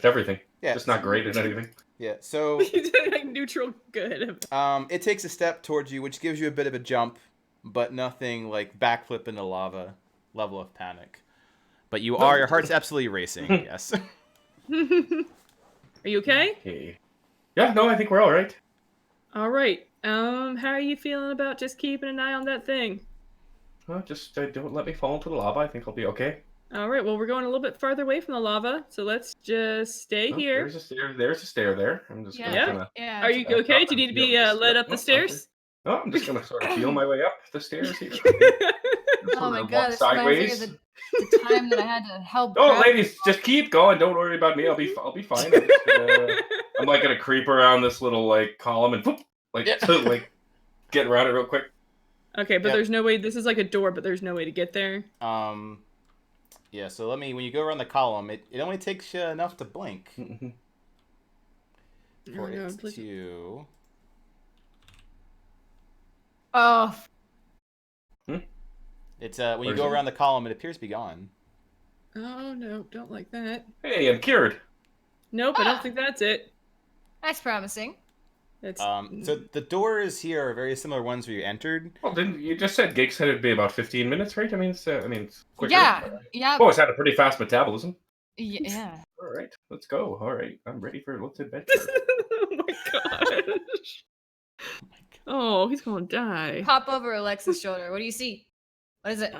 everything. yeah, Just not great at anything. yeah. So you did like neutral good. it takes a step towards you, which gives you a bit of a jump, but nothing like backflip into lava level of panic. But your heart's absolutely racing. Yes. Are you okay? Okay. Yeah, no, I think we're all right. All right. How are you feeling about just keeping an eye on that thing? Well, just don't let me fall into the lava. I think I'll be okay. All right. Well, we're going a little bit farther away from the lava, so let's just stay Oh, here. There's a stair. There's a stair there. I'm just Yeah. gonna kinda... Yeah. Are you okay? Do you need to be led up the stairs? Oh, I'm just gonna sort of feel my way up the stairs here. Oh my Walk god, this reminds me of sideways. the time that I had to help. Oh, prep. ladies, just keep going. Don't worry about me. I'll be fine. I'm, just I'm like gonna creep around this little like column and whoop, like Yeah. to like get around it real quick. Okay, but Yep. there's no way. This is like a door, but there's no way to get there. Yeah. So when you go around the column, it only takes you enough to blink for no, it please. to. Oh, It's when you Where's go it? around the column, it appears to be gone. Oh no, don't like that. Hey, I'm cured. Nope, I don't think that's it. that's promising. It's So the doors here are very similar ones where you entered. Well, didn't you just said Gig said it'd be about 15 minutes, right? I mean, it's quicker. Yeah, yeah, Oh, it's had a pretty fast metabolism. yeah. All right, let's go. All right, I'm ready for let's adventure. oh my gosh. Oh, he's gonna die. Pop over Alexa's shoulder. What do you see? What is it?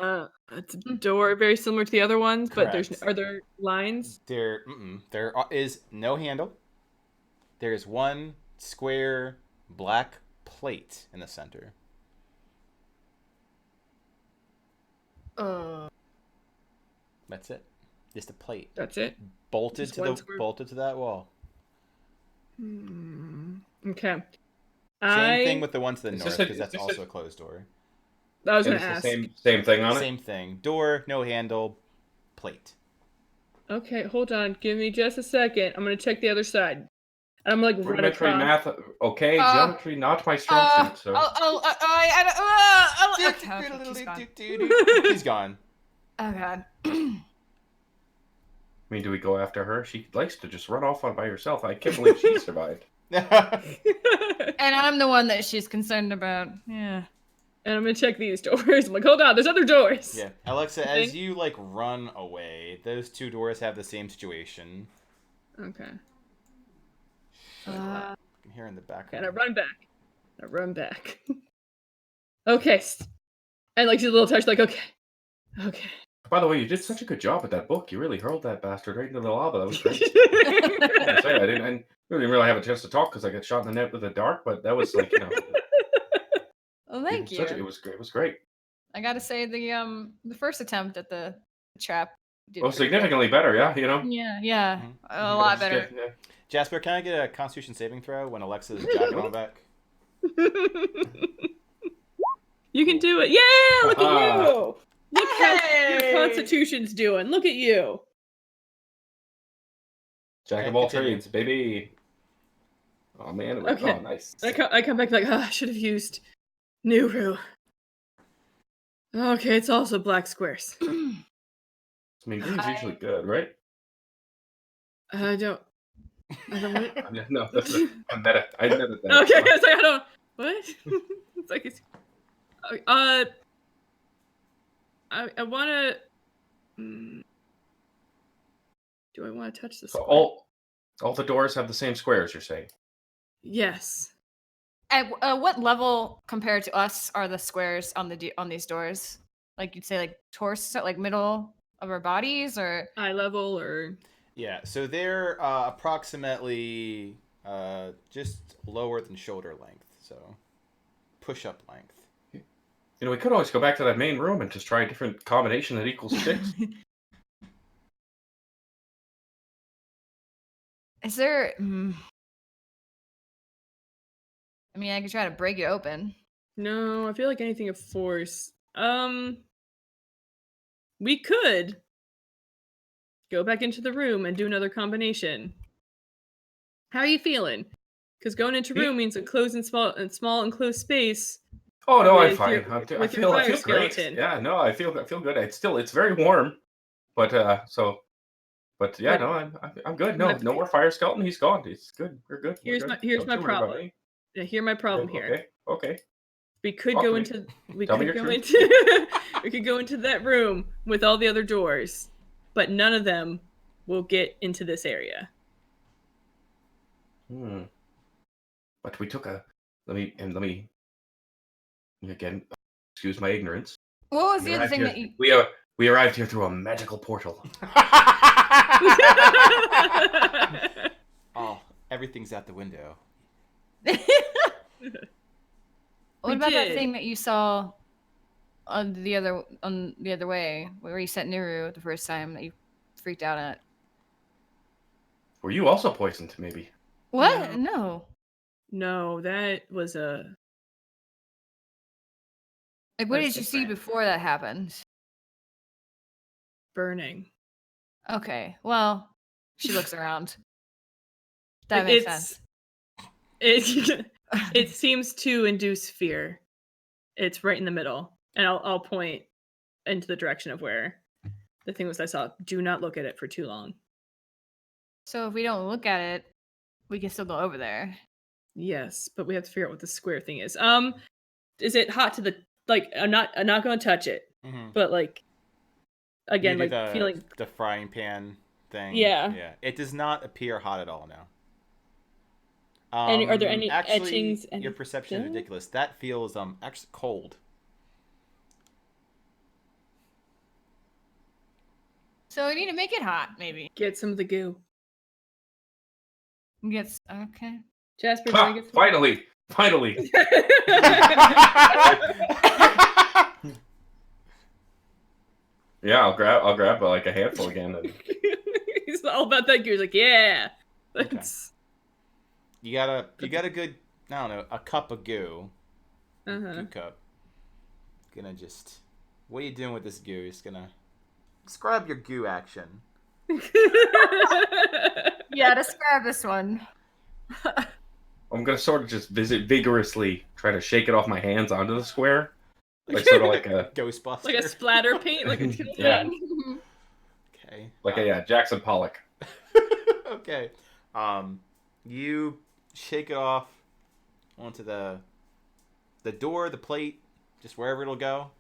It's a door very similar to the other ones, but Correct. are there lines? There is no handle. There is one square black plate in the center. That's it. Just a plate That's it. bolted Just one bolted to that wall. Okay. Same thing with the one to the Is north this a- because is that's this also a- a closed door. I was And gonna it's ask. the same thing on it. Same thing. Door, no handle, plate. Okay, hold on. Give me just a second. I'm gonna check the other side. And I'm like run Rudimentary across. math, okay. Geometry, not my strong suit. So He's gone. Oh god. I mean, do we go after her? She likes to just run off by herself. I can't believe she survived. And I'm the one that she's concerned about. Yeah. And I'm gonna check these doors. I'm like, hold on, there's other doors. Yeah, Alexa, as you like run away, those two doors have the same situation. Okay. I'm here in the background. And I run back. Okay. And like she's a little touched, like, okay. By the way, you did such a good job with that book. You really hurled that bastard right into the lava. That was great. I gotta say, I didn't really have a chance to talk because I got shot in the net with the dark. But that was like, Well, thank you. It was great. It was great. I gotta say the first attempt at the trap. Well, significantly better, yeah. Yeah, a lot better. Jasper, can I get a Constitution saving throw when Alexa's jogging on back? You can do it. Yeah, look at you. Look how Hey! your Constitution's doing. Look at you. Jack of all Continue. trades, baby. Oh man, Okay. Oh nice. I come back like, I should have used Nuru. Okay, it's also black squares. I mean, green's usually good, right? I don't want it. No, I met it. That. Okay, I was like, I don't. What? It's like it's. I want to. Do I want to touch this? So all the doors have the same squares. You're saying? Yes. At what level compared to us are the squares on these doors? Like you'd say, like torso, like middle of our bodies, or Eye level, or Yeah, so they're approximately just lower than shoulder length, so push-up length. We could always go back to that main room and just try a different combination that equals 6. is there? I mean, I could try to break it open. no? I feel like anything of force. We could go back into the room and do another combination. How are you feeling? Because going into room means a closed and small enclosed space. Oh no, I'm With fine. your- I with feel your I feel fire great. skeleton. Yeah, no, I feel good. It's very warm, but yeah, But- no, I'm good. No, My- no more fire skeleton. He's gone. He's good. We're good. We're Here's good. here's Don't my you worry about problem. me. Now, hear my problem here. Okay. We could Talk go to me. into we Tell me could your go truth. into we could go into that room with all the other doors, but none of them will get into this area. But we took let me again excuse my ignorance. What was We the other arrived thing here- that you? we arrived here through a magical portal. Oh, everything's out the window. What We about that did. thing that you saw on the other way, where you sent Niru the first time that you freaked out at? Were you also poisoned? Maybe. What? No. No, that was a. Like, what That's did you see different. before that happened? Burning. Okay. Well, she looks around. That makes sense. It it seems to induce fear. It's right in the middle, and I'll point into the direction of where the thing was I saw. Do not look at it for too long. So if we don't look at it, we can still go over there. Yes, but we have to figure out what the square thing is. Is it hot to the like? I'm not going to touch it, Mm-hmm. but like again, You do like feeling. the frying pan thing. Yeah. Yeah. It does not appear hot at all now. And are there any actually, etchings? your perception is anything? ridiculous. That feels actually cold. So we need to make it hot, maybe. Get some of the goo. Yes. Okay. Jasper, do I Ha! get some? Finally. Yeah, I'll grab like a handful again. And... He's all about that goo. He's like, yeah. That's... You got a good, I don't know, a cup of goo. Goo cup. Gonna just, what are you doing with this goo? You're just gonna describe your goo action. Yeah, describe this one. I'm gonna sort of just vigorously try to shake it off my hands onto the square, like sort of like a Ghostbuster. like a splatter paint, like a Yeah. Okay. Like a Jackson Pollock. Okay. You shake it off onto the door, the plate, just wherever it'll go.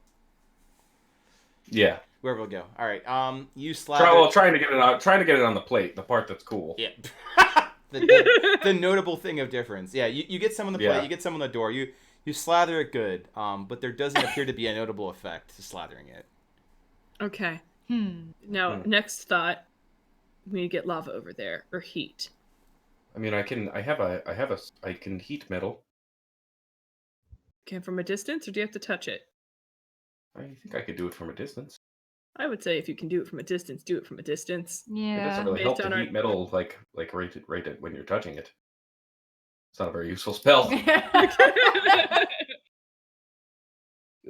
Yeah. Wherever it'll go. All right. You slather. Trying to get it on the plate, the part that's cool. Yeah. the notable thing of difference. Yeah. You get some on the plate. Yeah. You get some on the door. You slather it good. But there doesn't appear to be a notable effect to slathering it. Okay. Now, next thought, we need to get lava over there or heat. I mean, I can heat metal. Okay, from a distance, or do you have to touch it? I think I could do it from a distance. I would say if you can do it from a distance, do it from a distance. It Yeah. doesn't really help to heat metal like right at when you're touching it. It's not a very useful spell.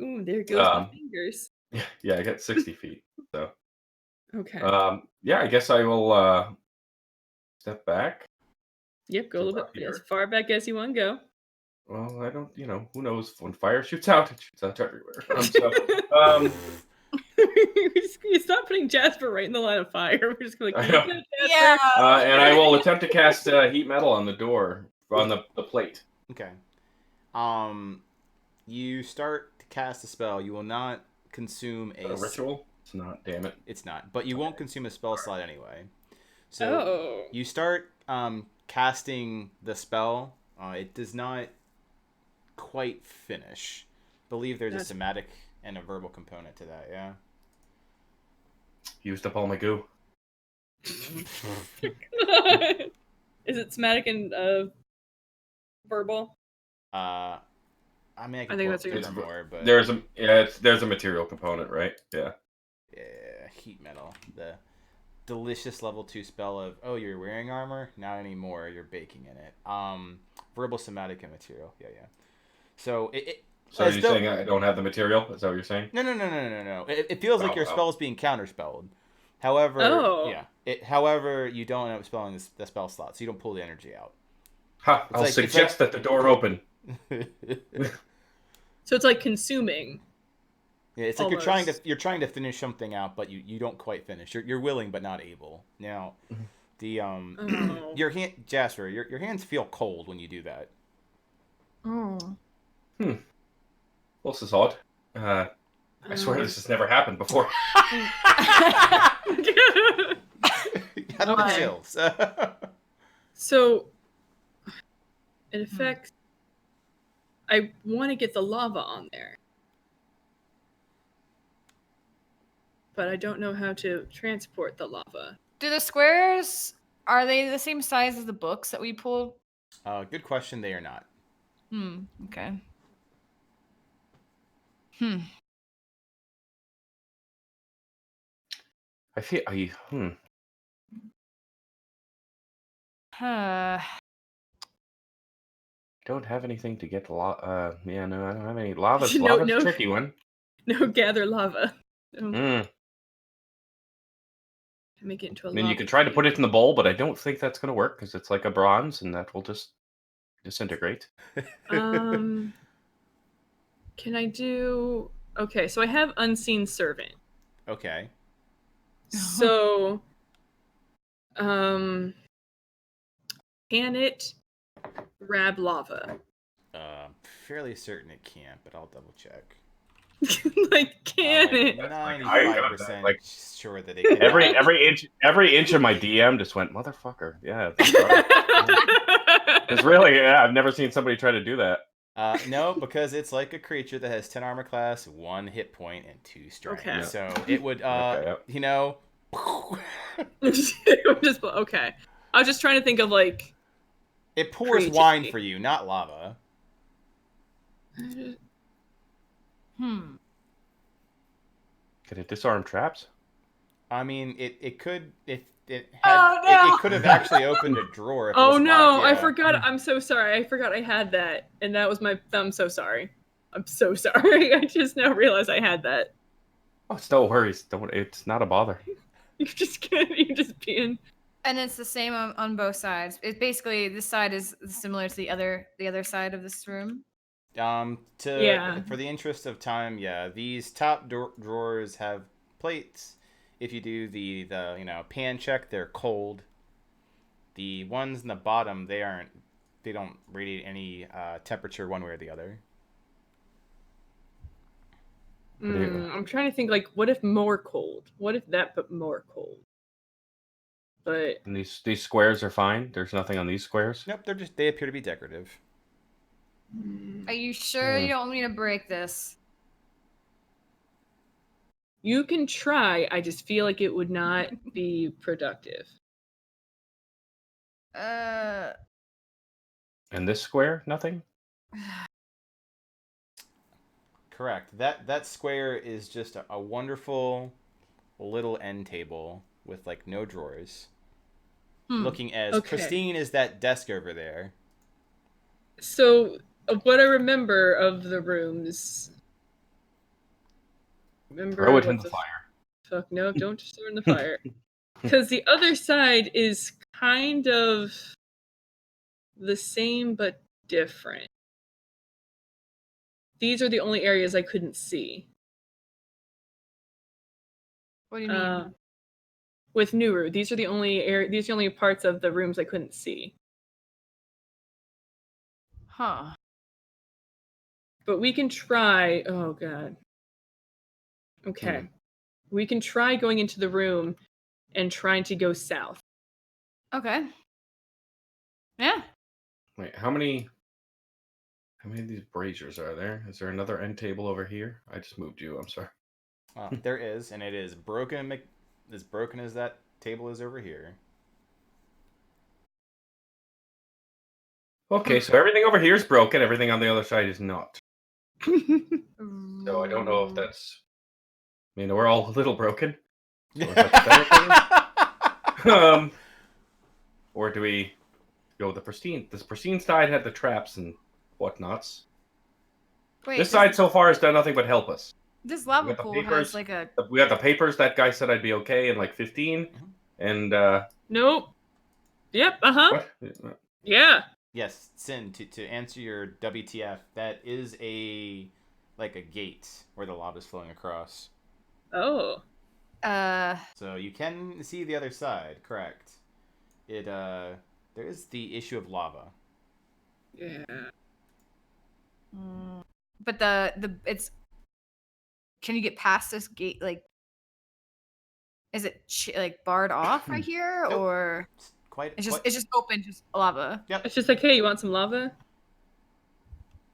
Ooh, there goes my fingers. Yeah, I got 60 feet. So Okay. yeah, I guess I will step back. Yep, go a little bit as far back as you want to go. Well, I don't, who knows? When fire shoots out, it shoots out everywhere. You stop putting Jasper right in the line of fire. We're just going to like, Jasper. Yeah. And I will attempt to cast heat metal on the door, on the plate. Okay. You start to cast a spell. You will not consume A ritual? It's not, damn it. It's not, but you won't consume a spell slot anyway. So you start casting the spell. It does not quite finish. I believe there's a somatic and a verbal component to that, yeah? Used up all my goo. Is it somatic and verbal? I mean, I think that's a good more, but there's a material component, right? Yeah. Yeah, heat metal. The delicious level 2 spell of you're wearing armor? Not anymore. You're baking in it. Verbal, somatic, and material. Yeah. So So are you saying I don't have the material? Is that what you're saying? No. It feels like your spell is being counterspelled. However, however, you don't end up spelling the spell slot, so you don't pull the energy out. Ha! I'll suggest that the door open. So it's like consuming. Yeah, it's like you're trying to finish something out, but you don't quite finish. You're willing but not able. Now, the your hand, Jasper, your hands feel cold when you do that. Oh. Well, this is odd. I swear this has never happened before. Got the chills. So, in effect, I want to get the lava on there. But I don't know how to transport the lava. Do the squares, are they the same size as the books that we pulled? Good question. They are not. Okay. I feel don't have anything to get yeah, no, I don't have any lava's No, a no. tricky one. No, gather lava. Mm. Make it into a I mean, you lava can try to put it cube. in the bowl, but I don't think that's going to work because it's like a bronze, and that will just disintegrate. Can I do? Okay, so I have unseen servant. Okay. So, can it grab lava? Fairly certain it can't, but I'll double check. Like, can I'm it? like 95% Like, sure that it can. every inch of my DM just went motherfucker. Yeah, because really, yeah, I've never seen somebody try to do that. No, because it's like a creature that has 10 armor class, 1 hit point, and 2 strength. Okay. So it would, Okay, you know. Just okay. I was just trying to think of like. It pours wine for you, not lava. Hmm. Can it disarm traps? I mean, it could if it had. Oh, no! It could have actually opened a drawer. If it Oh was no! locked, I yeah. forgot. I'm so sorry. I forgot I had that, and that was my. I'm so sorry. I'm so sorry. I just now realized I had that. Oh, it's no worries. It's not a bother. You're just kidding. You're just being. And it's the same on both sides. It basically this side is similar to the other side of this room. Yeah. For the interest of time, yeah, these top drawers have plates. If you do the pan check, they're cold. The ones in the bottom, they don't radiate any temperature one way or the other. I'm trying to think like, what if more cold? What if that but more cold? But And these squares are fine. There's nothing on these squares. Nope, they appear to be decorative. Are you sure you don't want me to break this? you can try. I just feel like it would not be productive. Uh. And this square, nothing. Correct. That square is just a wonderful little end table with like no drawers, looking as pristine as that desk over there. So, what I remember of the rooms. Throw it in the fire. Fuck no! Don't just throw it in the fire. Because the other side is kind of the same but different. These are the only areas I couldn't see. What do you mean? With Nuru, these are the only parts of the rooms I couldn't see. Huh. But we can try. Oh god. Okay. We can try going into the room and trying to go south. Okay. Yeah. Wait, how many of these braziers are there? Is there another end table over here? I just moved you. I'm sorry. There is, and it is broken. As broken as that table is over here. Okay, so everything over here is broken. Everything on the other side is not. So I don't know if that's. I mean, we're all a little broken. So is that the better thing? Or do we go with the pristine? This pristine side had the traps and whatnots. Wait, this side so far has done nothing but help us. This lava pool has like a. We got the papers. That guy said I'd be okay in like 15, and Nope. Yep. what? Yeah. Yes, Sin. To answer your WTF, that is a gate where the lava is flowing across. Oh. So you can see the other side. Correct. There is the issue of lava. Yeah. But it's. Can you get past this gate? Like, is it barred off right here, Nope. or it's just open, just lava? Yep. It's just like, hey, you want some lava?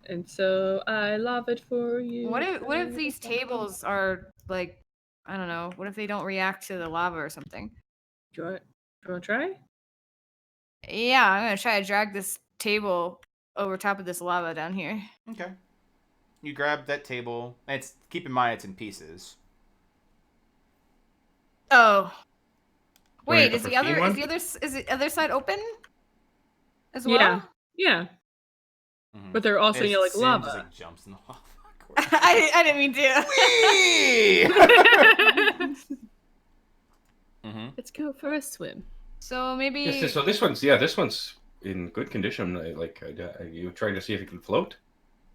And so I lava it for you. What if these tables are like, I don't know. What if they don't react to the lava or something? Do you want to try? Yeah, I'm gonna try to drag this table over top of this lava down here. Okay. you grab that table. And keep in mind it's in pieces. Oh. Wanna Wait, get the pristine one? is the other side open as well? Yeah. Yeah. Mhm. But they're also, There's like Sin lava. just like jumps in the lava. I didn't mean to. Whee! Let's go for a swim. So maybe. Yes, so this one's in good condition. You trying to see if it can float?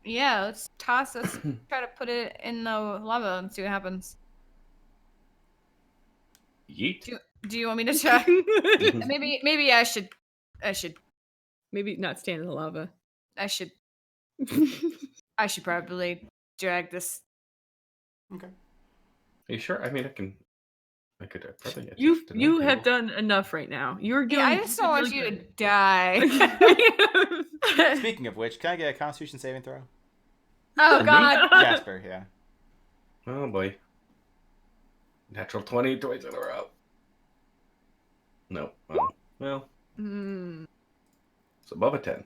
Yeah, let's try to put it in the lava and see what happens. Yeet. Do you want me to try? Maybe I should Maybe not stand in the lava. I should probably drag this. Okay. Are you sure? I mean, I could probably. You have done enough right now. You're doing. Yeah, I just don't want you to die. Speaking of which, can I get a Constitution saving throw? Oh God. Jasper, yeah. Oh boy. Natural 20 twice in a row. No. Oh, well, it's above a 10.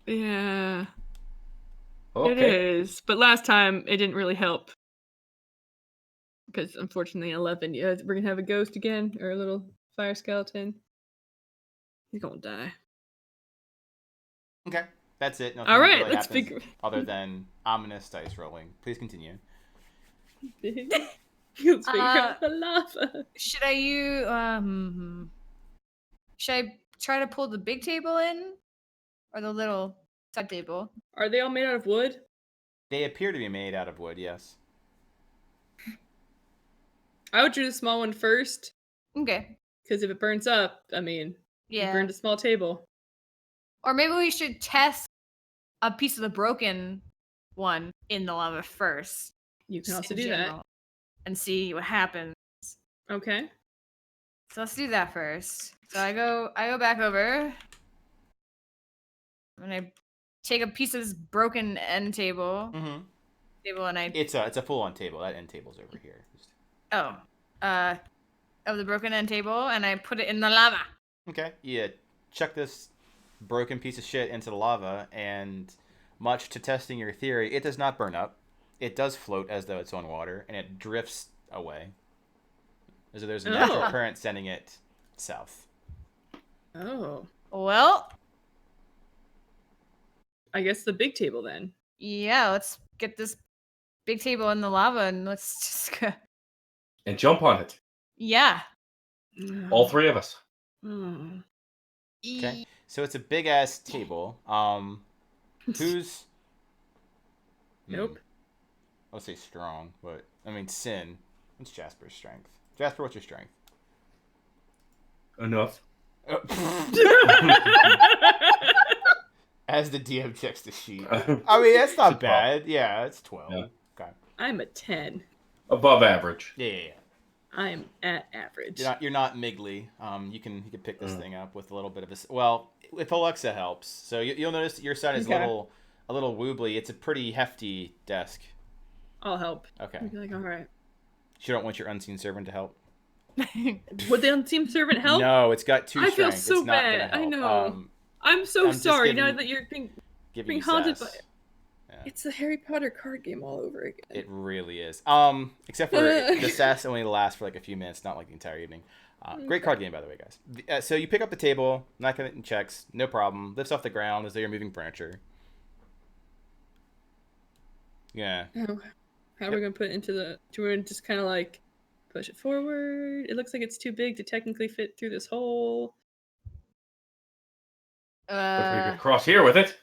Yeah. Okay. It is. But last time it didn't really help. Because unfortunately 11, yeah, we're gonna have a ghost again, or a little fire skeleton. He's gonna die. Okay, that's it. Nothing All right, really let's happens figure. other than ominous dice rolling. Please continue. Let's figure out the lava. Should I try to pull the big table in, or the little side table? Are they all made out of wood? They appear to be made out of wood, yes. I would do the small one first, Okay. because if it burns up, I mean, you Yeah. burned a small table. Or maybe we should test a piece of the broken one in the lava first. You can just also in do general, and see what happens. that. Okay. So let's do that first. So I go back over, and I take a piece of this broken end table. Mm-hmm. And I. It's a full-on table. That end table's over here. Of the broken end table, and I put it in the lava. Okay, yeah. Chuck this broken piece of shit into the lava, and much to testing your theory, it does not burn up. It does float as though it's on water, and it drifts away. So there's a natural current sending it south. Oh. Well, I guess the big table then. yeah, let's get this big table in the lava, and let's just go. And jump on it. Yeah. All three of us. Okay, so it's a big ass table. Who's? Nope. I'll say strong, but I mean Sin. What's Jasper's strength? Jasper, what's your strength? Enough. As the DM checks the sheet. I mean, that's not bad. Yeah, it's 12. Yeah. Okay. I'm a 10. Above average. Yeah. I'm at average. You're not Miggly. You can pick this thing up with a little bit of a. Well, if Alexa helps, so you'll notice that your side is a little wobbly. It's a pretty hefty desk. I'll help. Okay. I'll be like, all right. You don't want your unseen servant to help? Would the unseen servant help? No, it's got 2 I strength. feel so it's not bad. gonna help. I know. I'm just sorry sorry now that you're being haunted by. Yeah. It's the Harry Potter card game all over again. It really is. Except for the sass only lasts for like a few minutes, not like the entire evening. Great card game, by the way, guys. So you pick up the table, not gonna checks, no problem. Lifts off the ground as though you're moving furniture. Yeah. How are we gonna put it into the? Do we just kind of like push it forward? It looks like it's too big to technically fit through this hole. But we could cross here with it.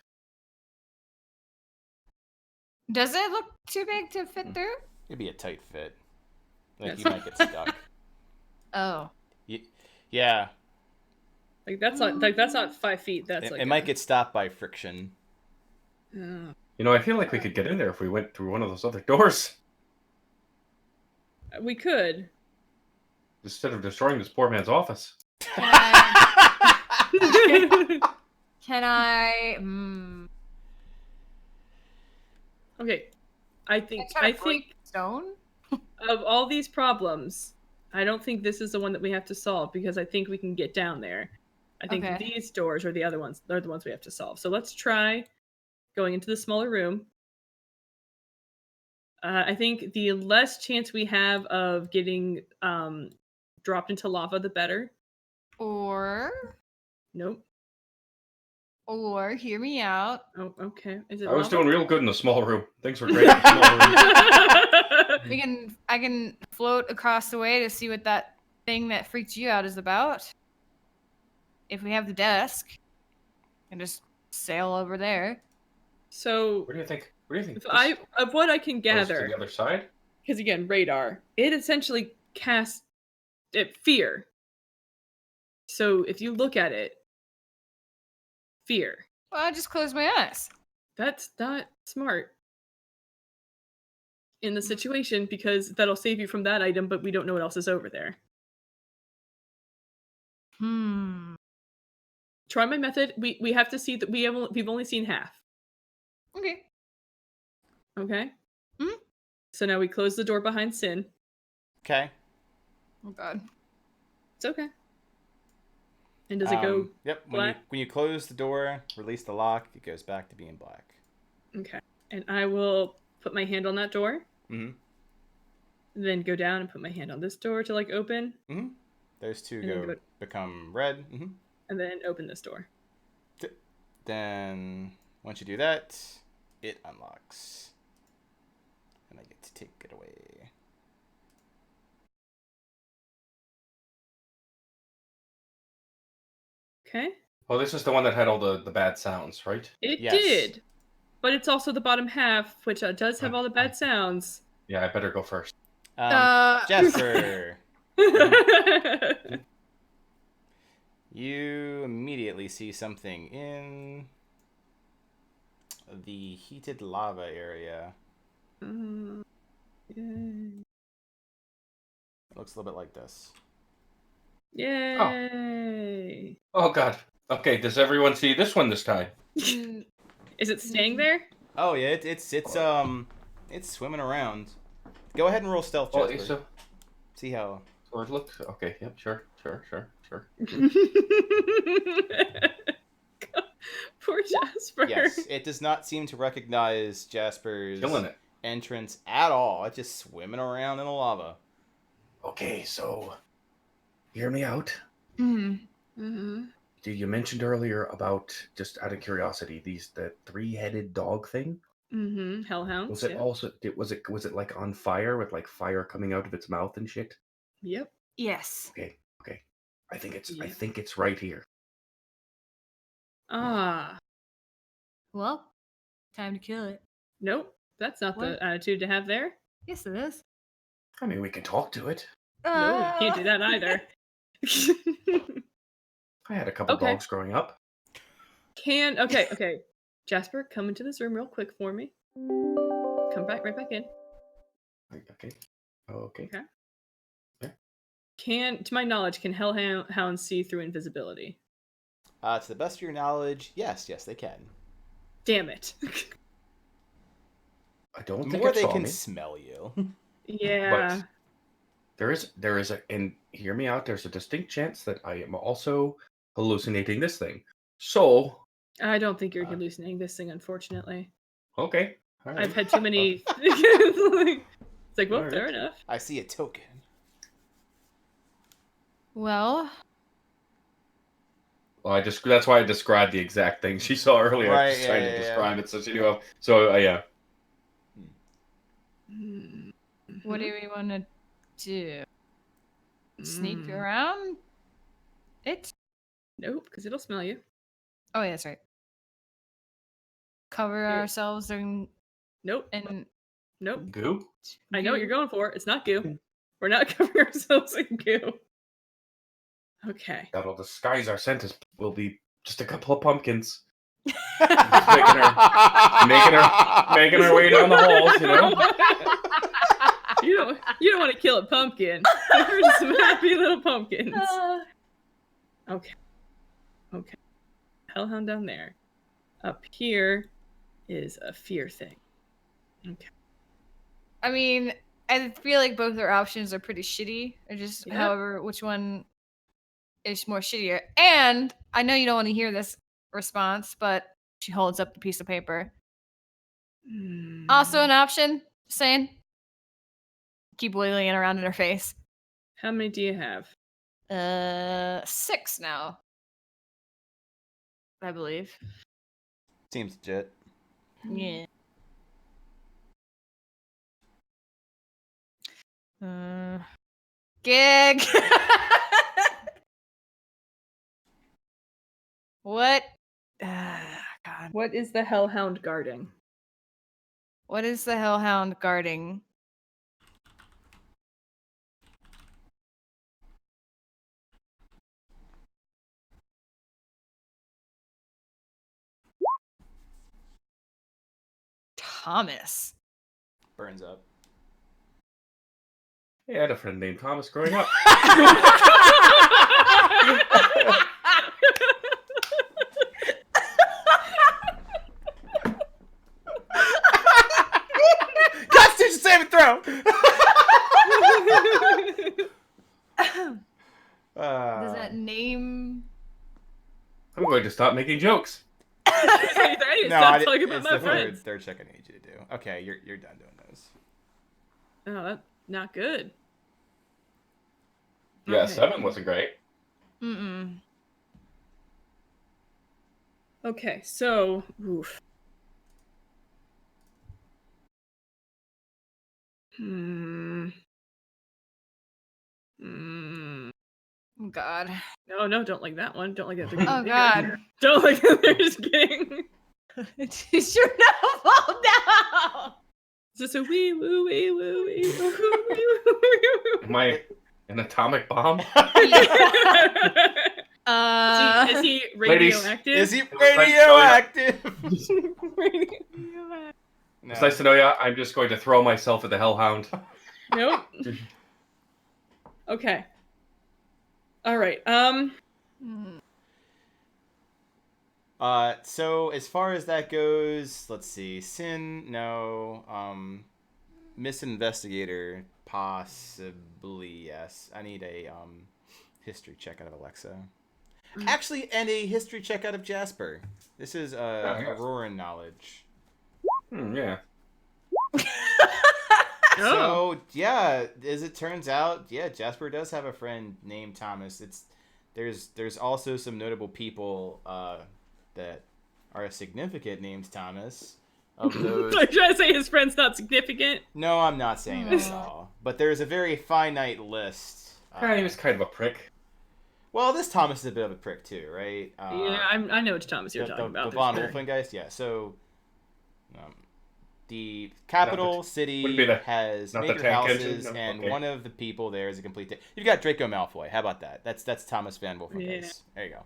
Does it look too big to fit through? It'd be a tight fit. Like Yes. you might get stuck. Oh. Yeah. Like that's not 5 feet. That's It might get stopped by friction. Oh. You know, I feel like we could get in there if we went through one of those other doors. We could. Instead of destroying this poor man's office. Can I? Okay. I think stone. of all these problems, I don't think this is the one that we have to solve because I think we can get down there. I think Okay. these doors are the other ones. They're the ones we have to solve. So let's try going into the smaller room. I think the less chance we have of getting dropped into lava, the better. Or Nope. hear me out. Oh, okay. Is it I was lava? doing real good in the small room. Things were great in the small room. I can float across the way to see what that thing that freaked you out is about. If we have the desk, and just sail over there. So, What do you think? What do you think? of what I can Goes to gather, the other side? because again, radar, it essentially casts fear. So if you look at it, fear. Well, I just closed my eyes. That's not smart in the situation because that'll save you from that item, but we don't know what else is over there. Try my method. We have to see that we've only seen half. Okay. Okay. Mhm. So now we close the door behind Sin. Okay. Oh god. It's okay. And does it go? Yep. black? When you close the door, release the lock, it goes back to being black. Okay. And I will put my hand on that door. Mm-hmm. Then go down and put my hand on this door to like open. Mm-hmm. Those two And then become red. Mm-hmm. And then open this door. Then once you do that, it unlocks, and I get to take it away. Okay. Oh, this is the one that had all the bad sounds, right? It Yes. did. But it's also the bottom half, which does have all the bad sounds. Yeah, I better go first. Jasper, you immediately see something in the heated lava area. Yay. It looks a little bit like this. Yay. Oh god. Okay, does everyone see this one this time? Is it staying there? Oh yeah, it's swimming around. Go ahead and roll stealth, Oh, Jasper. so See how. it looks okay. Yep, sure. Poor Jasper. Yes, it does not seem to recognize Jasper's Killing it. entrance at all. It's just swimming around in the lava. Okay, so hear me out. Mm-hmm. You mentioned earlier about, just out of curiosity, the 3-headed dog thing. Mm-hmm. Hellhounds. Was it yeah. also was it like on fire with like fire coming out of its mouth and shit? Yep. Yes. Okay. I think Yeah. it's right here. Ah. Well, time to kill it. Nope. That's not the What? attitude to have there. Yes, it is. I mean, we can talk to it. No, you can't do that either. I had a couple Okay. dogs growing up. Okay. Jasper, come into this room real quick for me. Come right back in. Okay. To my knowledge, can hellhounds see through invisibility? To the best of your knowledge, yes, they can. Damn it. I don't think More it they saw can me. smell you. Yeah. But there is and hear me out. There's a distinct chance that I am also hallucinating this thing. So I don't think you're hallucinating this thing, unfortunately. okay. All right. I've had too many. It's like, well, All fair right. enough. I see a token. Well, Well, that's why I described the exact thing she saw earlier. Right, I was just trying yeah, to yeah, describe it so she knew how. So yeah. what do we want to do? Sneak Mm. around it? Nope, because it'll smell you. Oh, yeah, that's right. Cover Yeah. ourselves in Nope. Nope. Goo. I know what you're going for. It's not goo. We're not covering ourselves in goo. Okay. That'll disguise our scent as will be just a couple of pumpkins making our way down the halls, you know. You don't want to kill a pumpkin. We're just some happy little pumpkins. Okay. Hellhound down there. Up here is a fear thing. Okay. I mean, I feel like both our options are pretty shitty. Or just, Yeah. however, which one is more shittier. And I know you don't want to hear this response, but she holds up the piece of paper. Also an option. saying. Keep wiggling it around in her face. How many do you have? 6 now. I believe. Seems legit. Yeah. Gig. What? God. What is the Hellhound guarding? What is the Hellhound guarding? Thomas. Burns up. Hey, I had a friend named Thomas growing up. Constitution saving throw. Does that name? I'm going to stop making jokes. I need to stop talking about it's my the friends. third check I need you to do. Okay, you're done doing those. Oh, that's not good. Yeah, Okay. 7 wasn't great. Mm-mm. Okay, so oof. Hmm. Hmm. Oh, God. No, don't like that one. Don't like that. Oh, God. Don't like that. They're just kidding. It's your fall down. Is this a wee woo wee woo wee woo wee woo? Am I an atomic bomb? Is he radioactive? Is he radioactive? Radioactive. No. It's nice to know ya. I'm just going to throw myself at the Hellhound. Nope. Okay. All right. So as far as that goes, let's see. Sin, no. Miss Investigator, possibly yes. I need a history check out of Alexa. Actually, and a history check out of Jasper. This is Auroran knowledge. Yeah. So yeah, as it turns out, yeah, Jasper does have a friend named Thomas. There's also some notable people that are significant names Thomas. Of those, So you're trying to say his friend's not significant? no, I'm not saying that at all. But there's a very finite list. He was kind of a prick. Well, this Thomas is a bit of a prick too, right? Yeah, I know which Thomas you're talking about. The Von Wolfengeist, yeah. So, the capital city has major houses, and one of the people there is a complete. You've got Draco Malfoy. How about that? That's Thomas Van Wolfengeist. Yeah. There you go.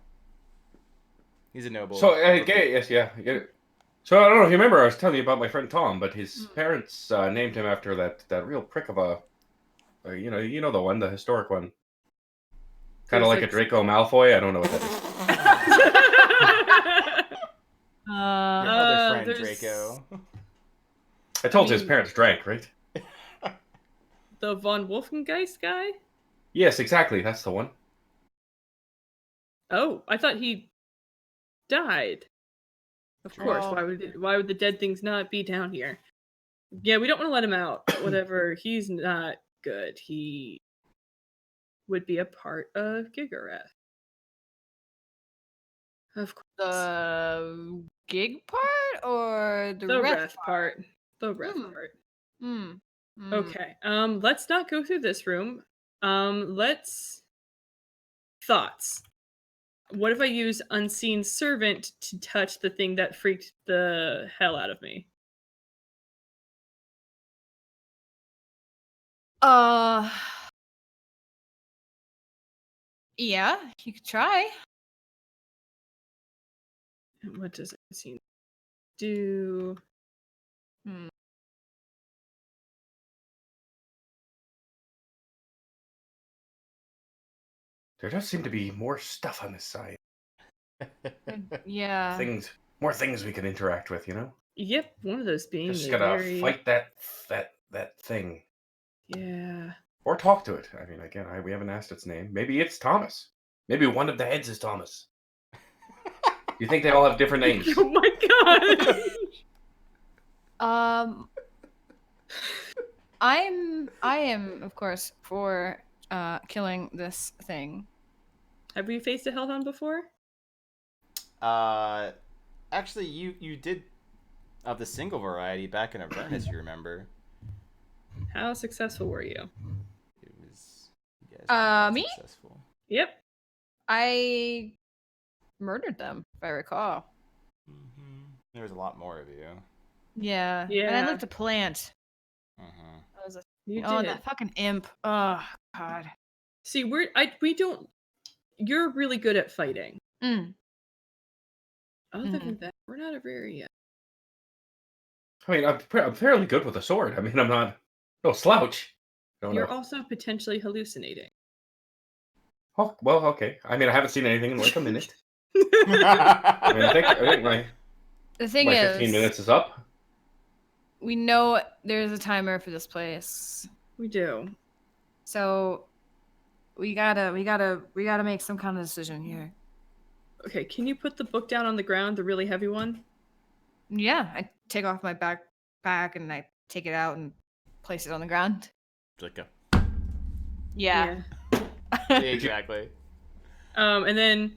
He's a noble. So, yes, yeah. So I don't know if you remember, I was telling you about my friend Tom, but his parents named him after that real prick of a, you know the one, the historic one. Kind of like a Draco Malfoy. I don't know what that is. Your other friend Draco. I told you his parents drank, right? The Von Wolfengeist guy? Yes, exactly. That's the one. Oh, I thought he died. Of course. Why would the dead things not be down here? Yeah, we don't want to let him out. Whatever. He's not good. He would be a part of Gigareth. Of course. The gig part or the Reth part? The Reth part. Okay. Let's not go through this room. Let's thoughts. What if I use Unseen Servant to touch the thing that freaked the hell out of me? Yeah, you could try. What does Unseen do? There does seem to be more stuff on this side. Yeah. More things we can interact with, you know? Yep, one of those being just gotta fight that thing. Yeah. Or talk to it. I mean, again, we haven't asked its name. Maybe it's Thomas. Maybe one of the heads is Thomas. You think they all have different names? Oh my god! I am of course for killing this thing. Have we faced a hellhound before? Actually, you did of the single variety back in Avernus. You remember? How successful were you? It was you guys weren't that Me? successful. Yep. I murdered them, if I recall. There was a lot more of you. Yeah. And Yeah. I looked a plant. Mm-hmm. That was a You oh, did. that fucking imp. Oh god. See, we don't. You're really good at fighting. Mm. Other than that, we're not a very yet. I mean, I'm fairly good with a sword. I mean, I'm not no slouch. Don't You're know. also potentially hallucinating. Oh, well, okay. I mean, I haven't seen anything in like a minute. I mean, I think my The thing 15 is, minutes is up. we know there's a timer for this place, We do. so we gotta make some kind of decision here. Okay, can you put the book down on the ground, the really heavy one? Yeah, I take off my backpack and I take it out and place it on the ground. Like a Yeah. exactly. And then,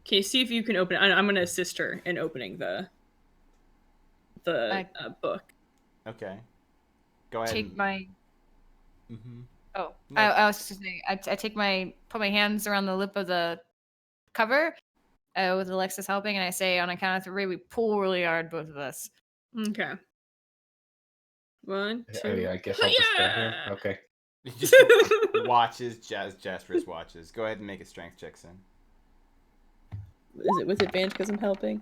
can you see if you can open it? I'm gonna assist her in opening the book. Okay. Go ahead. Take my. Mm-hmm. Oh, No. I was just saying. I put my hands around the lip of the cover, with Alexis helping, and I say on a count of 3, we pull really hard, both of us. Okay. 1, 2. I mean, I guess I'll just stand here. Okay. Just watches Jasper's watches. Go ahead and make a strength check, Sin. Is it with advantage because I'm helping?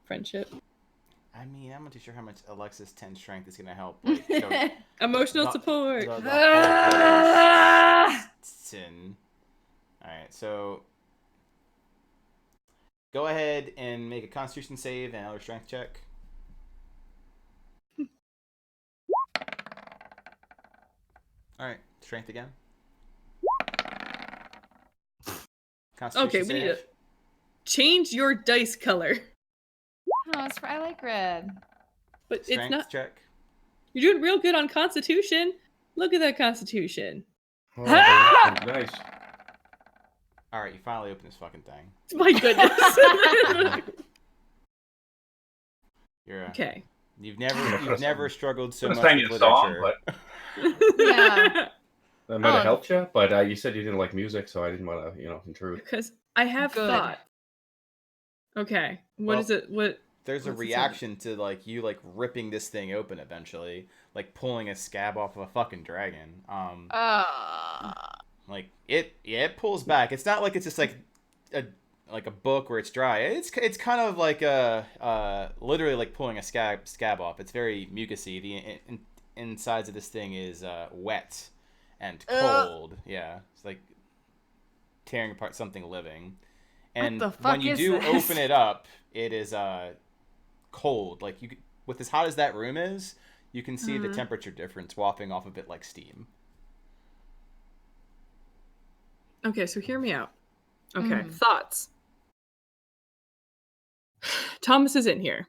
Friendship. I mean, I'm not too sure how much Alexis 10 strength is gonna help. Like, Emotional support. Sin. All right, so go ahead and make a Constitution save and another strength check. All right, strength again. Okay, we need to change your dice color. Oh, I like red. But strength it's not. check. You're doing real good on Constitution. Look at that Constitution. Oh, nice. All right, you finally open this fucking thing. My goodness. You're Okay. You've never struggled so I'm much saying with a song, literature. but Yeah. that might Oh. have helped you. But you said you didn't like music, so I didn't want to, intrude. Because I have Good. thought. Okay. What Well, is it? What? There's a What's the reaction to like you like ripping this thing open eventually, like pulling a scab off of a fucking dragon. Like it pulls back. It's not like it's just like a book where it's dry. It's kind of like literally like pulling a scab off. It's very mucusy. The insides of this thing is wet and cold. Yeah, it's like tearing apart something living. And What the fuck when you is do this? open it up, it is cold. Like you, with as hot as that room is, you can see the temperature difference wafting off of it like steam. Okay, so hear me out. Okay, thoughts. Thomas is in here.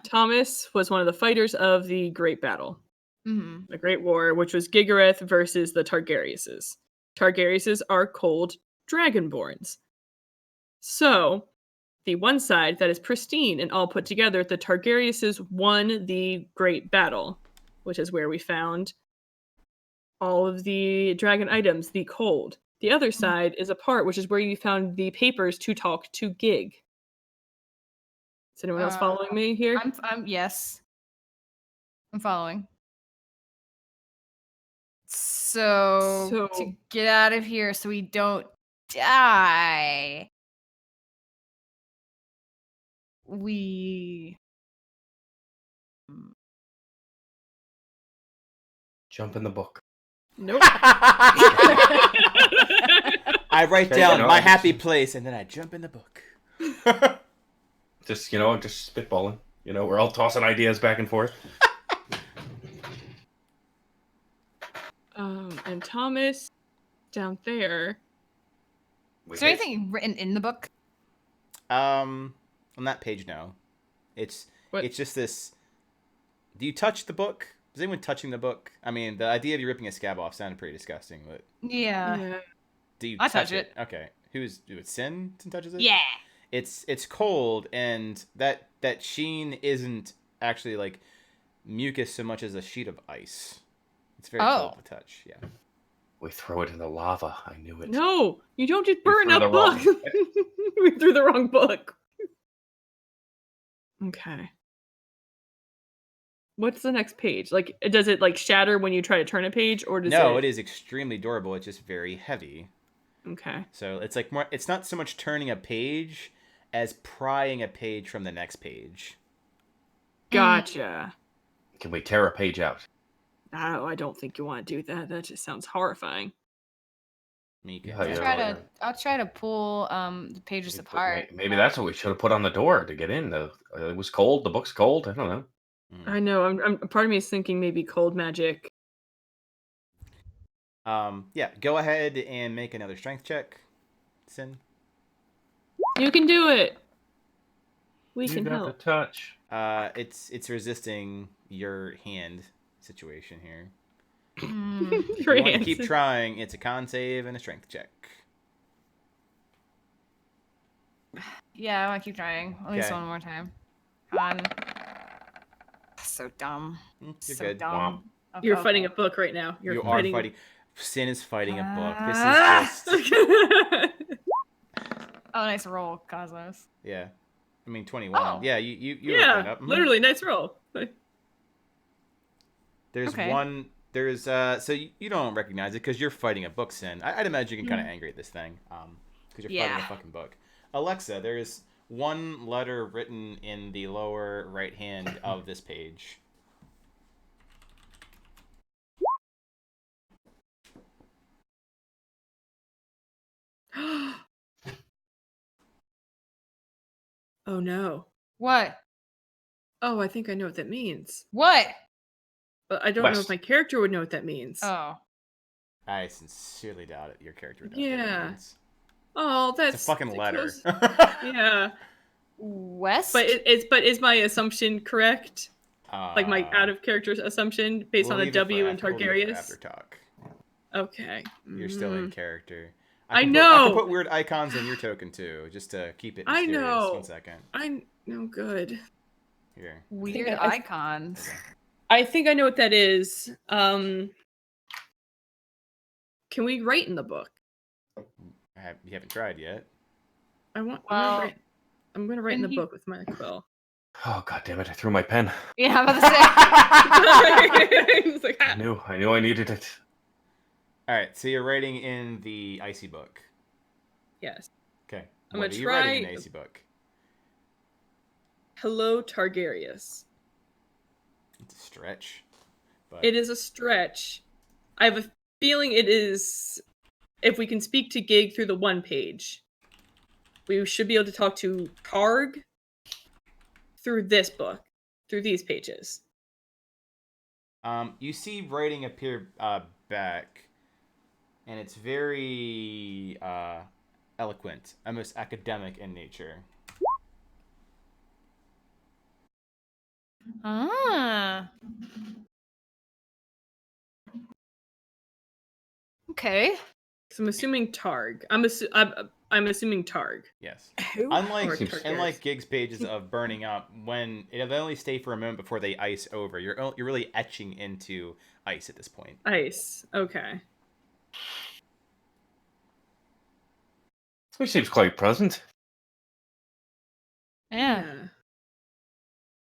Thomas was one of the fighters of the Great Battle, the Great War, which was Gigareth versus the Targaryuses. Targaryuses are cold dragonborns. So, the one side that is pristine and all put together, the Targaryuses won the Great Battle, which is where we found all of the dragon items, the cold. The other side is a part, which is where you found the papers to talk to Gig. Is anyone else following me here? Yes. I'm following. So to get out of here so we don't die, we Jump in the book. Nope. I write down my happy place and then I jump in the book. Just just spitballing. We're all tossing ideas back and forth. And Thomas down there. Is there anything written in the book? On that page, no. It's just this. Do you touch the book? Is anyone touching the book? I mean, the idea of you ripping a scab off sounded pretty disgusting, but Yeah. do you I touch touch it? Okay. Sin touches it? Yeah. It's cold, and that sheen isn't actually like mucus so much as a sheet of ice. It's very cold to touch. Yeah. We throw it in the lava. I knew it. No, you don't just We burn threw a the book. wrong- We threw the wrong book. Okay. What's the next page? Like, does it like shatter when you try to turn a page, or does No, it? it is extremely durable. It's just very heavy. Okay. So it's like more. It's not so much turning a page as prying a page from the next page. Gotcha. Can we tear a page out? No, I don't think you want to do that. That just sounds horrifying. Me, Yeah, I'll try to pull the pages apart. Maybe that's what we should have put on the door to get in. It was cold. The book's cold. I don't know. I know. I'm part of me is thinking maybe cold magic. Yeah. Go ahead and make another strength check, Sin. You can do it. We You can got help. the touch. It's resisting your hand situation here. Mm. If you want to keep trying, it's a con save and a strength check. Yeah, I want to keep trying. At least Okay. one more time. Come on. So dumb. You're so good. dumb. Okay, You're fighting a okay. book right now. You You're are fighting. Sin is fighting a book. This is just Oh, nice roll, Cosmos. yeah. I mean 21. Oh. Yeah, you looked that yeah, up. Mhm. literally, nice roll. There's Okay. one. There's so you don't recognize it because you're fighting a book, Sin. I'd imagine you get kind of angry at this thing, because you're fighting a fucking book. Alexa, there's one letter written in the lower right hand of this page. Oh no. What? Oh, I think I know what that means. What? But I don't know if West. my character would know what that means. Oh. I sincerely doubt it. Your character would know what Yeah. that means. Oh, that's It's a fucking the letter. close- Yeah. West? But is my assumption correct? Like my out of character assumption based on a W in We'll leave it for after Targaryen? talk. Okay. You're still in character. I I know. can put weird icons in your token too, just to keep it I mysterious. know. 1 second. I know good. Here. Weird I- icons. I think I know what that is. Can we write in the book? You haven't tried yet. Well, I'm gonna write in can the he- book with my quill. Oh god damn it! I threw my pen. Yeah, I'm about to say. It's like, I knew I needed it. All right, so you're writing in the icy book. yes. Okay. I'm What gonna are you writing in try- the icy book? Hello, Targaryen. It's a stretch. But It is a stretch. I have a feeling it is. If we can speak to Gig through the one page, we should be able to talk to Karg through this book, through these pages. you see writing appear back, and it's very eloquent, almost academic in nature. Ah. Okay. So I'm assuming Targ. I'm assuming Targ. Yes. Who? Unlike Targaryen. Gig's pages of burning up, when they only stay for a moment before they ice over, you're really etching into ice at this point. Ice. Okay. Which seems quite pleasant. Yeah.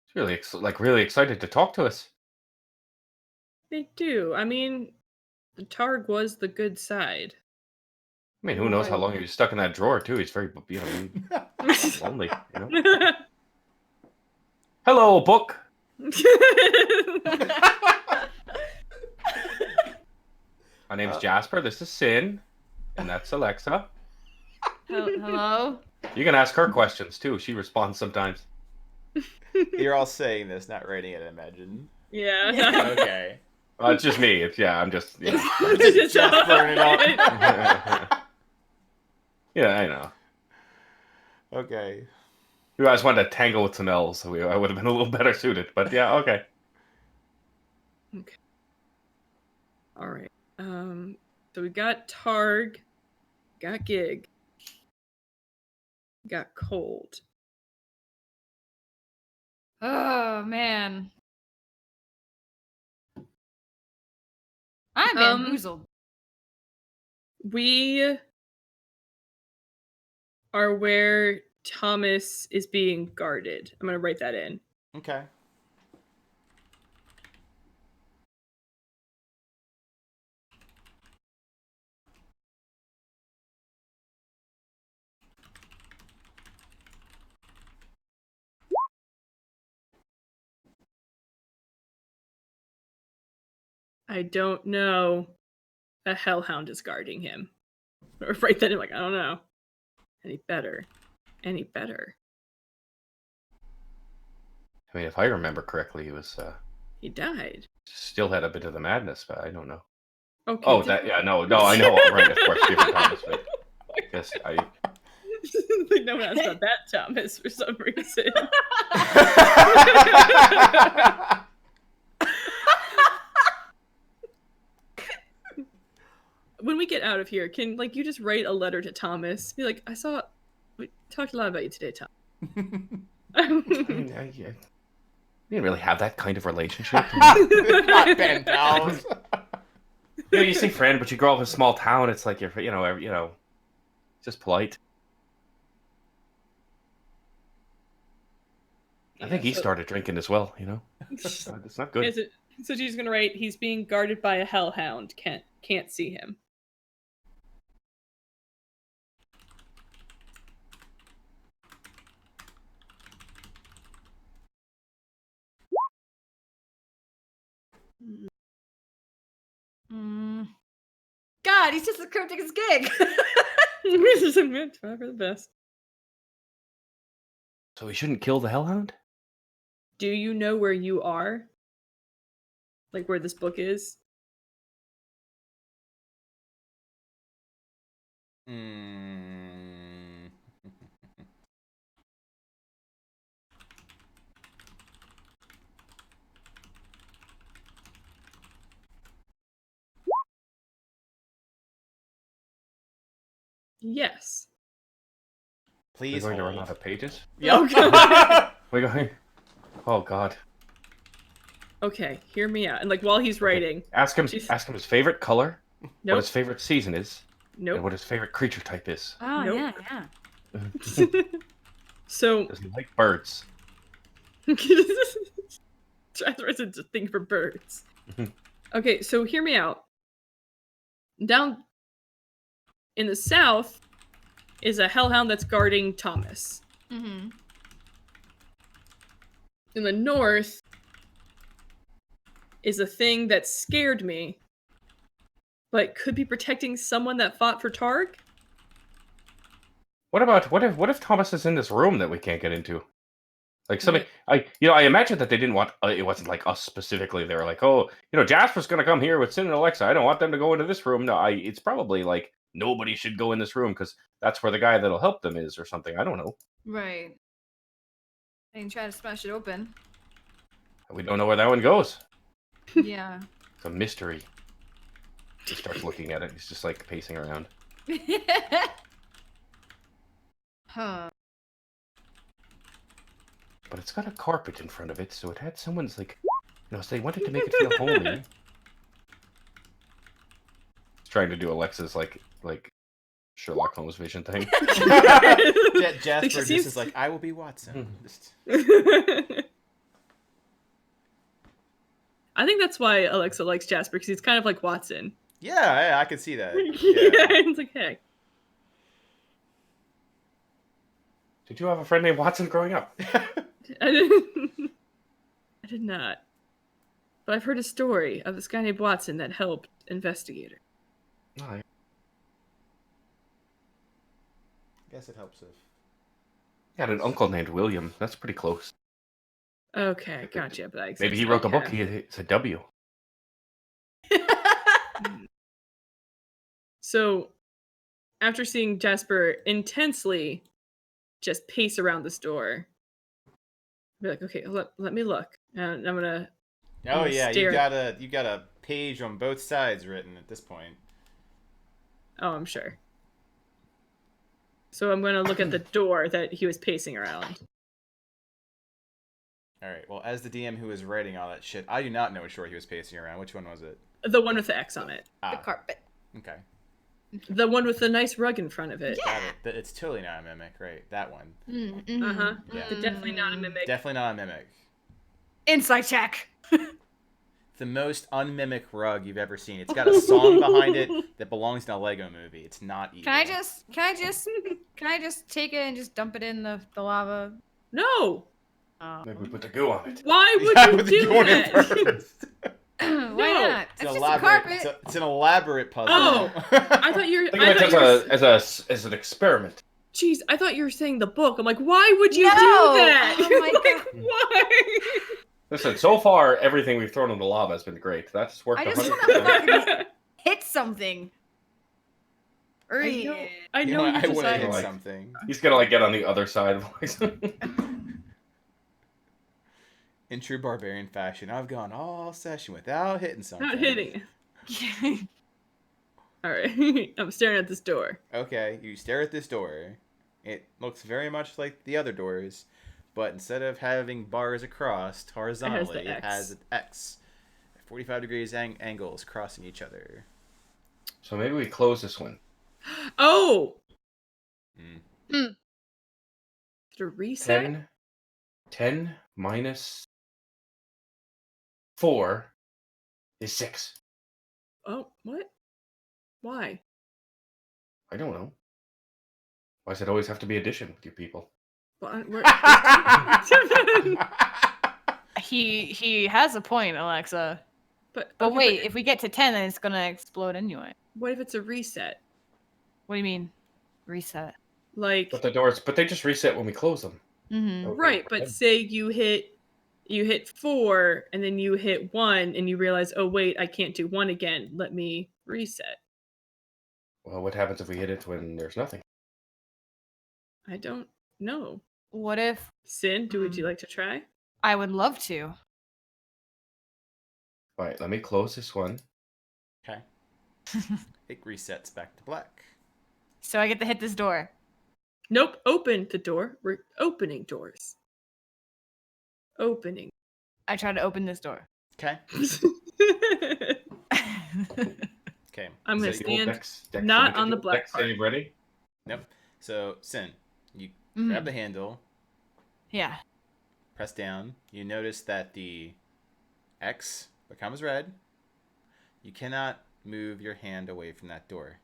It's really really excited to talk to us. They do. I mean, the Targ was the good side. I mean, who knows how long he was stuck in that drawer too? He's very, lonely. Hello, book. My name's Jasper. This is Sin, and that's Alexa. Hello? You can ask her questions too. She responds sometimes. You're all saying this, not writing it, I imagine. Yeah. Okay. It's just me. I'm just. Just burn it up. Yeah, I know. Okay. You guys wanted to tangle with some elves, so I would have been a little better suited. But yeah, okay. Okay. All right. So we got Targ, got Gig, got Cold. Oh man. I'm Um, bamboozled. We are where Thomas is being guarded. I'm gonna write that in. Okay. I don't know. A hellhound is guarding him. Or write that in like, I don't know. Any better. Any better. I mean, if I remember correctly, he was He died. still had a bit of the madness, but I don't know. Okay. Oh, that I know, right, of course, different Thomas, but yes, I. Like no one asked about that Thomas for some reason. When we get out of here, can like you just write a letter to Thomas? Be like, we talked a lot about you today, Tom. I mean, we didn't really have that kind of relationship. Not pen pals. You say friend, but you grow up in a small town. It's like you're, just polite. I think he started drinking as well. It's not good. So she's gonna write, he's being guarded by a hellhound. Can't see him. God, he's just as cryptic as Gig. This is for the best. So we shouldn't kill the hellhound? Do you know where you are? Like where this book is? Yes. Please. We're going to run out of pages? Yep. We're going. Oh God. Okay, hear me out. And like while he's writing, Ask him his favorite color, what nope, his favorite season is, and nope. what his favorite creature type is. Oh, Nope. yeah. So Does he like birds? Chathra's a thing for birds. Okay, so hear me out. Down in the south is a hellhound that's guarding Thomas. Mm-hmm. In the north is a thing that scared me, but could be protecting someone that fought for Targ. What if Thomas is in this room that we can't get into? Like somebody, I imagine that they didn't want. It wasn't like us specifically. They were like, oh, Jasper's gonna come here with Sin and Alexa. I don't want them to go into this room. No, it's probably like nobody should go in this room because that's where the guy that'll help them is, or something. I don't know. Right. I can try to smash it open. We don't know where that one goes. Yeah. It's a mystery. He starts looking at it. He's just like pacing around. Huh. But it's got a carpet in front of it, so it had someone's like, so they wanted to make it feel homey. Trying to do Alexa's like Sherlock Holmes vision thing. Jasper just is like, I will be Watson. I think that's why Alexa likes Jasper, because he's kind of like Watson. Yeah, I can see that. Yeah, it's like, hey. Did you have a friend named Watson growing up? I did not. But I've heard a story of this guy named Watson that helped investigator. Oh, yeah. I guess it helps if... He had an uncle named William. That's pretty close. Okay, gotcha. But maybe he wrote the book. It's a W. So, after seeing Jasper intensely just pace around this door, I'll be like, okay, let me look. And I'm gonna Oh gonna yeah, stare. you got a page on both sides written at this point. Oh, I'm sure. So I'm gonna look at the door that he was pacing around. All right. Well, as the DM who was writing all that shit, I do not know which door he was pacing around. Which one was it? The one with the X on it. The carpet. Okay. The one with the nice rug in front of it. Got it. It's totally not a mimic, right? That one. Uh-huh. Yeah. Definitely not a mimic. Definitely not a mimic. Insight check. The most unmimic rug you've ever seen. It's got a song behind it that belongs in a Lego movie. It's not evil. Can I just take it and just dump it in the lava? No! Oh. Maybe we put the goo on it. Why would Yeah, you with the do goo in that? first. Why No. not? It's just a elaborate. carpet. It's an elaborate puzzle. Oh, I thought you were. Think of it as an experiment. Jeez, I thought you were saying the book. I'm like, why would you No! do that? Oh my Like, God. why? Listen, so far everything we've thrown in the lava has been great. That's worked I just 100%. wanna hit something. I know, I You know know, you I want to decided. hit like- something. He's gonna get on the other side of like. In true barbarian fashion, I've gone all session without hitting something. Not hitting. All right, I'm staring at this door. Okay, you stare at this door. It looks very much like the other doors, but instead of having bars across horizontally, it has an X. 45 degrees angles crossing each other. So maybe we close this one. Oh, Mm. to reset. 10 minus 4 is 6. Oh, what? Why? I don't know. Why does it always have to be addition with you people? Well, He has a point, Alexa. but But okay, wait, if we get to 10, then it's gonna explode anyway. what if it's a reset? What do you mean? Reset. Like, But they just reset when we close them. Mm-hmm. Okay. right? But say you hit 4, and then you hit 1, and you realize, oh wait, I can't do 1 again. Let me reset. Well, what happens if we hit it when there's nothing? I don't know. What if Sin, would you like to try? I would love to? All right, let me close this one. Okay. It resets back to black. So I get to hit this door. Nope. Open the door. We're opening doors. Opening. I try to open this door. Okay. Okay. I'm gonna Is that the old stand Dex not save? on the black Dex part. save ready? Nope. So, Sin, you Mhm. grab the handle, Yeah. press down. You notice that the X becomes red. You cannot move your hand away from that door.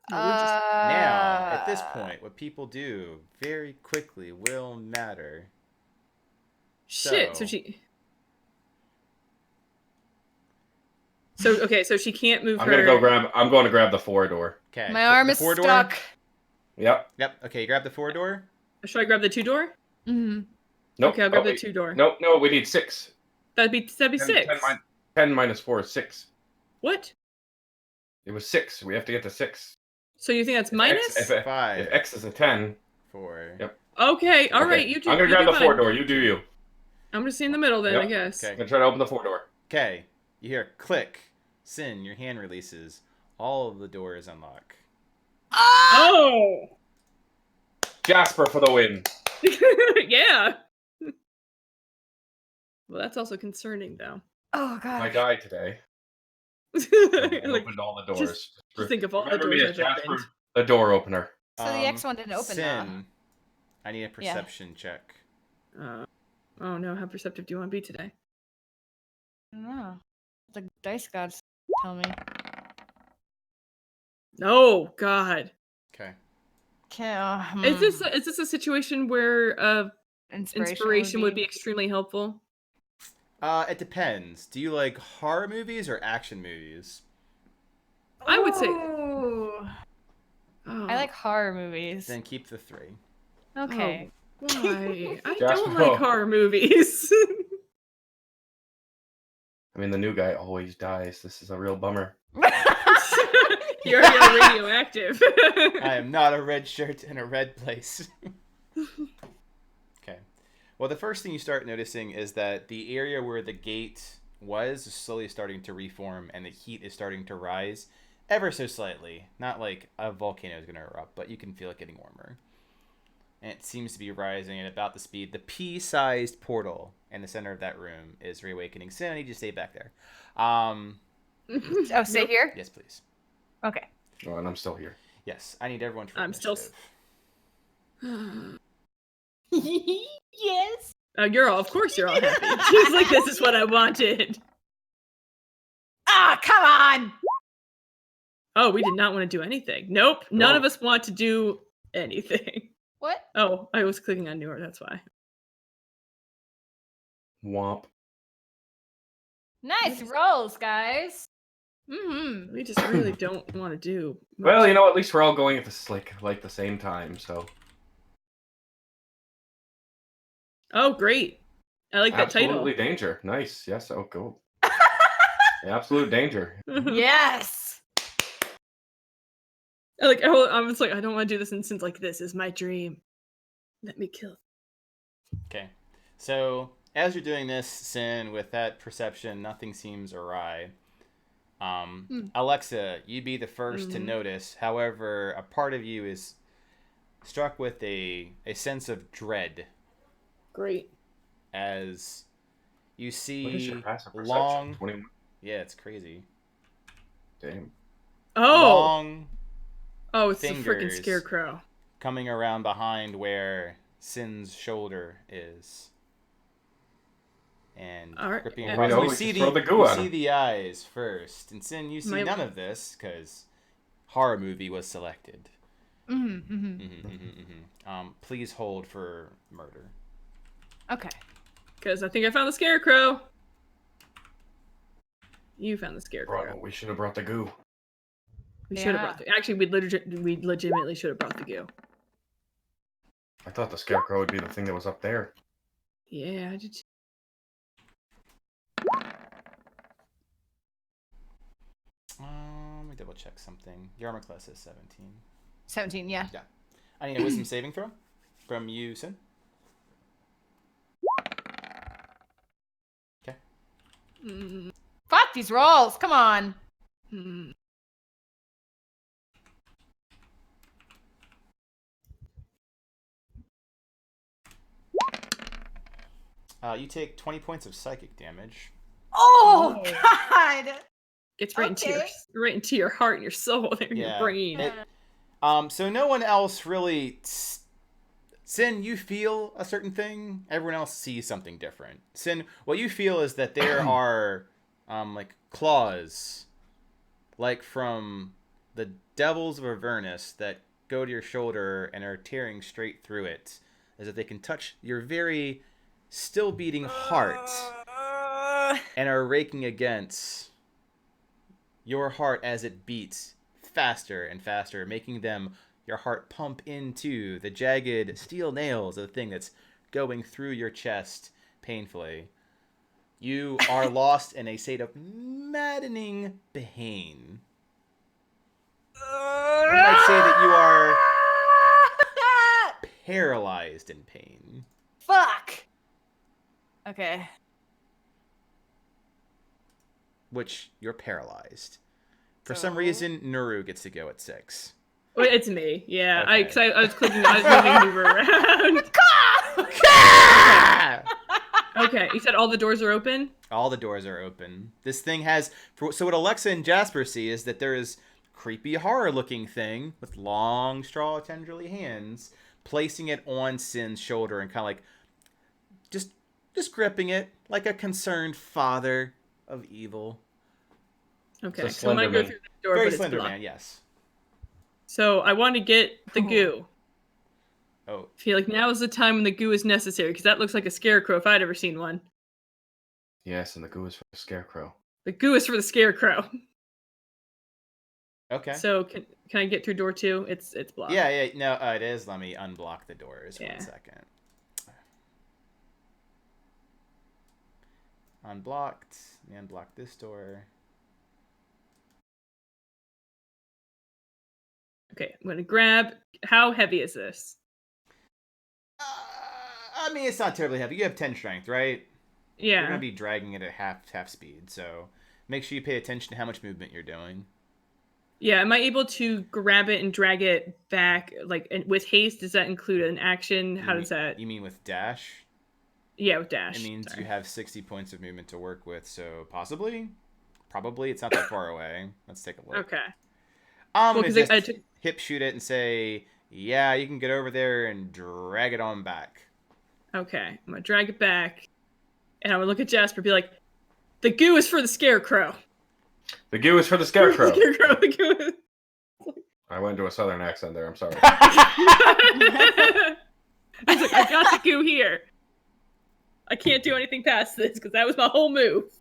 Now, at this point, what people do very quickly will matter. Shit. So So- she. So okay. So she can't move I'm her. going to grab the 4 door. Okay. My arm the is four door? stuck. Yep. Yep. Okay, you grab the 4 door. Should I grab the 2 door? Mm-hmm. Nope. Okay, I'll grab Oh, the wait. 2 door. No, we need 6. That'd be 10, 6. 10 minus 4 is 6. What? It was 6. We have to get to 6. So you think that's If minus? X, if 5, X is a 10. 4. Yep. Okay. All Okay, right. You do. I'm going to you grab do the 4 fine. door. You do you. I'm gonna stay in the middle then. Yep. I guess. Okay. I'm going to try to open the 4 door. Okay. You hear a click. Sin, your hand releases. All of the doors unlock. Oh. Jasper for the win. Yeah. Well, that's also concerning, though. Oh I god. died today. I Like, opened all the doors. just think of all the Remember me doors as I've Jasper, opened. the door opener. So the X one didn't open now. Sin, I need a perception check. Oh no, how perceptive do you want to be today? I don't know. The dice gods tell me. No, God. Okay. Okay. Is this a situation where inspiration would be be? extremely helpful? It depends. Do you like horror movies or action movies? I would say- Ooh. Oh, I like horror movies. Then keep the 3. Okay. why? I Jasper. don't like horror movies. I mean, the new guy always dies. This is a real bummer. You're radioactive. I am not a red shirt in a red place. Okay. Well, the first thing you start noticing is that the area where the gate was is slowly starting to reform, and the heat is starting to rise ever so slightly. Not like a volcano is going to erupt, but you can feel it getting warmer. And it seems to be rising at about the speed. The pea-sized portal in the center of that room is reawakening. Sin, I need you to stay back there. Oh, stay here? Yes, please. Okay. Oh, and I'm still here. Yes, I need everyone to I'm still initiative. Yes. Of course you're all happy. She's like, this is what I wanted. Ah, come on. Oh, we did not want to do anything. Nope. None of Oh. us want to do anything. What? Oh, I was clicking on newer, that's why. Womp. Nice rolls, guys. Mm-hmm. We just really don't want to do much. Well, at least we're all going at this like the same time, so. Oh, great. I like that title. Absolutely danger. Nice. Yes. Oh, go. Absolute danger. Yes. I was like, I don't want to do this, and since like this is my dream. Let me kill. Okay. So, as you're doing this, Sin, with that perception, nothing seems awry. Alexa, you'd be the 1st to notice. However, a part of you is struck with a sense of dread. Great. As you What is see your passive perception? long... 21. Yeah, it's crazy. Damn. Oh. Long It's the freaking fingers. scarecrow. Coming around behind where Sin's shoulder is. And All right. gripping Yeah. across. We know You we see can throw the goo you at see him. the eyes first. And Sin, you see none of this because horror movie was selected. Please hold for murder. Okay. Because I think I found the scarecrow. You found the scarecrow. Bro, we should have brought the goo. We should have Yeah. brought the. Actually, we legitimately should have brought the goo. I thought the scarecrow would be the thing that was up there. Yeah, I did. Let me double check something. Your armor class is 17. 17, yeah. Yeah. I need a wisdom saving throw from you, Sin. Okay. Fuck these rolls. Come on. You take 20 points of psychic damage. Oh, God. Gets right into your heart and your soul and Yeah. your brain. So no one else really... Sin, you feel a certain thing. Everyone else sees something different. Sin, what you feel is that there are like claws, like from the devils of Avernus, that go to your shoulder and are tearing straight through it, as if they can touch your very still beating heart and are raking against your heart as it beats faster and faster, making your heart pump into the jagged steel nails of the thing that's going through your chest painfully. You are lost in a state of maddening pain. I might say that you are paralyzed in pain. Fuck. Okay. Which you're paralyzed. For some reason, Nuru gets to go at 6. Well, it's me. Yeah, Okay. I was clicking. I was moving you around. Okay, you said all the doors are open? All the doors are open. This thing has... So what Alexa and Jasper see is that there is creepy horror-looking thing with long, straw, tendrily hands, placing it on Sin's shoulder and kind of like just gripping it like a concerned father of evil. Okay, It's a so I might go Slenderman. through the door, Very but it's slender blocked. man, yes. So I want to get the goo. Oh, I feel like now is the time when the goo is necessary, because that looks like a scarecrow if I'd ever seen one. Yes, and the goo is for the scarecrow. The goo is for the scarecrow. okay. So can I get through door 2? It's blocked. Yeah, no, it is. Let me unblock the doors. Yeah. 1 second. Unblocked. Let me unblock this door. Okay, I'm gonna grab. How heavy is this? I mean, it's not terribly heavy. You have 10 strength, right? You're Yeah. gonna be dragging it at half speed, so make sure you pay attention to how much movement you're doing. Yeah, am I able to grab it and drag it back, like, with haste? Does that include an action? How does that? You mean with dash? Yeah, with dash. It means Sorry. you have 60 points of movement to work with, so possibly, probably, it's not that far away. Let's take a look. Okay. I'm Well, gonna 'cause just I took- hip shoot it and say, yeah, you can get over there and drag it on back. Okay, I'm gonna drag it back, and I'm gonna look at Jasper and be like, "The goo is for the scarecrow." The goo is for the scarecrow. Scarecrow, the goo is... I went into a southern accent there. I'm sorry. I was like, I got the goo here. I can't do anything past this because that was my whole move.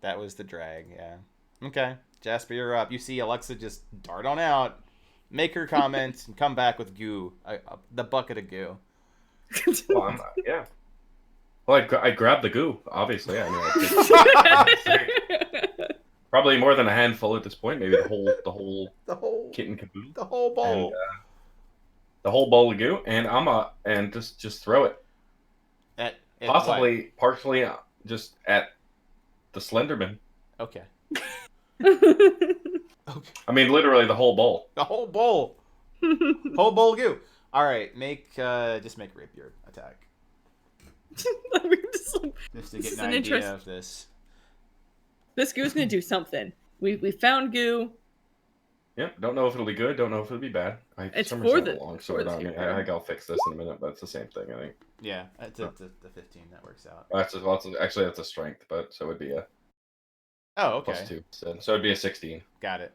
That was the drag, yeah. Okay, Jasper, you're up. You see Alexa just dart on out, make her comment, and come back with goo, the bucket of goo. Well, yeah. Well, I grabbed the goo, obviously. I mean, probably more than a handful at this point. Maybe the whole kit and caboodle. The whole bowl. And, the whole bowl of goo, and and just throw it. At Possibly, what? partially, just at the Slenderman. Okay. I mean, literally the whole bowl. The whole bowl. Whole bowl of goo. All right, just make a rapier attack. Just to This get is an an idea interest- of this. This goo's gonna do something. We found goo. Yep, don't know if it'll be good, don't know if it'll be bad. It's for for the the- long for sword the on me. hero. I think I'll fix this in a minute, but it's the same thing, I think. Yeah, it's the 15 that works out. Actually, that's a strength, but so it would be a Oh, okay. +2. So it'd be a 16. Got it.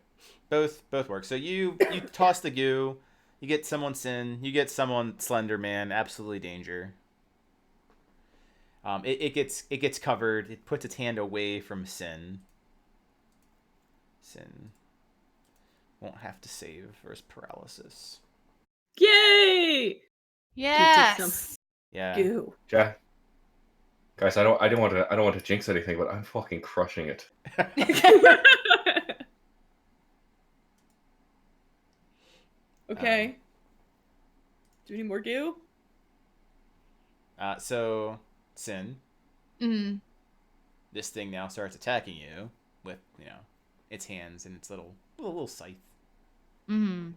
Both work. So you toss the goo, you get someone Sin, you get someone Slender Man, absolutely danger. It gets covered. It puts its hand away from Sin. Sin won't have to save for his paralysis. Yay! Yes. Yeah. Goo. Yeah. Guys, I don't want to jinx anything, but I'm fucking crushing it. Okay. Do we need more goo? So Sin, Mm. this thing now starts attacking you with its hands and its little scythe. Mm.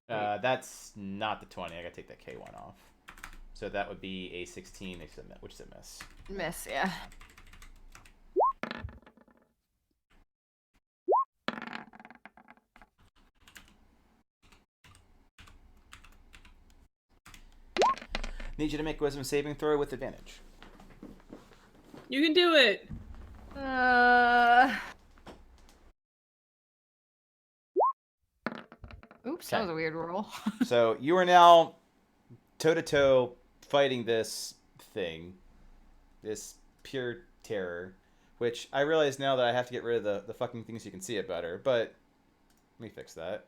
That's not the 20. I gotta take that K1 off. So that would be a 16, which is a miss. Miss, yeah. Need you to make a wisdom saving throw with advantage. You can do it. Oops, that Okay. was a weird roll. So you are now toe-to-toe fighting this thing. This pure terror. Which I realize now that I have to get rid of the fucking thing so you can see it better. But let me fix that.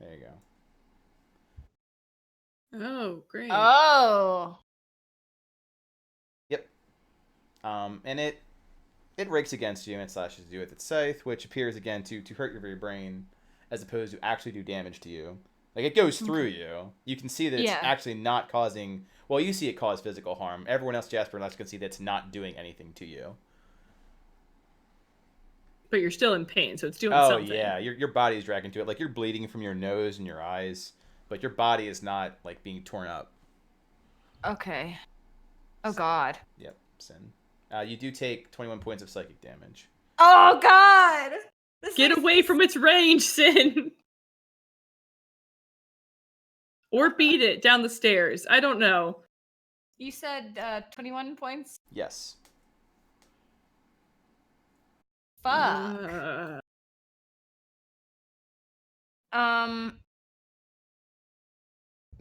There you go. Oh, great. Oh. Yep. And it rakes against you and it slashes you with its scythe, which appears again to hurt your very brain, as opposed to actually do damage to you. Like, it goes through you. You can see that it's Yeah. actually not causing... Well, you see it cause physical harm. Everyone else, Jasper and Alex, can see that it's not doing anything to you. But you're still in pain, so it's doing Oh, something. yeah. Your body's dragging to it. Like, you're bleeding from your nose and your eyes, but your body is not, like, being torn up. Okay. Oh, God. Yep, Sin. You do take 21 points of psychic damage. Oh, God! Get away from its range, Sin! Or beat it down the stairs. I don't know. You said 21 points? Yes. Fuck.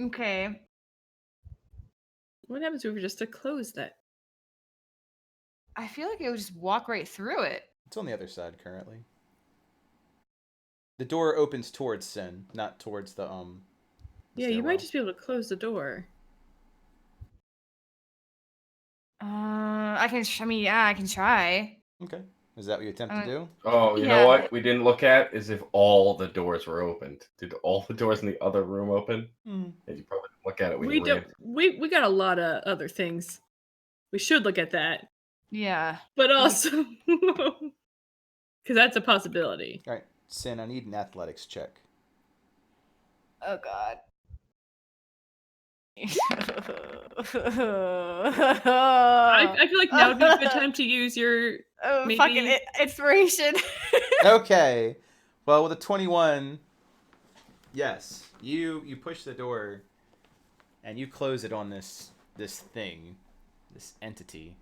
Okay. What happens if we were just to close that? I feel like it would just walk right through it. It's on the other side currently. The door opens towards Sin, not towards the Yeah, you stairwell. might just be able to close the door. I can. I mean, yeah, I can try. Okay. Is that what you attempt to do? Oh, you know what we didn't look at is if all the doors were opened. Did all the doors in the other room open? And you probably didn't look at it when We you ran. we got a lot of other things. We should look at that, Yeah. but also because that's a possibility. All right, Sin, I need an athletics check. Oh God. I feel like now would be a good time to use your maybe... fucking inspiration. Okay. Well, with a 21, yes, you push the door, and you close it on this thing, this entity,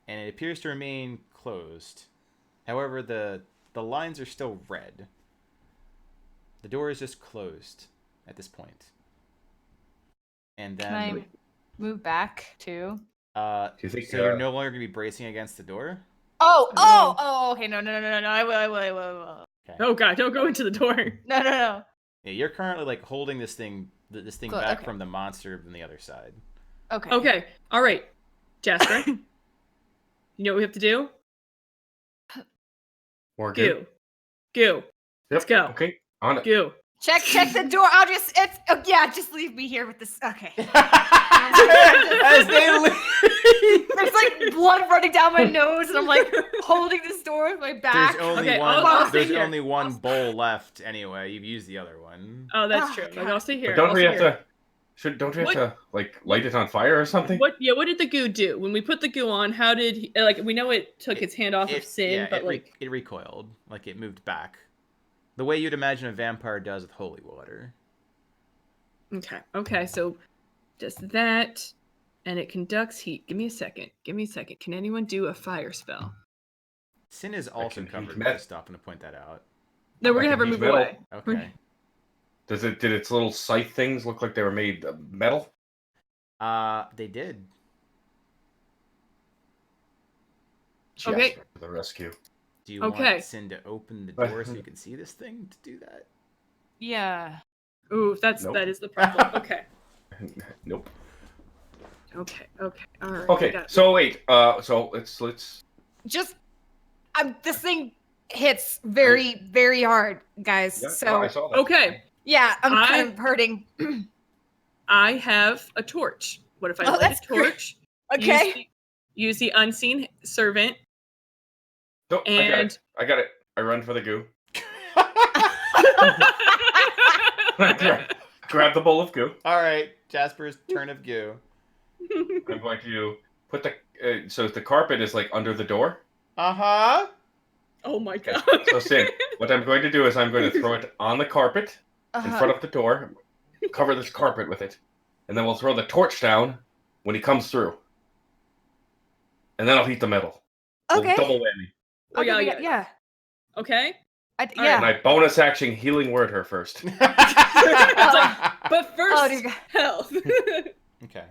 and it appears to remain closed. However, the lines are still red. The door is just closed at this point. And then Can I move back too? Do you think so you're no longer gonna be bracing against the door? Oh, okay, no, I will. Okay. Oh God, don't go into the door. No. Yeah, you're currently like holding this thing Cool, back okay. from the monster from the other side. Okay. Okay, all right, Jasper. You know what we have to do? More goo. Goo. Yep. Let's go. Okay, on it. Goo. Check the door. Just leave me here with this. Okay. As they leave, There's like blood running down my nose, and I'm like holding this door with my back. there's only Okay, one. I'll stay There's here. only one bowl left anyway. You've used the other one. Oh, that's Oh, true. God. Like, I'll stay here. But don't I'll we stay have here. to? Don't we have What? to like light it on fire or something? What did the goo do when we put the goo on? How did he, like we know it took its hand off of Sin, but it recoiled, like it moved back, the way you'd imagine a vampire does with holy water. Okay, so just that, and it conducts heat. Give me a second. Can anyone do a fire spell? Sin is also can covered. heat Just stopping to point that out. No, we're I gonna have her can move heat metal. away. Okay. Did its little scythe things look like they were made of metal? They did. Okay. Jasper to the rescue. Do you Okay. want Sin to open the door so you can see this thing to do that? Yeah. Ooh, Nope. that is the problem. Okay. Nope. Okay. All right. Okay. So wait. So let's. Just, this thing hits very, very hard, guys. Yeah, So no, I saw that. Okay. yeah, I'm kind of hurting. I have a torch. What if I light that's a torch? Okay. Use the unseen servant. No, And I got it. I run for the goo. Grab the bowl of goo. All right, Jasper's turn of goo. I'm going to put the so the carpet is like under the door. Uh-huh. Oh my God. So Sin, what I'm going to do is I'm going to throw it on the carpet in front of the door, cover this carpet with it, and then we'll throw the torch down when he comes through, and then I'll heat the metal. Okay. We'll double whammy. Oh, Okay, yeah. Okay. Yeah. And I bonus action healing word her first. But first, Oh, dear God. health. Okay.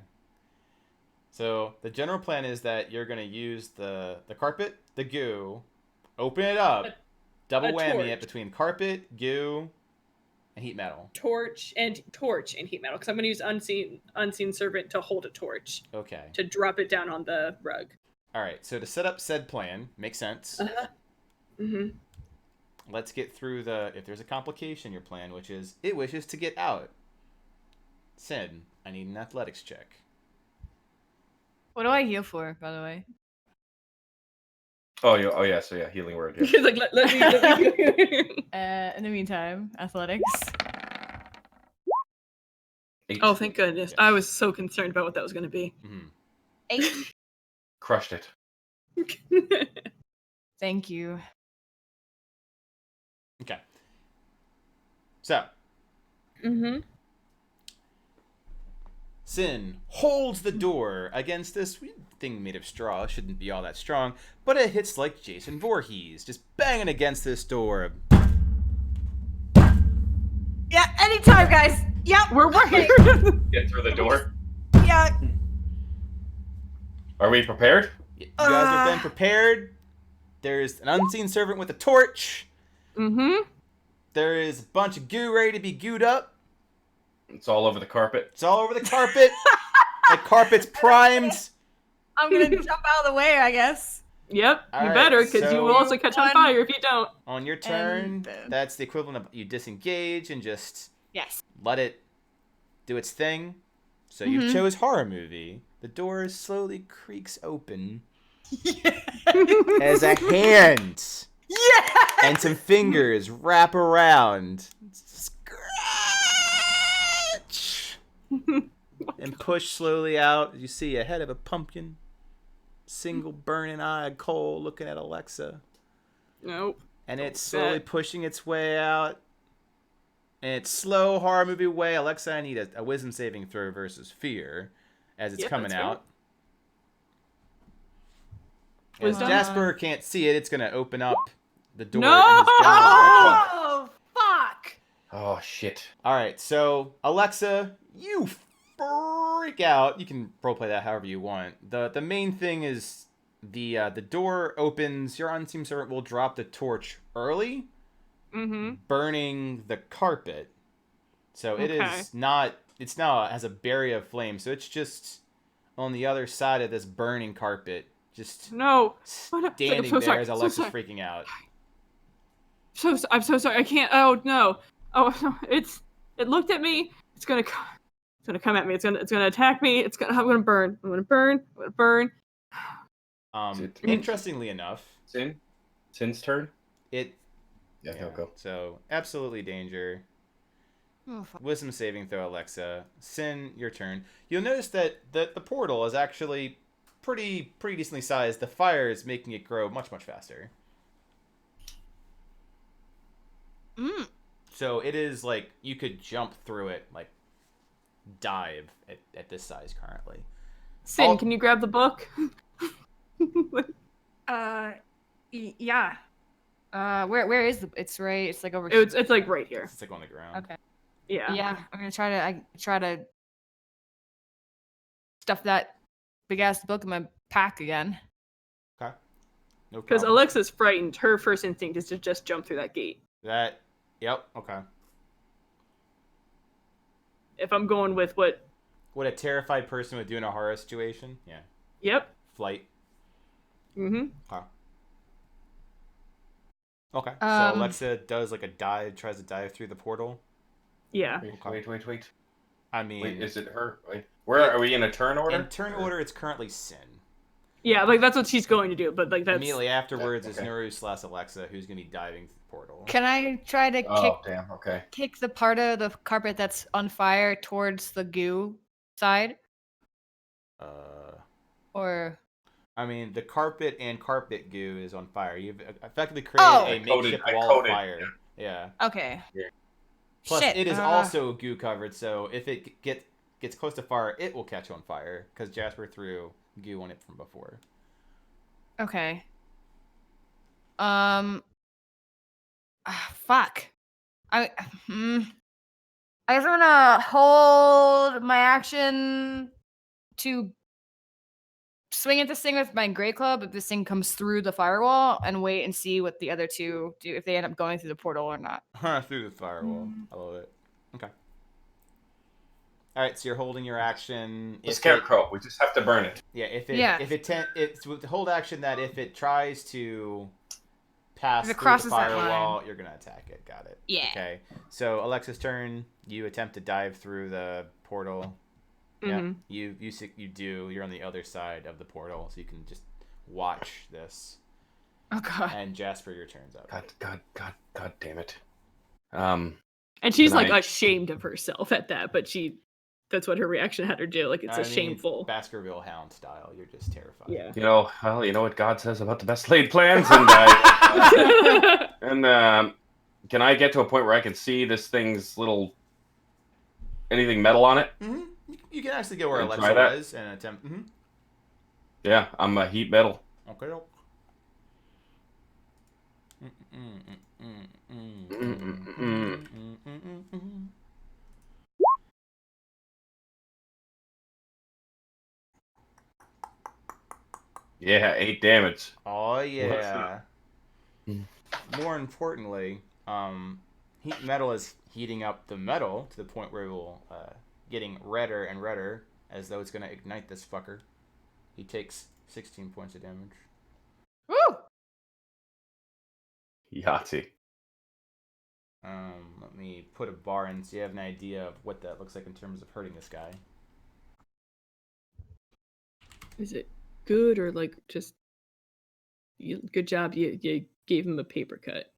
So the general plan is that you're going to use the carpet, the goo, open it up, double a whammy torch. it between carpet, goo, and heat metal. torch and heat metal, because I'm going to use unseen servant to hold a torch Okay. to drop it down on the rug. All right. So to set up said plan, makes sense. Mm-hmm. Let's get through if there's a complication in your plan, which is it wishes to get out. Sin, I need an athletics check. What do I heal for, by the way? Oh yeah. So yeah, healing word. Yeah. Like let me. In the meantime, athletics. 8. Oh, thank goodness! I was so concerned about what that was going to be. Mm-hmm. 8. Crushed it. Thank you. Okay. So, Mm-hmm. Sin holds the door against this thing made of straw. Shouldn't be all that strong, but it hits like Jason Voorhees, just banging against this door. Yeah, anytime, guys. Yep, we're working. Get through the door. Yeah. Are we prepared? You guys have been prepared. There's an unseen servant with a torch. Mm-hmm. There is a bunch of goo ready to be gooed up. It's all over the carpet. It's all over the carpet. The carpet's primed. I'm gonna jump out of the way, I guess. Yep, All you right, better, because you so- will also catch on fire if you don't. On your turn, And, that's the equivalent of you disengage and just Yes. let it do its thing. So you chose horror movie. The door slowly creaks open as a hand and some fingers wrap around, scratch, and push slowly out. You see a head of a pumpkin, single burning eye coal looking at Alexa. Nope. And it's slowly pushing its way out. And it's slow horror movie way. Alexa, I need a wisdom saving throw versus fear as it's coming that's out. As Wisdom? Jasper can't see it, it's going to open up the door No! in his general direction. Oh, fuck! Oh shit. All right, so Alexa, you freak out. You can roleplay that however you want. The main thing is the door opens. Your unseen servant will drop the torch early, burning the carpet. So it is not. It's now has a barrier of flame. So it's just on the other side of this burning carpet, just No. standing I'm so there sorry. as So Alexa's sorry. freaking out. I'm so sorry. I can't. Oh no. Oh no. It looked at me. It's gonna come at me. It's gonna attack me. I'm gonna burn. I'm gonna burn. Interestingly enough, Sin's turn. it. Yeah, he'll go. So absolutely danger. Oh, fuck. Wisdom saving throw, Alexa. Sin, your turn. You'll notice that the portal is actually pretty decently sized. The fire is making it grow much faster. So it is like you could jump through it, like dive at this size currently. Sin, can you grab the book? Yeah. Where is it's right? It's like over here. It's like right here. It's like on the ground. Okay. Yeah. Yeah, I'm gonna try to stuff that big ass book in my pack again. Okay. No Because problem. Alexa's frightened. Her first instinct is to just jump through that gate. Yep. Okay. If I'm going with what? What a terrified person would do in a horror situation. Yeah. Yep. Flight. Mm-hmm. Okay. So Alexa does like a dive, tries to dive through the portal. Yeah. Wait. I mean, Wait, is it her? Wait. Where are we in a turn order? in turn order, it's currently Sin. Yeah, like that's what she's going to do, but like that's Immediately afterwards Okay. is Noru/Alexa, who's gonna be diving through the portal. Can I try to Oh damn. Okay. kick the part of the carpet that's on fire towards the goo side? Or I mean, the carpet and carpet goo is on fire. You've effectively created a makeshift wall of fire. Yeah. okay. Yeah. Plus, Shit, it is also goo covered, so if it gets close to fire, it will catch on fire because Jasper threw goo on it from before. Okay. Fuck. I just wanna hold my action to swing at this thing with my great club if this thing comes through the firewall and wait and see what the other two do if they end up going through the portal or not. Through the firewall. I love it. Okay. All right, so you're holding your action. The scarecrow. We just have to burn it. Yeah, Yeah. it's with the hold action that if it tries to pass If it through the crosses that firewall, line. you're gonna attack it. Got it. Yeah. Okay. So Alexa's turn. You attempt to dive through the portal. Yeah. You do. You're on the other side of the portal, so you can just watch this. Oh god. And Jasper, your turn's up. God damn it. and she's Can like I- ashamed of herself at that, but that's what her reaction had her do. Like it's I a mean, shameful. Baskerville Hound style. You're just terrified. Yeah. You know what God says about the best laid plans, and can I get to a point where I can see this thing's little anything metal on it? Mm-hmm. You can actually go where Can I Alexa try that? was and attempt. Mm-hmm. Yeah, I'm a heat metal. Okay. Yeah, 8 damage. Oh yeah. More importantly, heat metal is heating up the metal to the point where it will getting redder and redder as though it's gonna ignite this fucker. He takes 16 points of damage. Woo! Yahtzee. Let me put a bar in so you have an idea of what that looks like in terms of hurting this guy. Is it good or like just good job? You gave him a paper cut.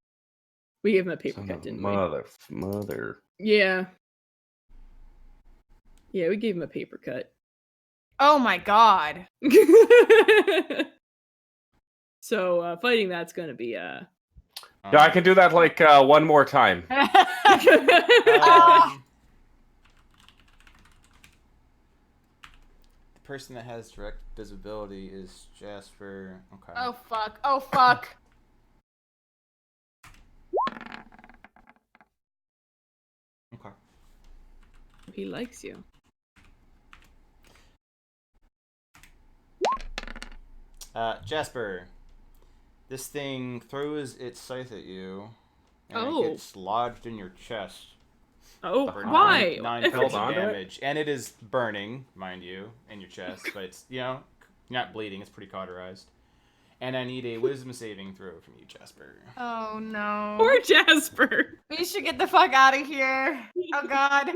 We gave him a paper Son cut, of didn't mother. we? Yeah. Yeah, we gave him a paper cut. Oh my god. So fighting that's gonna be Yeah, I can do that like one more time. The person that has direct visibility is Jasper. Okay. Oh fuck. Oh fuck. Okay. He likes you. Jasper, this thing throws its scythe at you, and Oh. it gets lodged in your chest. Oh, For why? 9 Held points of onto it? damage, and it is burning, mind you, in your chest, but it's not bleeding. It's pretty cauterized. And I need a wisdom saving throw from you, Jasper. Oh no. Poor Jasper. We should get the fuck out of here. Oh god.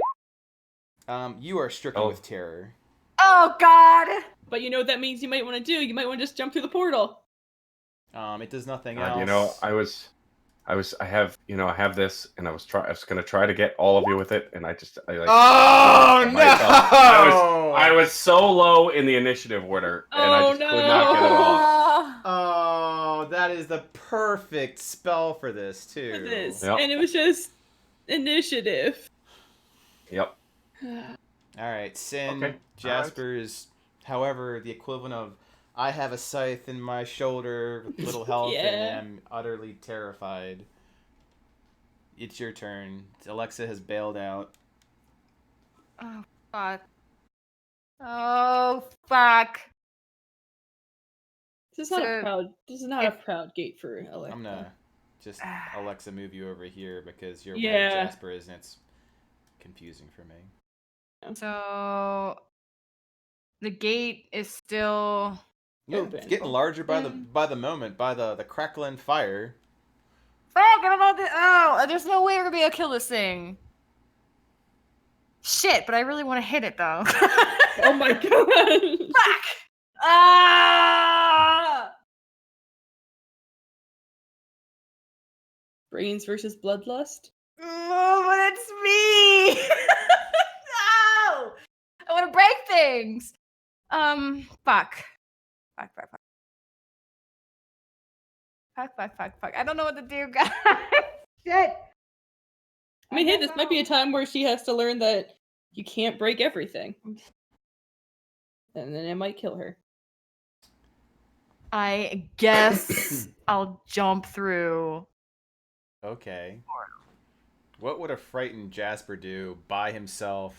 You are stricken with terror. Oh god. But you know what that means you might want to do? You might want to just jump through the portal. It does nothing God, else. I have this, and I was gonna try to get all of you with it, and I Oh no! I was so low in the initiative order, and I just could not get it off. Oh, that is the perfect spell for this too. For this. Yep. And it was just initiative. Yep. All right, Sin, Okay. Jasper's, however, the equivalent of I have a scythe in my shoulder with little health Yeah. and am utterly terrified. It's your turn. Alexa has bailed out. Oh fuck. Oh fuck. This is not So- a proud. This is not a proud gate for Alexa. I'm gonna just Alexa move you over here because you're Yeah. where Jasper is, and it's confusing for me. So the gate is still Yeah, Open. it's getting larger by Open. the moment, by the crackling fire. fuck. I don't know. Oh, there's no way we're gonna be able to kill this thing. Shit, but I really want to hit it though. Oh my god. Fuck. Ah! Brains versus bloodlust. Oh, but it's me. No. I want to break things. Fuck. Fuck. I don't know what to do, guys. Shit. I mean, hey, guess this might be a time where she has to learn that you can't break everything. And then it might kill her. I guess I'll jump through. Okay. What would a frightened Jasper do by himself?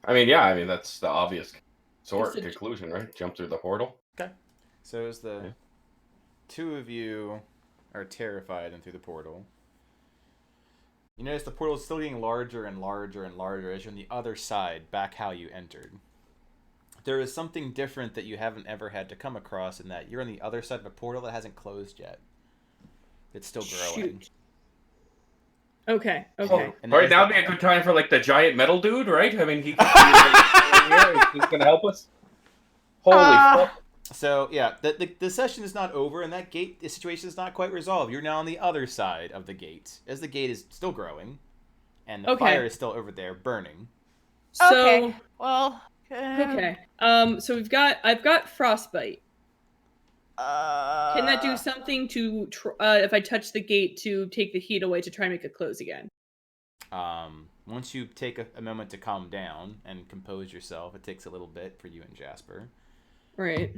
I mean, that's the obvious It's a- conclusion, right? Jump through the portal. Okay. So as the Yeah. two of you are terrified and through the portal, you notice the portal is still getting larger and larger and larger as you're on the other side, back how you entered. There is something different that you haven't ever had to come across in that you're on the other side of a portal that hasn't closed yet. It's still growing. Shoot. Okay. And Right as now the- would be a good time for like the giant metal dude, right? I mean, he's gonna help us. Holy fuck! So yeah, the session is not over, and that gate situation is not quite resolved. You're now on the other side of the gate, as the gate is still growing, and the Okay. fire is still over there burning. So Okay. Well. okay. So I've got frostbite. Can that do something to if I touch the gate to take the heat away to try and make it close again? Once you take a moment to calm down and compose yourself, it takes a little bit for you and Jasper. Right.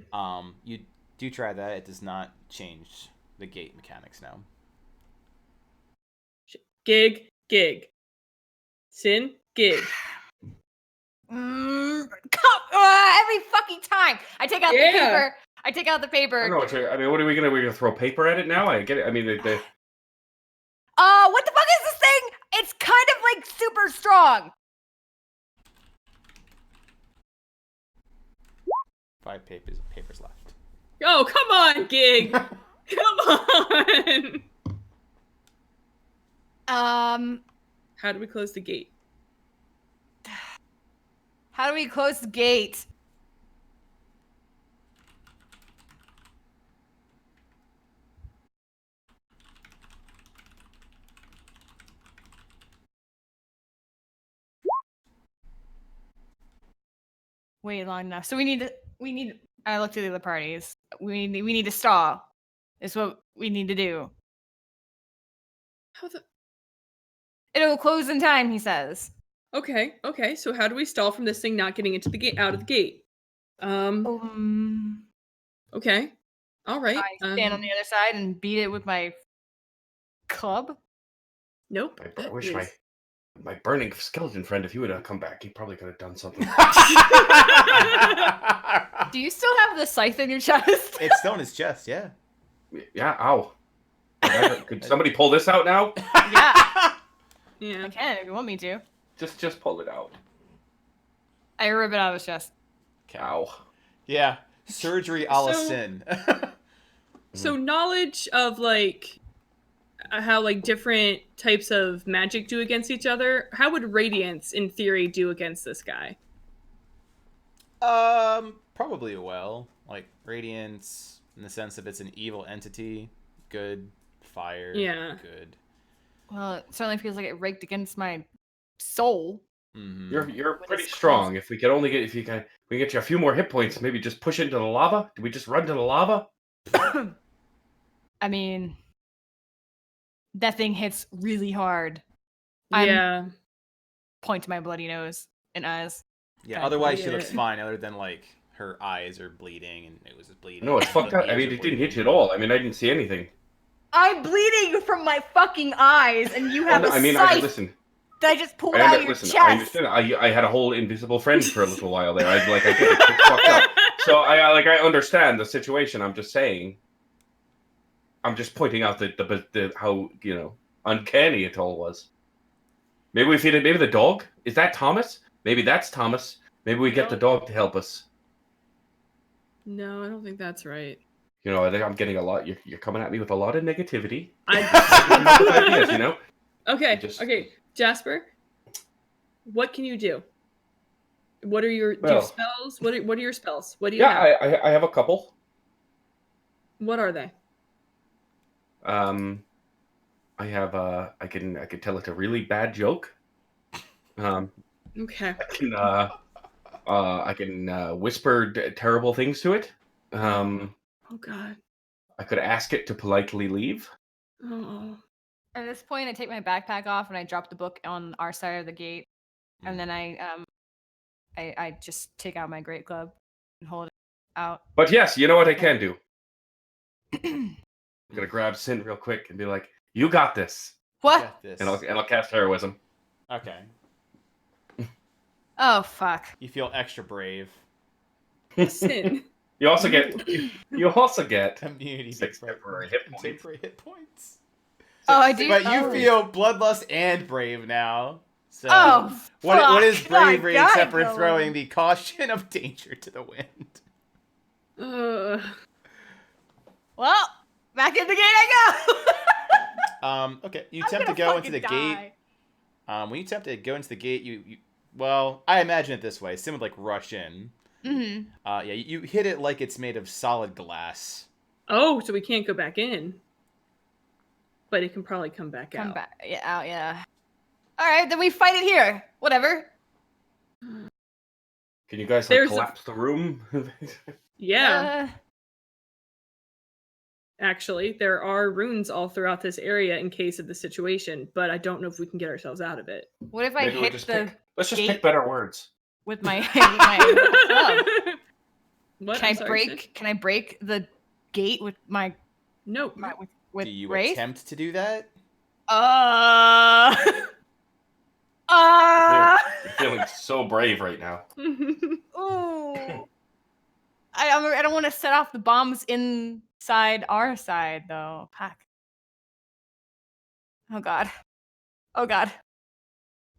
You do try that. It does not change the gate mechanics now. Gig. Sin. Gig. Every fucking time I take out the Yeah. paper. I take out the I paper. don't know what you're, I mean, what are we gonna throw paper at it now? I get it. I mean, What the fuck is this thing? It's kind of like super strong. 5 papers left. Oh, come on, Gig. Come on. How do we close the gate? How do we close the gate? Wait long enough. So we need. I looked at the other parties. We need to stall. Is what we need to do. How the? It'll close in time, he says. Okay. So how do we stall from this thing not getting into the gate, out of the gate? Okay. All right. I stand on the other side and beat it with my club. Nope. I wish my burning skeleton friend, if he would have come back, he probably could have done something. Do you still have the scythe in your chest? It's still in his chest, yeah. Yeah, ow. Could somebody pull this out now? Yeah. Yeah. I can if you want me to. Just pull it out. I rip it out of his chest. Ow. Yeah. Surgery a la sin. So knowledge of like how like different types of magic do against each other, how would Radiance in theory do against this guy? Probably well. Like Radiance in the sense of it's an evil entity. Good. Fire. Yeah. Good. Well, it certainly feels like it raked against my soul. Mm-hmm. You're pretty strong. If we get you a few more hit points, maybe just push into the lava. Do we just run to the lava? I mean, that thing hits really hard. Yeah. Point to my bloody nose and eyes. Yeah. Otherwise, she looks fine. Other than like her eyes are bleeding and nose is bleeding. No, it's fucked up. I mean, it didn't hit you at all. I mean, I didn't see anything. I'm bleeding from my fucking eyes, and you have scythe listen. that I just pulled out of your chest. I understand. I had a whole invisible friend for a little while there. I get it. It's fucked up. So I understand the situation. I'm just saying. I'm just pointing out the how uncanny it all was. Maybe we feed it. Maybe the dog is that Thomas. Maybe that's Thomas. Maybe we get the dog to help us. No, I don't think that's right. I think I'm getting a lot. You're coming at me with a lot of negativity. Ideas, Okay, Jasper. What can you do? What are your spells? What are your spells? What do you have? I have a couple. What are they? I have I can tell it a really bad joke. Okay. I can whisper terrible things to it. Oh God. I could ask it to politely leave. Oh. At this point, I take my backpack off and I drop the book on our side of the gate, and then I just take out my great club and hold it out. But yes, you know what I can do. I'm gonna grab Sin real quick and be like, "You got this." What? And I'll cast heroism. Okay. Oh fuck! You feel extra brave. Sin. You also get immunity 6 temporary hit points. Temporary hit points. So, I do. But you feel bloodlust and brave now. So what is bravery except for throwing the caution of danger to the wind? Well, back in the gate I go. Okay. You attempt to go into the gate. When you attempt to go into the gate, well, I imagine it this way. Sim would like rush in. Mm-hmm. Yeah, you hit it like it's made of solid glass. Oh, so we can't go back in. But it can probably come back out. Out, yeah. All right, then we fight it here. Whatever. Can you guys collapse the room? Yeah. Actually, there are runes all throughout this area in case of the situation, but I don't know if we can get ourselves out of it. What if I hit the Let's just pick better words. With my club? What? Can I break the gate with my Nope. With do you Wraith? attempt to do that? You're feeling so brave right now. Ooh. I don't want to set off the bombs inside our side though. Pack. Oh god.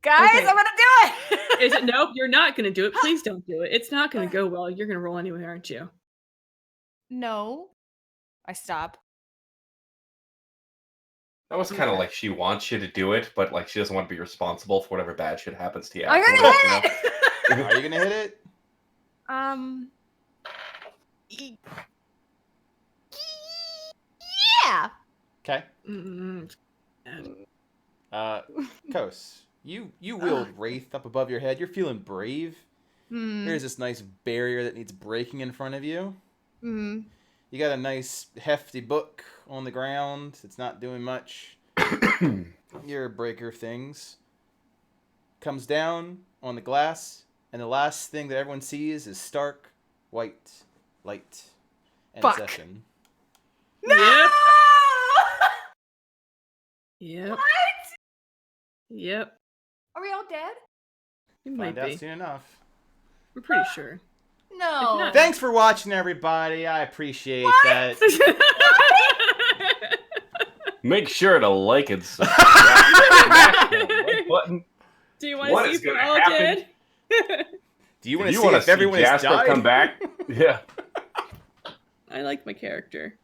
Guys, okay. I'm gonna do it! Nope, you're not gonna do it. Please don't do it. It's not gonna go well. You're gonna roll anyway, aren't you? No. I stop. That was kind of like she wants you to do it, but like she doesn't want to be responsible for whatever bad shit happens to you I'm afterwards. gonna You know? hit it! Are you gonna hit it? Yeah. Okay. Mm-mm. Kos, you wield Wraith up above your head. You're feeling brave. Hmm. There's this nice barrier that needs breaking in front of you. Hmm. You got a nice hefty book on the ground. It's not doing much. Your breaker things comes down on the glass, and the last thing that everyone sees is stark white light and Fuck. session. No! Yep. What? Yep. Are we all dead? You might Find out be. soon enough. I'm pretty sure. No. not- Thanks for watching, everybody. I appreciate that. Make sure to like and subscribe. Smash that like button. Do you want What to see is if we're gonna all happen? dead? Do you want Do to you see wanna if everyone has Jasper died? come back? Yeah. I like my character.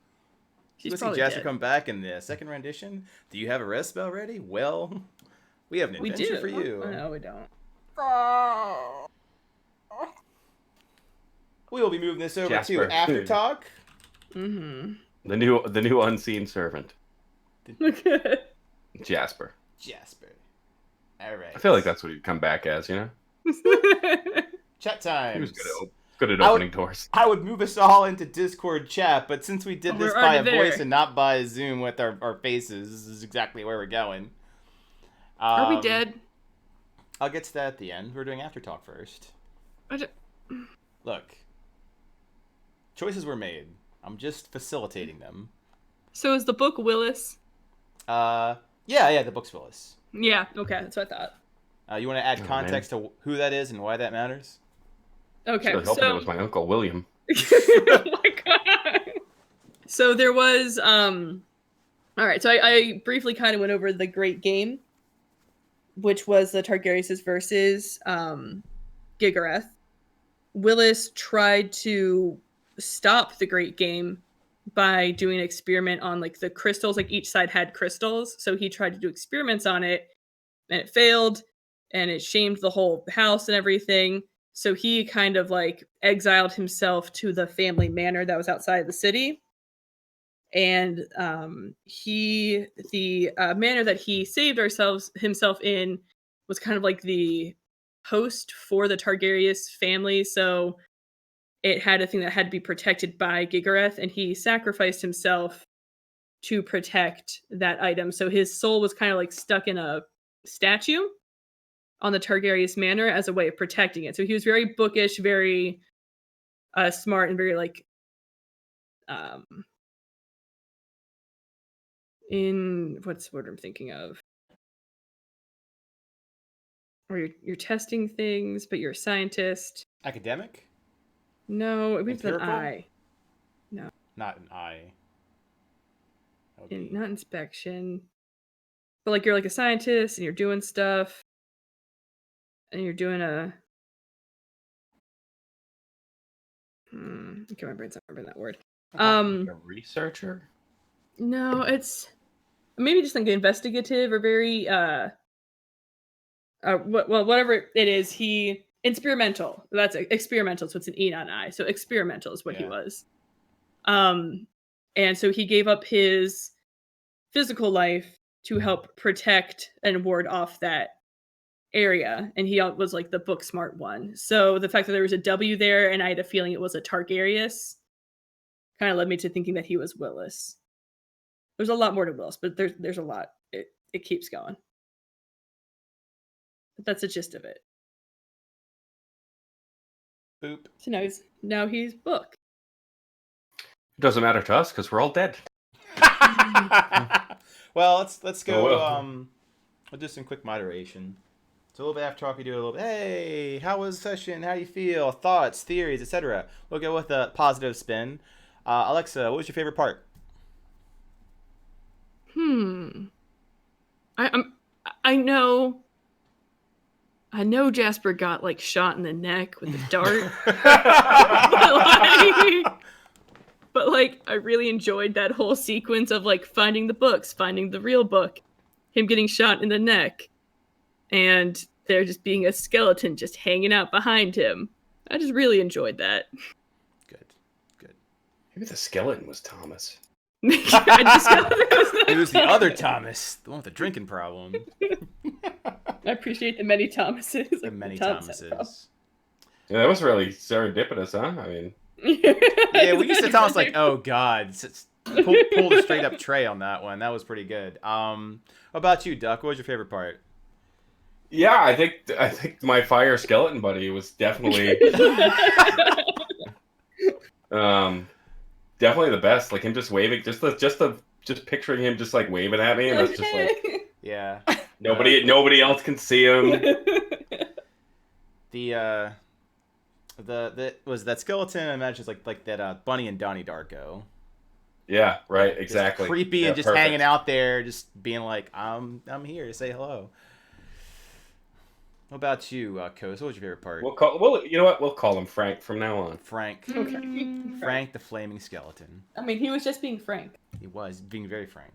She's Let's see probably Jasper dead. come back in the second rendition. Do you have a rest spell ready? Well, we have an We adventure do. for you. Oh, no, we don't. We will be moving this over Jasper. to After Talk. Mm-hmm. The new unseen servant, Jasper. Jasper. All right. I feel like that's what he'd come back as, you know? Chat He time. was good at I would- opening doors. I would move us all into Discord chat, but since we did Oh, this we're by a already voice there. and not by Zoom with our faces, this is exactly where we're going. Are we dead? I'll get to that at the end. We're doing After Talk first. Look. Choices were made. I'm just facilitating them. So is the book Willis? Yeah, the book's Willis. Yeah, okay, that's what I thought. You want to add Oh, context to who that is and why that matters? Okay, I was hoping it was my Uncle William. oh my god. So there was alright, so I briefly kind of went over the Great Game, which was the Targaryens versus Gigareth. Willis tried to stop the Great Game by doing an experiment on like the crystals, like each side had crystals, so he tried to do experiments on it and it failed and it shamed the whole house and everything. So he kind of like exiled himself to the family manor that was outside the city. And the manor that he saved himself in was kind of like the host for the Targaryen family. So it had a thing that had to be protected by Gigareth, and he sacrificed himself to protect that item. So his soul was kind of like stuck in a statue on the Targaryen manor as a way of protecting it. So he was very bookish, very smart, and very like in what's the word I'm thinking of? Where you're testing things, but you're a scientist. Academic? No, it means an Empirical? eye. Not an eye. That would be- Not inspection. But like you're like a scientist and you're doing stuff. And you're doing a I can't remember, it's not remembering that word. Like a researcher? No, it's maybe just like investigative or very whatever it is. He experimental. That's experimental, so it's an E not an I. So experimental is what he Yeah. was. And so he gave up his physical life to help protect and ward off that area, and he was like the book smart one. So the fact that there was a W there and I had a feeling it was a Targaryen kind of led me to thinking that he was Willis. There's a lot more to Willis, but there's a lot. It keeps going. But that's the gist of it. Boop. So now he's book. It doesn't matter to us because we're all dead. Well, let's go. Oh, well. We'll do some quick moderation. So a little bit after talk, we do a little bit. Hey, how was the session? How do you feel? Thoughts, theories, etc. We'll go with a positive spin. Alexa, what was your favorite part? I know Jasper got like shot in the neck with a dart. But, like, But like, I really enjoyed that whole sequence of like finding the books, finding the real book, him getting shot in the neck, and there just being a skeleton just hanging out behind him. I just really enjoyed that. Good. Maybe the skeleton was Thomas. I discovered It was the other Thomas, the one with the drinking problem. I appreciate the many Thomases. The many Thomas had a problem. Thomases. Yeah, that was really serendipitous, huh? I mean, Yeah, we used to tell us like, oh god, pull the straight up tray on that one. That was pretty good. What about you, Duck? What was your favorite part? yeah, I think my fire skeleton buddy was definitely definitely the best. Like him just waving, just picturing him just like waving at me, and that's just like Yeah. nobody else can see him. The was that skeleton? I imagine it's like that Bunny and Donnie Darko. Yeah, right, Just exactly. creepy Yeah, and just perfect. hanging out there, just being like, I'm here to say hello. What about you, Coase? What was your favorite part? You know what? We'll call him Frank from now on. Frank. Okay. Frank the flaming skeleton. I mean, he was just being frank. He was being very frank.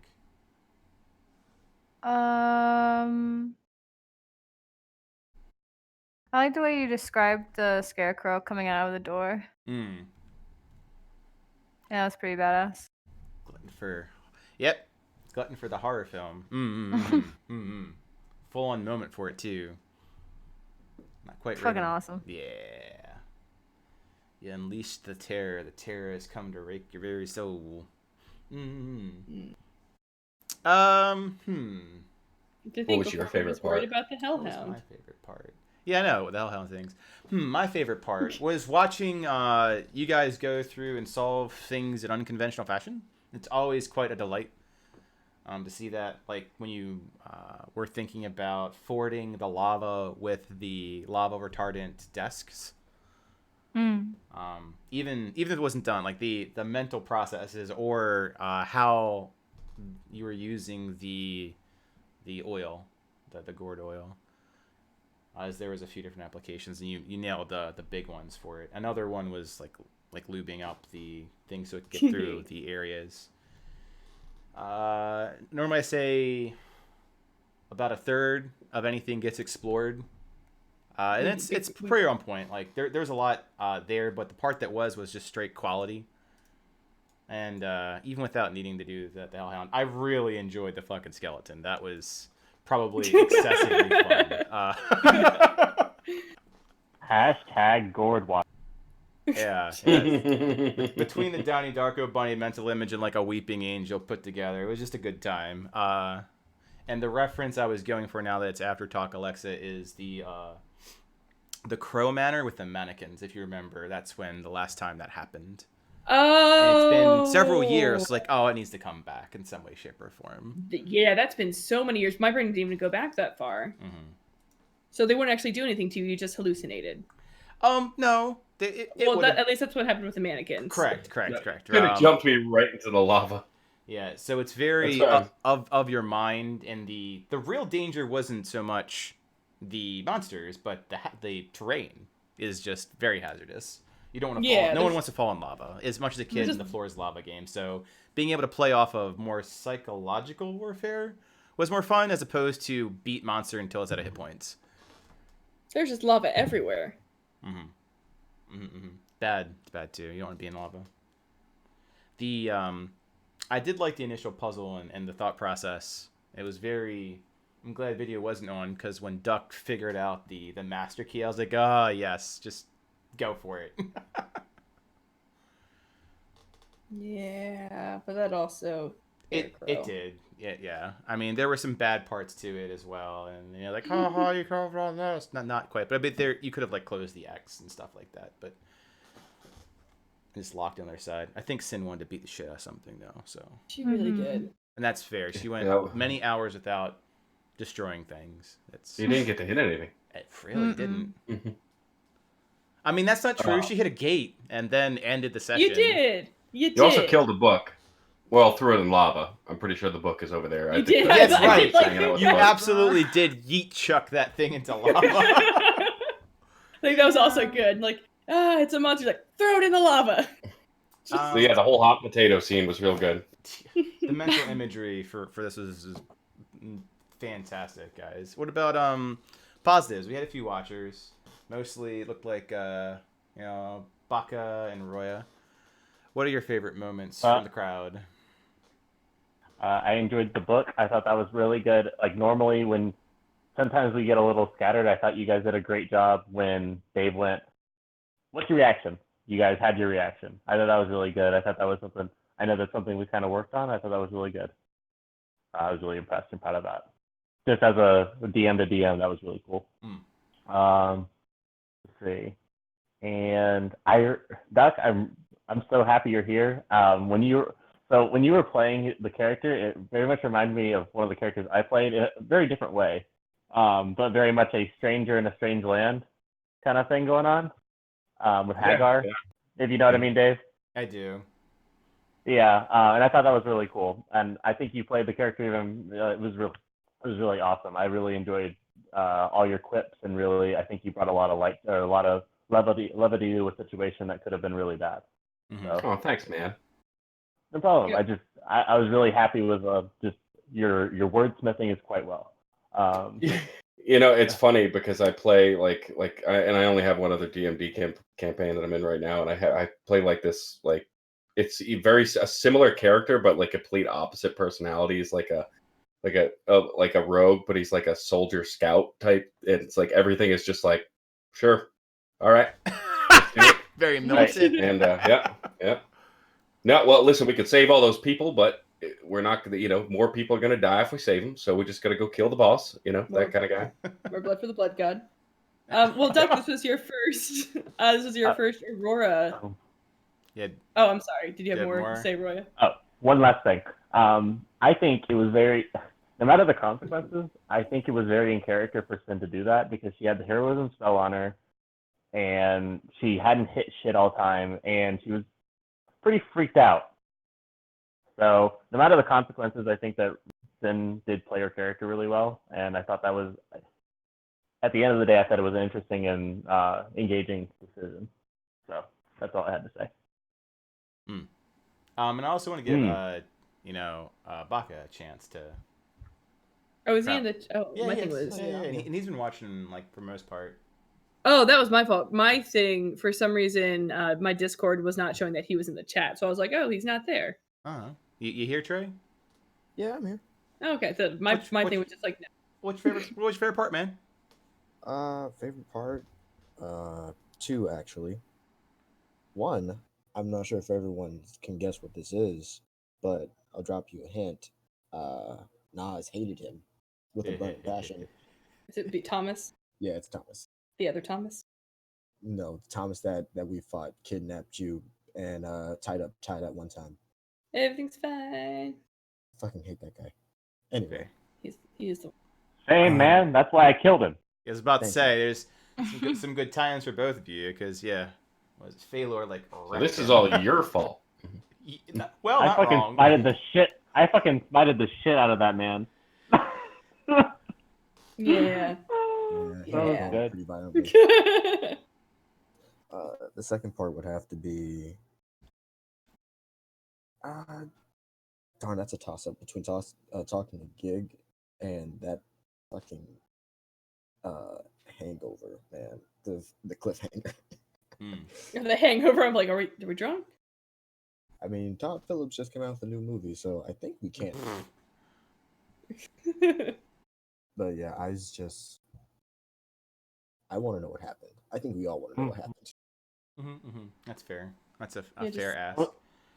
I like the way you described the scarecrow coming out of the door. Hmm. Yeah, that was pretty badass. Glutton for the horror film. Full on moment for it too. Not quite Fucking ready. awesome. Yeah. You unleashed the terror. The terror has come to rake your very soul. What was your favorite part? Worried about the What was Hellhound. my favorite part? Yeah, I know the Hellhound things. My favorite part was watching you guys go through and solve things in unconventional fashion. It's always quite a delight to see that. Like when you were thinking about fording the lava with the lava retardant desks. Even if it wasn't done, like the mental processes or how you were using the oil, the gourd oil. As there was a few different applications, and you nailed the big ones for it. Another one was like lubing up the thing so it could get through the areas. Normally I say about a third of anything gets explored, and it's pretty on point. Like there's a lot there, but the part that was just straight quality. And even without needing to do the Hellhound, I really enjoyed the fucking skeleton. That was probably excessively fun. Hashtag gourd water. Yeah. Between the Donnie Darko Bunny mental image and like a weeping angel put together, it was just a good time. And the reference I was going for now that it's after talk, Alexa, is the Crow Manor with the mannequins. If you remember, that's when the last time that happened. And it's been several years. Like, oh, it needs to come back in some way, shape, or form. Yeah, that's been so many years. My brain didn't even go back that far. Mm-hmm. So they wouldn't actually do anything to you. You just hallucinated. No. At least that's what happened with the mannequins. Correct. Could have jumped me right into the lava. Yeah, so it's very of your mind, and the real danger wasn't so much the monsters, but the terrain is just very hazardous. You don't want to fall. No one wants to fall in lava as much as a kid in the Floor is Lava game. So being able to play off of more psychological warfare was more fun as opposed to beat monster until it's at a hit points. There's just lava everywhere. Bad. It's bad too. You don't want to be in lava. I did like the initial puzzle and the thought process. It was very. I'm glad video wasn't on because when Duck figured out the master key, I was like, ah, yes, just go for it. Yeah, but that also it did. Yeah. I mean, there were some bad parts to it as well, and like, oh, you covered on this. Not quite, but I bet there you could have like closed the X and stuff like that, but just locked on their side. I think Sin wanted to beat the shit out of something though, so she really did, and that's fair. She went many hours without destroying things. You didn't get to hit anything. It really didn't. I mean, that's not true. She hit a gate and then ended the session. You did. You also killed a book. Well, threw it in lava. I'm pretty sure the book is over there. You did. That's right. You Book. absolutely did yeet chuck that thing into lava. I think that was also good. Like, it's a monster. Like, throw it in the lava. So yeah, the whole hot potato scene was real good. The mental imagery for this is fantastic, guys. What about positives? We had a few watchers. Mostly it looked like Baka and Roya. What are your favorite moments from the crowd? I enjoyed the book. I thought that was really good. Like normally when sometimes we get a little scattered, I thought you guys did a great job when Dave went, what's your reaction? You guys had your reaction. I thought that was really good. I thought that was something, I know that's something we kind of worked on. I thought that was really good. I was really impressed and proud of that. Just as a DM to DM, that was really cool. Let's see. And Duck, I'm so happy you're here. When you were playing the character, it very much reminded me of one of the characters I played in a very different way, but very much a stranger in a strange land kind of thing going on with Hagar. Yeah. If you know what I mean, Dave. I do. Yeah, and I thought that was really cool. And I think you played the character even. It was really awesome. I really enjoyed all your quips, and really, I think you brought a lot of levity to a situation that could have been really bad. Mm-hmm. So, Oh, thanks, man. no problem. Yeah. I was really happy with just your wordsmithing is quite well. It's funny because I play and I only have one other DMD campaign that I'm in right now, and I play like this it's a similar character, but like complete opposite personalities, like a rogue, but he's like a soldier scout type, and it's like everything is just like, sure, all right, Very militant. and yeah. No, well, listen, we could save all those people, but we're not gonna, more people are gonna die if we save them, so we just gotta go kill the boss, that kind of guy. More blood for the blood god. Well, Duck, this was your first. This was your first Aurora. Yeah. Oh, I'm sorry. Did you have You had more more? to say, Roya? Oh, one last thing. I think it was no matter the consequences, I think it was very in character for Sin to do that because she had the heroism spell on her, and she hadn't hit shit all time, and she was pretty freaked out. So no matter the consequences, I think that Sin did play her character really well, and I thought that was, at the end of the day, I thought it was an interesting and engaging decision. So that's all I had to say. And I also want to give Baka a chance to. Oh, is he in the? Oh, Yeah, my he thing is. was. Yeah. And he's been watching for the most part. Oh, that was my fault. My thing, for some reason, my Discord was not showing that he was in the chat, so I was like, "Oh, he's not there." You here, Trey? Yeah, I'm here. Oh, okay, so my thing was just like, no. What's your favorite part, man? Favorite part? Two actually. One, I'm not sure if everyone can guess what this is, but I'll drop you a hint. Nas hated him with a burning passion. Is it Thomas? Yeah, it's Thomas. The other Thomas? No, Thomas that we fought kidnapped you and tied up one time. Everything's fine. Fucking hate that guy. Anyway, He is the. Same man. That's why I killed him. I was about to Thank say there's some good times for both of you because was it Phalor like? So this is all your fault. Well, I not fucking wrong. smited the shit out of that man. Yeah. he that was fought good. pretty violently. The second part would have to be. Darn, that's a toss up between talking to Gig and that fucking hangover, man. The cliffhanger. The Hangover. I'm like, are we drunk? I mean, Todd Phillips just came out with a new movie, so I think we can. But yeah, I want to know what happened. I think we all want to know what happened. That's fair. That's a Yeah, fair ask.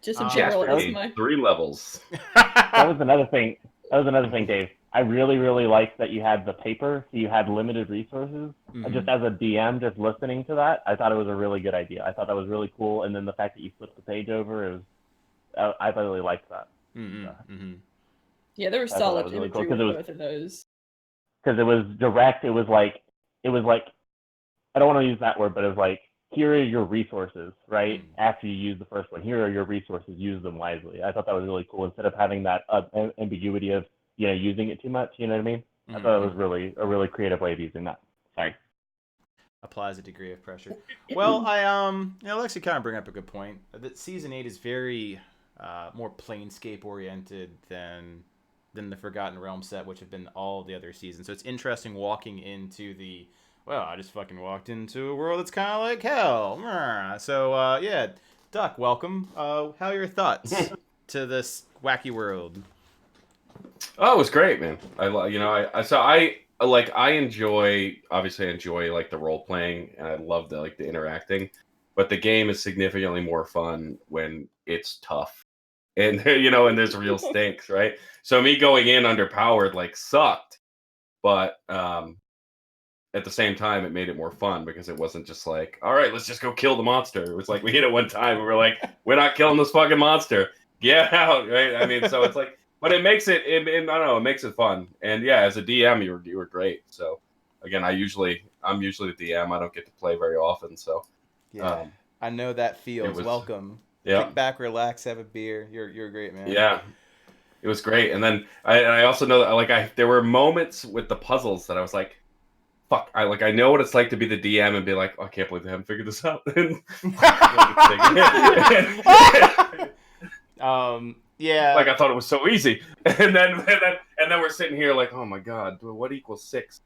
Just in general, it was my. 3 levels. That was another thing. Dave. I really, really liked that you had the paper, so you had limited resources. Just as a DM, just listening to that, I thought it was a really good idea. I thought that was really cool, and then the fact that you flipped the page over, I really liked that. Yeah, there were I thought solid that was really imagery cool, 'cause with it was- both of those. Because it was direct. It was like I don't want to use that word, but it was like, here are your resources, right? After you use the first one, here are your resources. Use them wisely. I thought that was really cool. Instead of having that ambiguity of using it too much, you know what I mean? I thought it was really a really creative way of using that. Sorry. applies a degree of pressure. Well, Alexi kind of bring up a good point. That season 8 is very more Planescape oriented than the Forgotten Realm set, which have been all the other seasons. So it's interesting walking into I just fucking walked into a world that's kind of like hell. So yeah, Duck, welcome. How are your thoughts to this wacky world? Oh, it was great, man. I enjoy, obviously I enjoy like the role playing, and I love the interacting, but the game is significantly more fun when it's tough, and and there's real stakes, right? So me going in underpowered like sucked, but at the same time it made it more fun because it wasn't just like, all right, let's just go kill the monster. It was like we hit it one time and we're like, we're not killing this fucking monster. Get out, right? I mean, so it's like. But it makes it, I don't know, it makes it fun. And yeah, as a DM, you were great. So again, I'm usually the DM. I don't get to play very often. So yeah, I know that feels. Welcome. Yeah. Kick back, relax, have a beer. You're a great man. Yeah, it was great. And then I also know that there were moments with the puzzles that I was like, fuck, I know what it's like to be the DM and be like, oh, I can't believe they haven't figured this out. Yeah. Like I thought it was so easy, and then we're sitting here like, oh my god, what equals 6?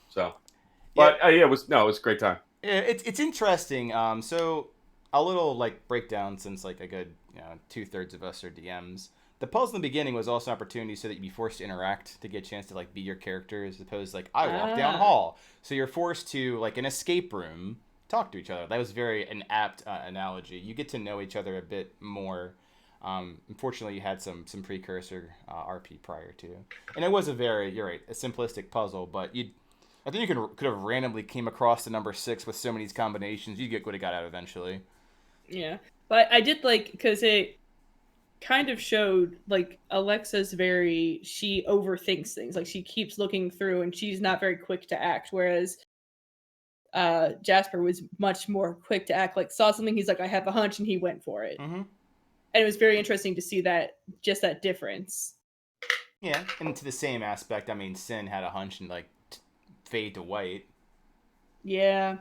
So, but it was a great time. It's interesting. So a little like breakdown, since like a good 2/3 of us are DMs. The puzzle in the beginning was also an opportunity so that you'd be forced to interact, to get a chance to like be your character, as opposed to like I walk down hall. So you're forced to, like an escape room, talk to each other. That was an apt analogy. You get to know each other a bit more. Unfortunately, you had some precursor RP prior to, and it was you're right, a simplistic puzzle. But I think you could have randomly came across the number 6 with so many combinations. You would have got out eventually. Yeah, but I did like, because it kind of showed like Alexa's she overthinks things. Like she keeps looking through, and she's not very quick to act. Whereas Jasper was much more quick to act. Like saw something, he's like, I have a hunch, and he went for it. Mm-hmm. And it was very interesting to see that difference. Yeah, and to the same aspect, I mean, Sin had a hunch and like fade to white. Yeah.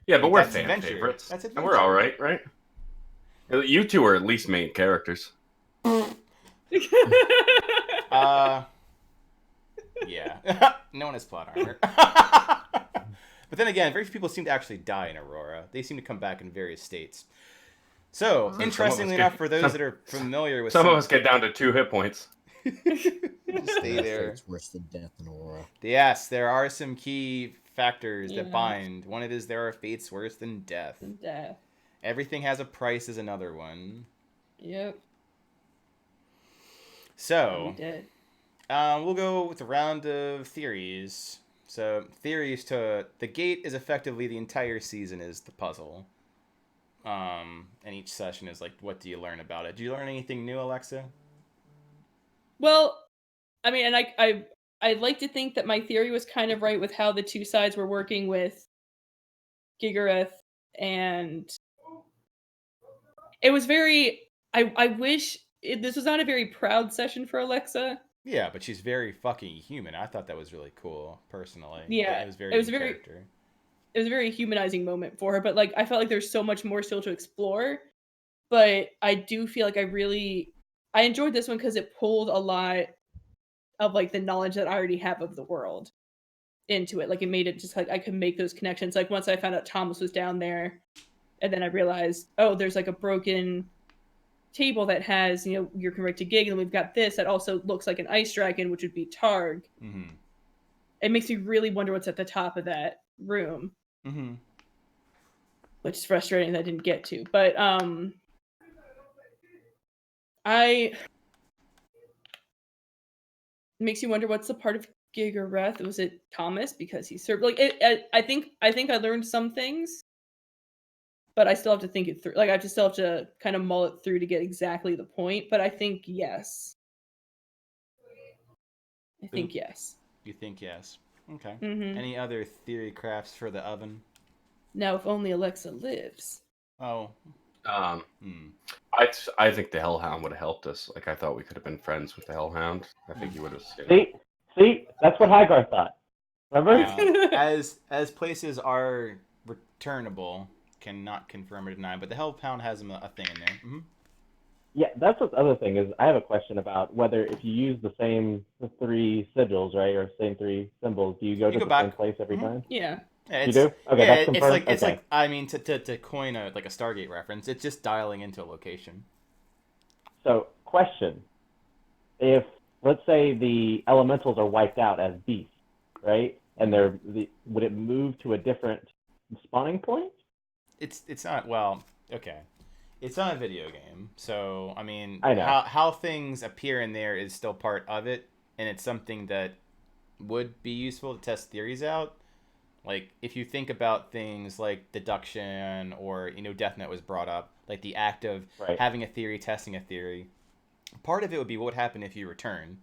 Yeah, but we're That's fan adventure. favorites. That's and we're all right? You two are at least main characters. Yeah. No one has plot armor. But then again, very few people seem to actually die in Arhor'ha. They seem to come back in various states. So, interestingly enough, for those that are familiar with... Some of us get down to 2 hit points. Stay there. It's worse than death in Arhor'ha. Yes, there are some key factors that bind. One of it is there are fates worse than death. Everything has a price is another one. Yep. So, we'll go with a round of theories. So, theories to the gate is effectively the entire season is the puzzle. And each session is like, what do you learn about it? Do you learn anything new, Alexa? Well, I mean, and I'd like to think that my theory was kind of right with how the two sides were working with Gigareth, and it was very... I wish... this was not a very proud session for Alexa. Yeah, but she's very fucking human. I thought that was really cool, personally. Yeah, it was very it was a very humanizing moment for her, but like I felt like there's so much more still to explore. But I do feel like I enjoyed this one because it pulled a lot of like the knowledge that I already have of the world into it. Like it made it just like I could make those connections. Like once I found out Thomas was down there, and then I realized, oh, there's like a broken table that has, your corrected gig, and we've got this that also looks like an ice dragon, which would be Targ. Mm-hmm. It makes me really wonder what's at the top of that room. Mm-hmm. Which is frustrating that I didn't get to. But it makes you wonder what's the part of Gigareth. Was it Thomas because he served? Like I think I learned some things, but I still have to think it through. Like I still have to kind of mull it through to get exactly the point. But I think yes. I think yes. You think yes? Okay. Mm-hmm. Any other theory crafts for the oven? Now, if only Alexa lives. Oh. I think the Hellhound would have helped us. Like I thought we could have been friends with the Hellhound. I think he would have. See, That's what Hagar thought. Remember? As places are returnable, cannot confirm or deny, but the Hellhound has a thing in there. Mm-hmm. Yeah, that's what the other thing is. I have a question about whether if you use the same three sigils, right, or same three symbols, do you go to go the back. same place every time? Yeah. Yeah, You do? Okay, yeah, that's it's confirmed. like Okay. I mean to coin a Stargate reference, it's just dialing into a location. So, question: if let's say the elementals are wiped out as beasts, right, and would it move to a different spawning point? It's not well. Okay, it's not a video game, so I mean, I know. how things appear in there is still part of it, and it's something that would be useful to test theories out. Like if you think about things like deduction or Death Note was brought up, like the act of Right. having a theory, testing a theory. Part of it would be what would happen if you return,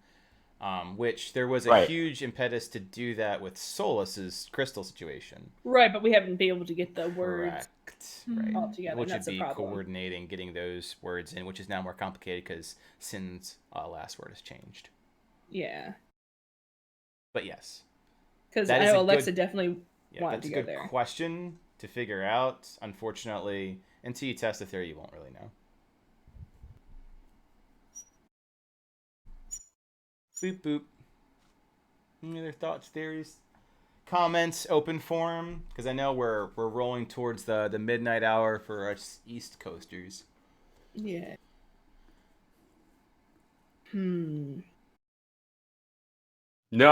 which there was a Right. huge impetus to do that with Solus's crystal situation. Right, but we haven't been able to get the words Correct. Right. all together. Which That's would the be problem. coordinating, getting those words in, which is now more complicated because Sin's last word has changed. Yeah. But yes. Because That I is know a Alexa good- definitely Yeah, wanted that's to a go good there. question to figure out. Unfortunately, until you test the theory, you won't really know. Boop boop. Any other thoughts, theories, comments, open forum? Because I know we're rolling towards the midnight hour for us East Coasters. Yeah. No,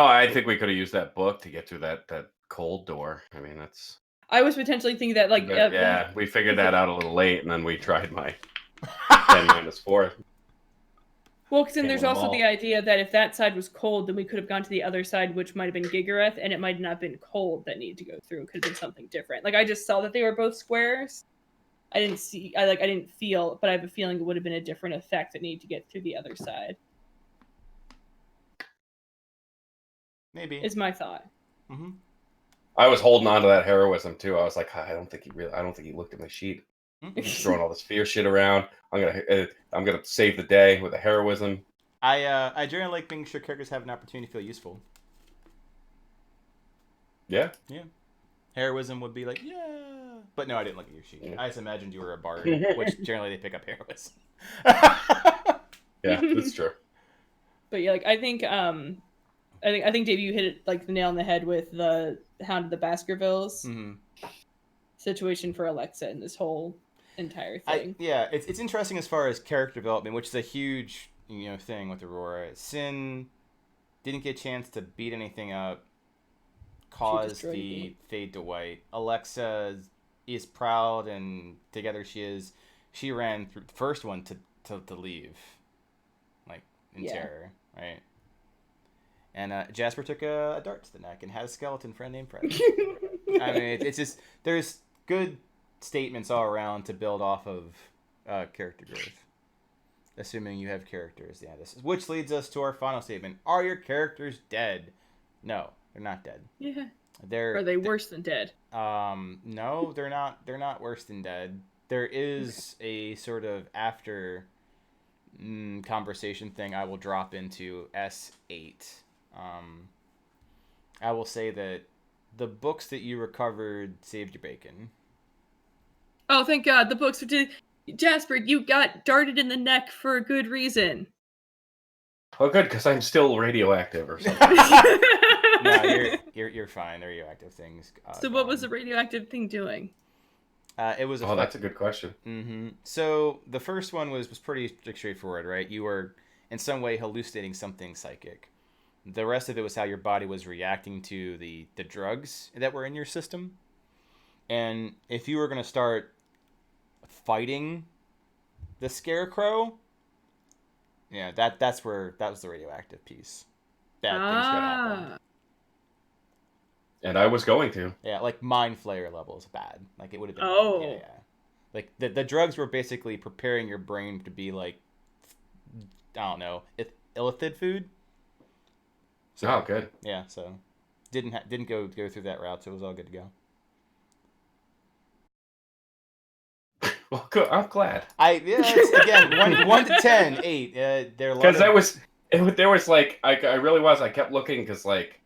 I think we could have used that book to get through that cold door. I mean, that's I was potentially thinking that, like, yeah, we figured that out a little late, and then we tried my 10-4. well, because then Can't there's win 'em also all. the idea that if that side was cold, then we could have gone to the other side, which might have been Gigareth, and it might not have been cold that needed to go through. It could have been something different. Like, I just saw that they were both squares. I didn't feel, but I have a feeling it would have been a different effect that needed to get through the other side. Maybe. Is my thought. Mm-hmm. I was holding on to that heroism too. I was like, I don't think he looked at my sheet. He's just throwing all this fear shit around. I'm gonna save the day with a heroism. I generally like making sure characters have an opportunity to feel useful. Yeah. Yeah. Heroism would be like, yeah. But no, I didn't look at your sheet. Yeah. I just imagined you were a bard, which generally they pick up heroism. Yeah, that's true. But yeah, like I think Dave, you hit it like the nail on the head with the Hound of the Baskervilles situation for Alexa and this whole entire thing. It's interesting as far as character development, which is a huge thing with Aurora. Sin didn't get a chance to beat anything up, caused the fade to white. Alexa is proud, and together she ran through the first one to leave, like in terror, right? And Jasper took a dart to the neck and had a skeleton friend named Fred. I mean, it's just there's good statements all around to build off of character growth, assuming you have characters. Yeah, which leads us to our final statement: are your characters dead? No, they're not dead. Yeah. Are they worse than dead? No, they're not. They're not worse than dead. There is a sort of after conversation thing I will drop into S8. I will say that the books that you recovered saved your bacon. Oh, thank God! The books did. Jasper, you got darted in the neck for a good reason. Oh, good, because I'm still radioactive or something. No, you're fine. They're radioactive things. So what was the radioactive thing doing? It was. That's a good question. Mm-hmm. So the first one was pretty straightforward, right? You were in some way hallucinating something psychic. The rest of it was how your body was reacting to the drugs that were in your system. And if you were going to start fighting the scarecrow, yeah, that was the radioactive piece. Bad things could happen. And I was going to. Yeah, like mind flayer levels bad. Like it would have been. Oh. Yeah. Like the drugs were basically preparing your brain to be like, I don't know, illithid food. So, oh, good. Yeah, so didn't go through that route, so it was all good to go. Well, good. I'm glad. It's, again 1 to 10, 8. They're because there was like I really was. I kept looking because like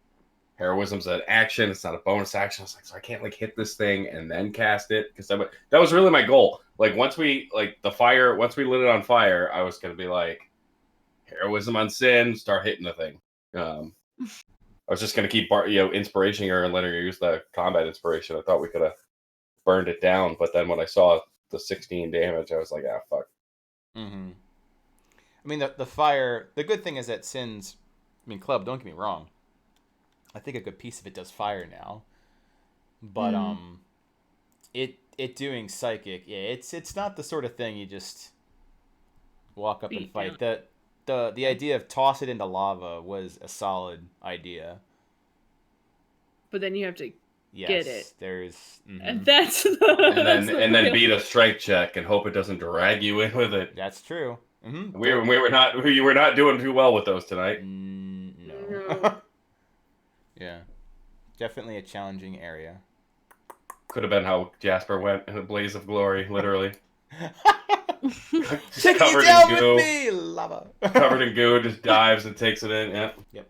heroism's an action. It's not a bonus action. I was like, so I can't like hit this thing and then cast it because that was really my goal. Like once we lit it on fire, I was gonna be like heroism on sin, start hitting the thing. I was just gonna keep inspiration her and letting her use the combat inspiration. I thought we could have burned it down, but then when I saw the 16 damage, I was like, ah, fuck. Mm-hmm. I mean, the fire. The good thing is that Sin's. I mean, Club. Don't get me wrong. I think a good piece of it does fire now, but it doing psychic. Yeah, it's not the sort of thing you just walk up and fight. The idea of toss it into lava was a solid idea. But then you have to get it. There's and that's and then beat a strength check and hope it doesn't drag you in with it. That's true. Mm-hmm. You were not doing too well with those tonight. No. Yeah, definitely a challenging area. Could have been how Jasper went in a blaze of glory, literally. Take covered it down in goo. with me, lava. Covered in goo, just dives and takes it in. Yeah. Yep.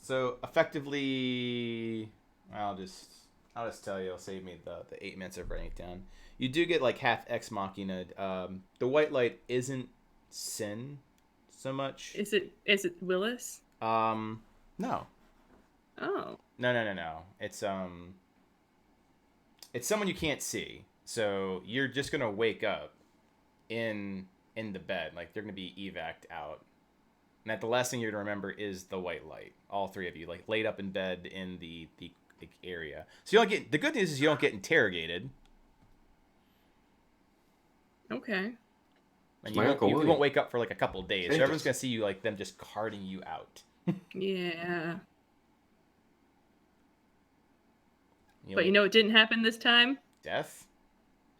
So effectively, I'll just tell you. It'll save me the 8 minutes of writing it down. You do get like half ex machina. The white light isn't sin so much. Is it Willis? No. Oh. No. It's someone you can't see. So you're just gonna wake up in the bed, like they're gonna be evac'd out. And that the last thing you're gonna remember is the white light. All three of you, like laid up in bed in the area. So you don't get. The good news is you don't get interrogated. Okay. And you won't wake up for like a couple of days. So everyone's gonna see you like them just carting you out. Yeah. But you know what didn't happen this time? Death?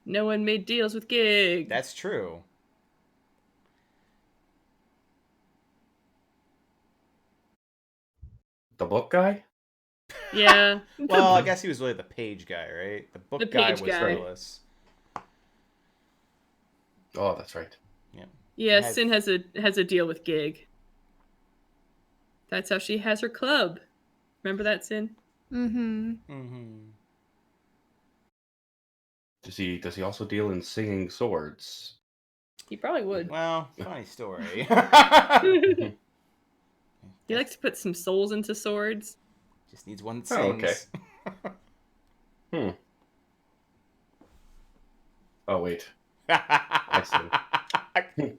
No one made deals with Gig. That's true. The book guy? Yeah. Well, I guess he was really the page guy, right? The book guy was Willis. Oh, that's right. Yeah. Yeah, Sin has a deal with Gig. That's how she has her club. Remember that, Sin? Mm-hmm. Mm-hmm. Does he also deal in singing swords? He probably would. Well, funny story. He likes to put some souls into swords. Just needs one that sings. Oh, okay. Oh, wait. I see.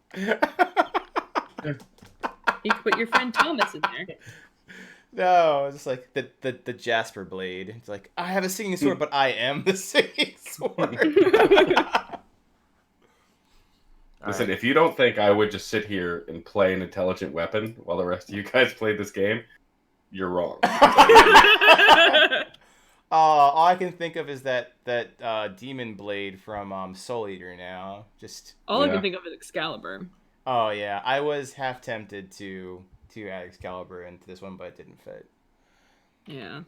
You could put your friend Thomas in there. No, it's just like the Jasper blade. It's like, I have a singing sword, but I am the singing sword. Listen, if you don't think I would just sit here and play an intelligent weapon while the rest of you guys played this game, you're wrong. All I can think of is that demon blade from Soul Eater now. Just all I can think of is Excalibur. Oh yeah, I was half tempted to add Excalibur into this one, but it didn't fit. Yeah.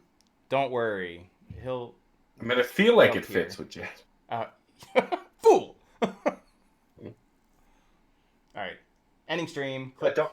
Don't worry, he'll. I mean, I feel like it fits with Jet. Fool. All right, ending stream. Click. Don't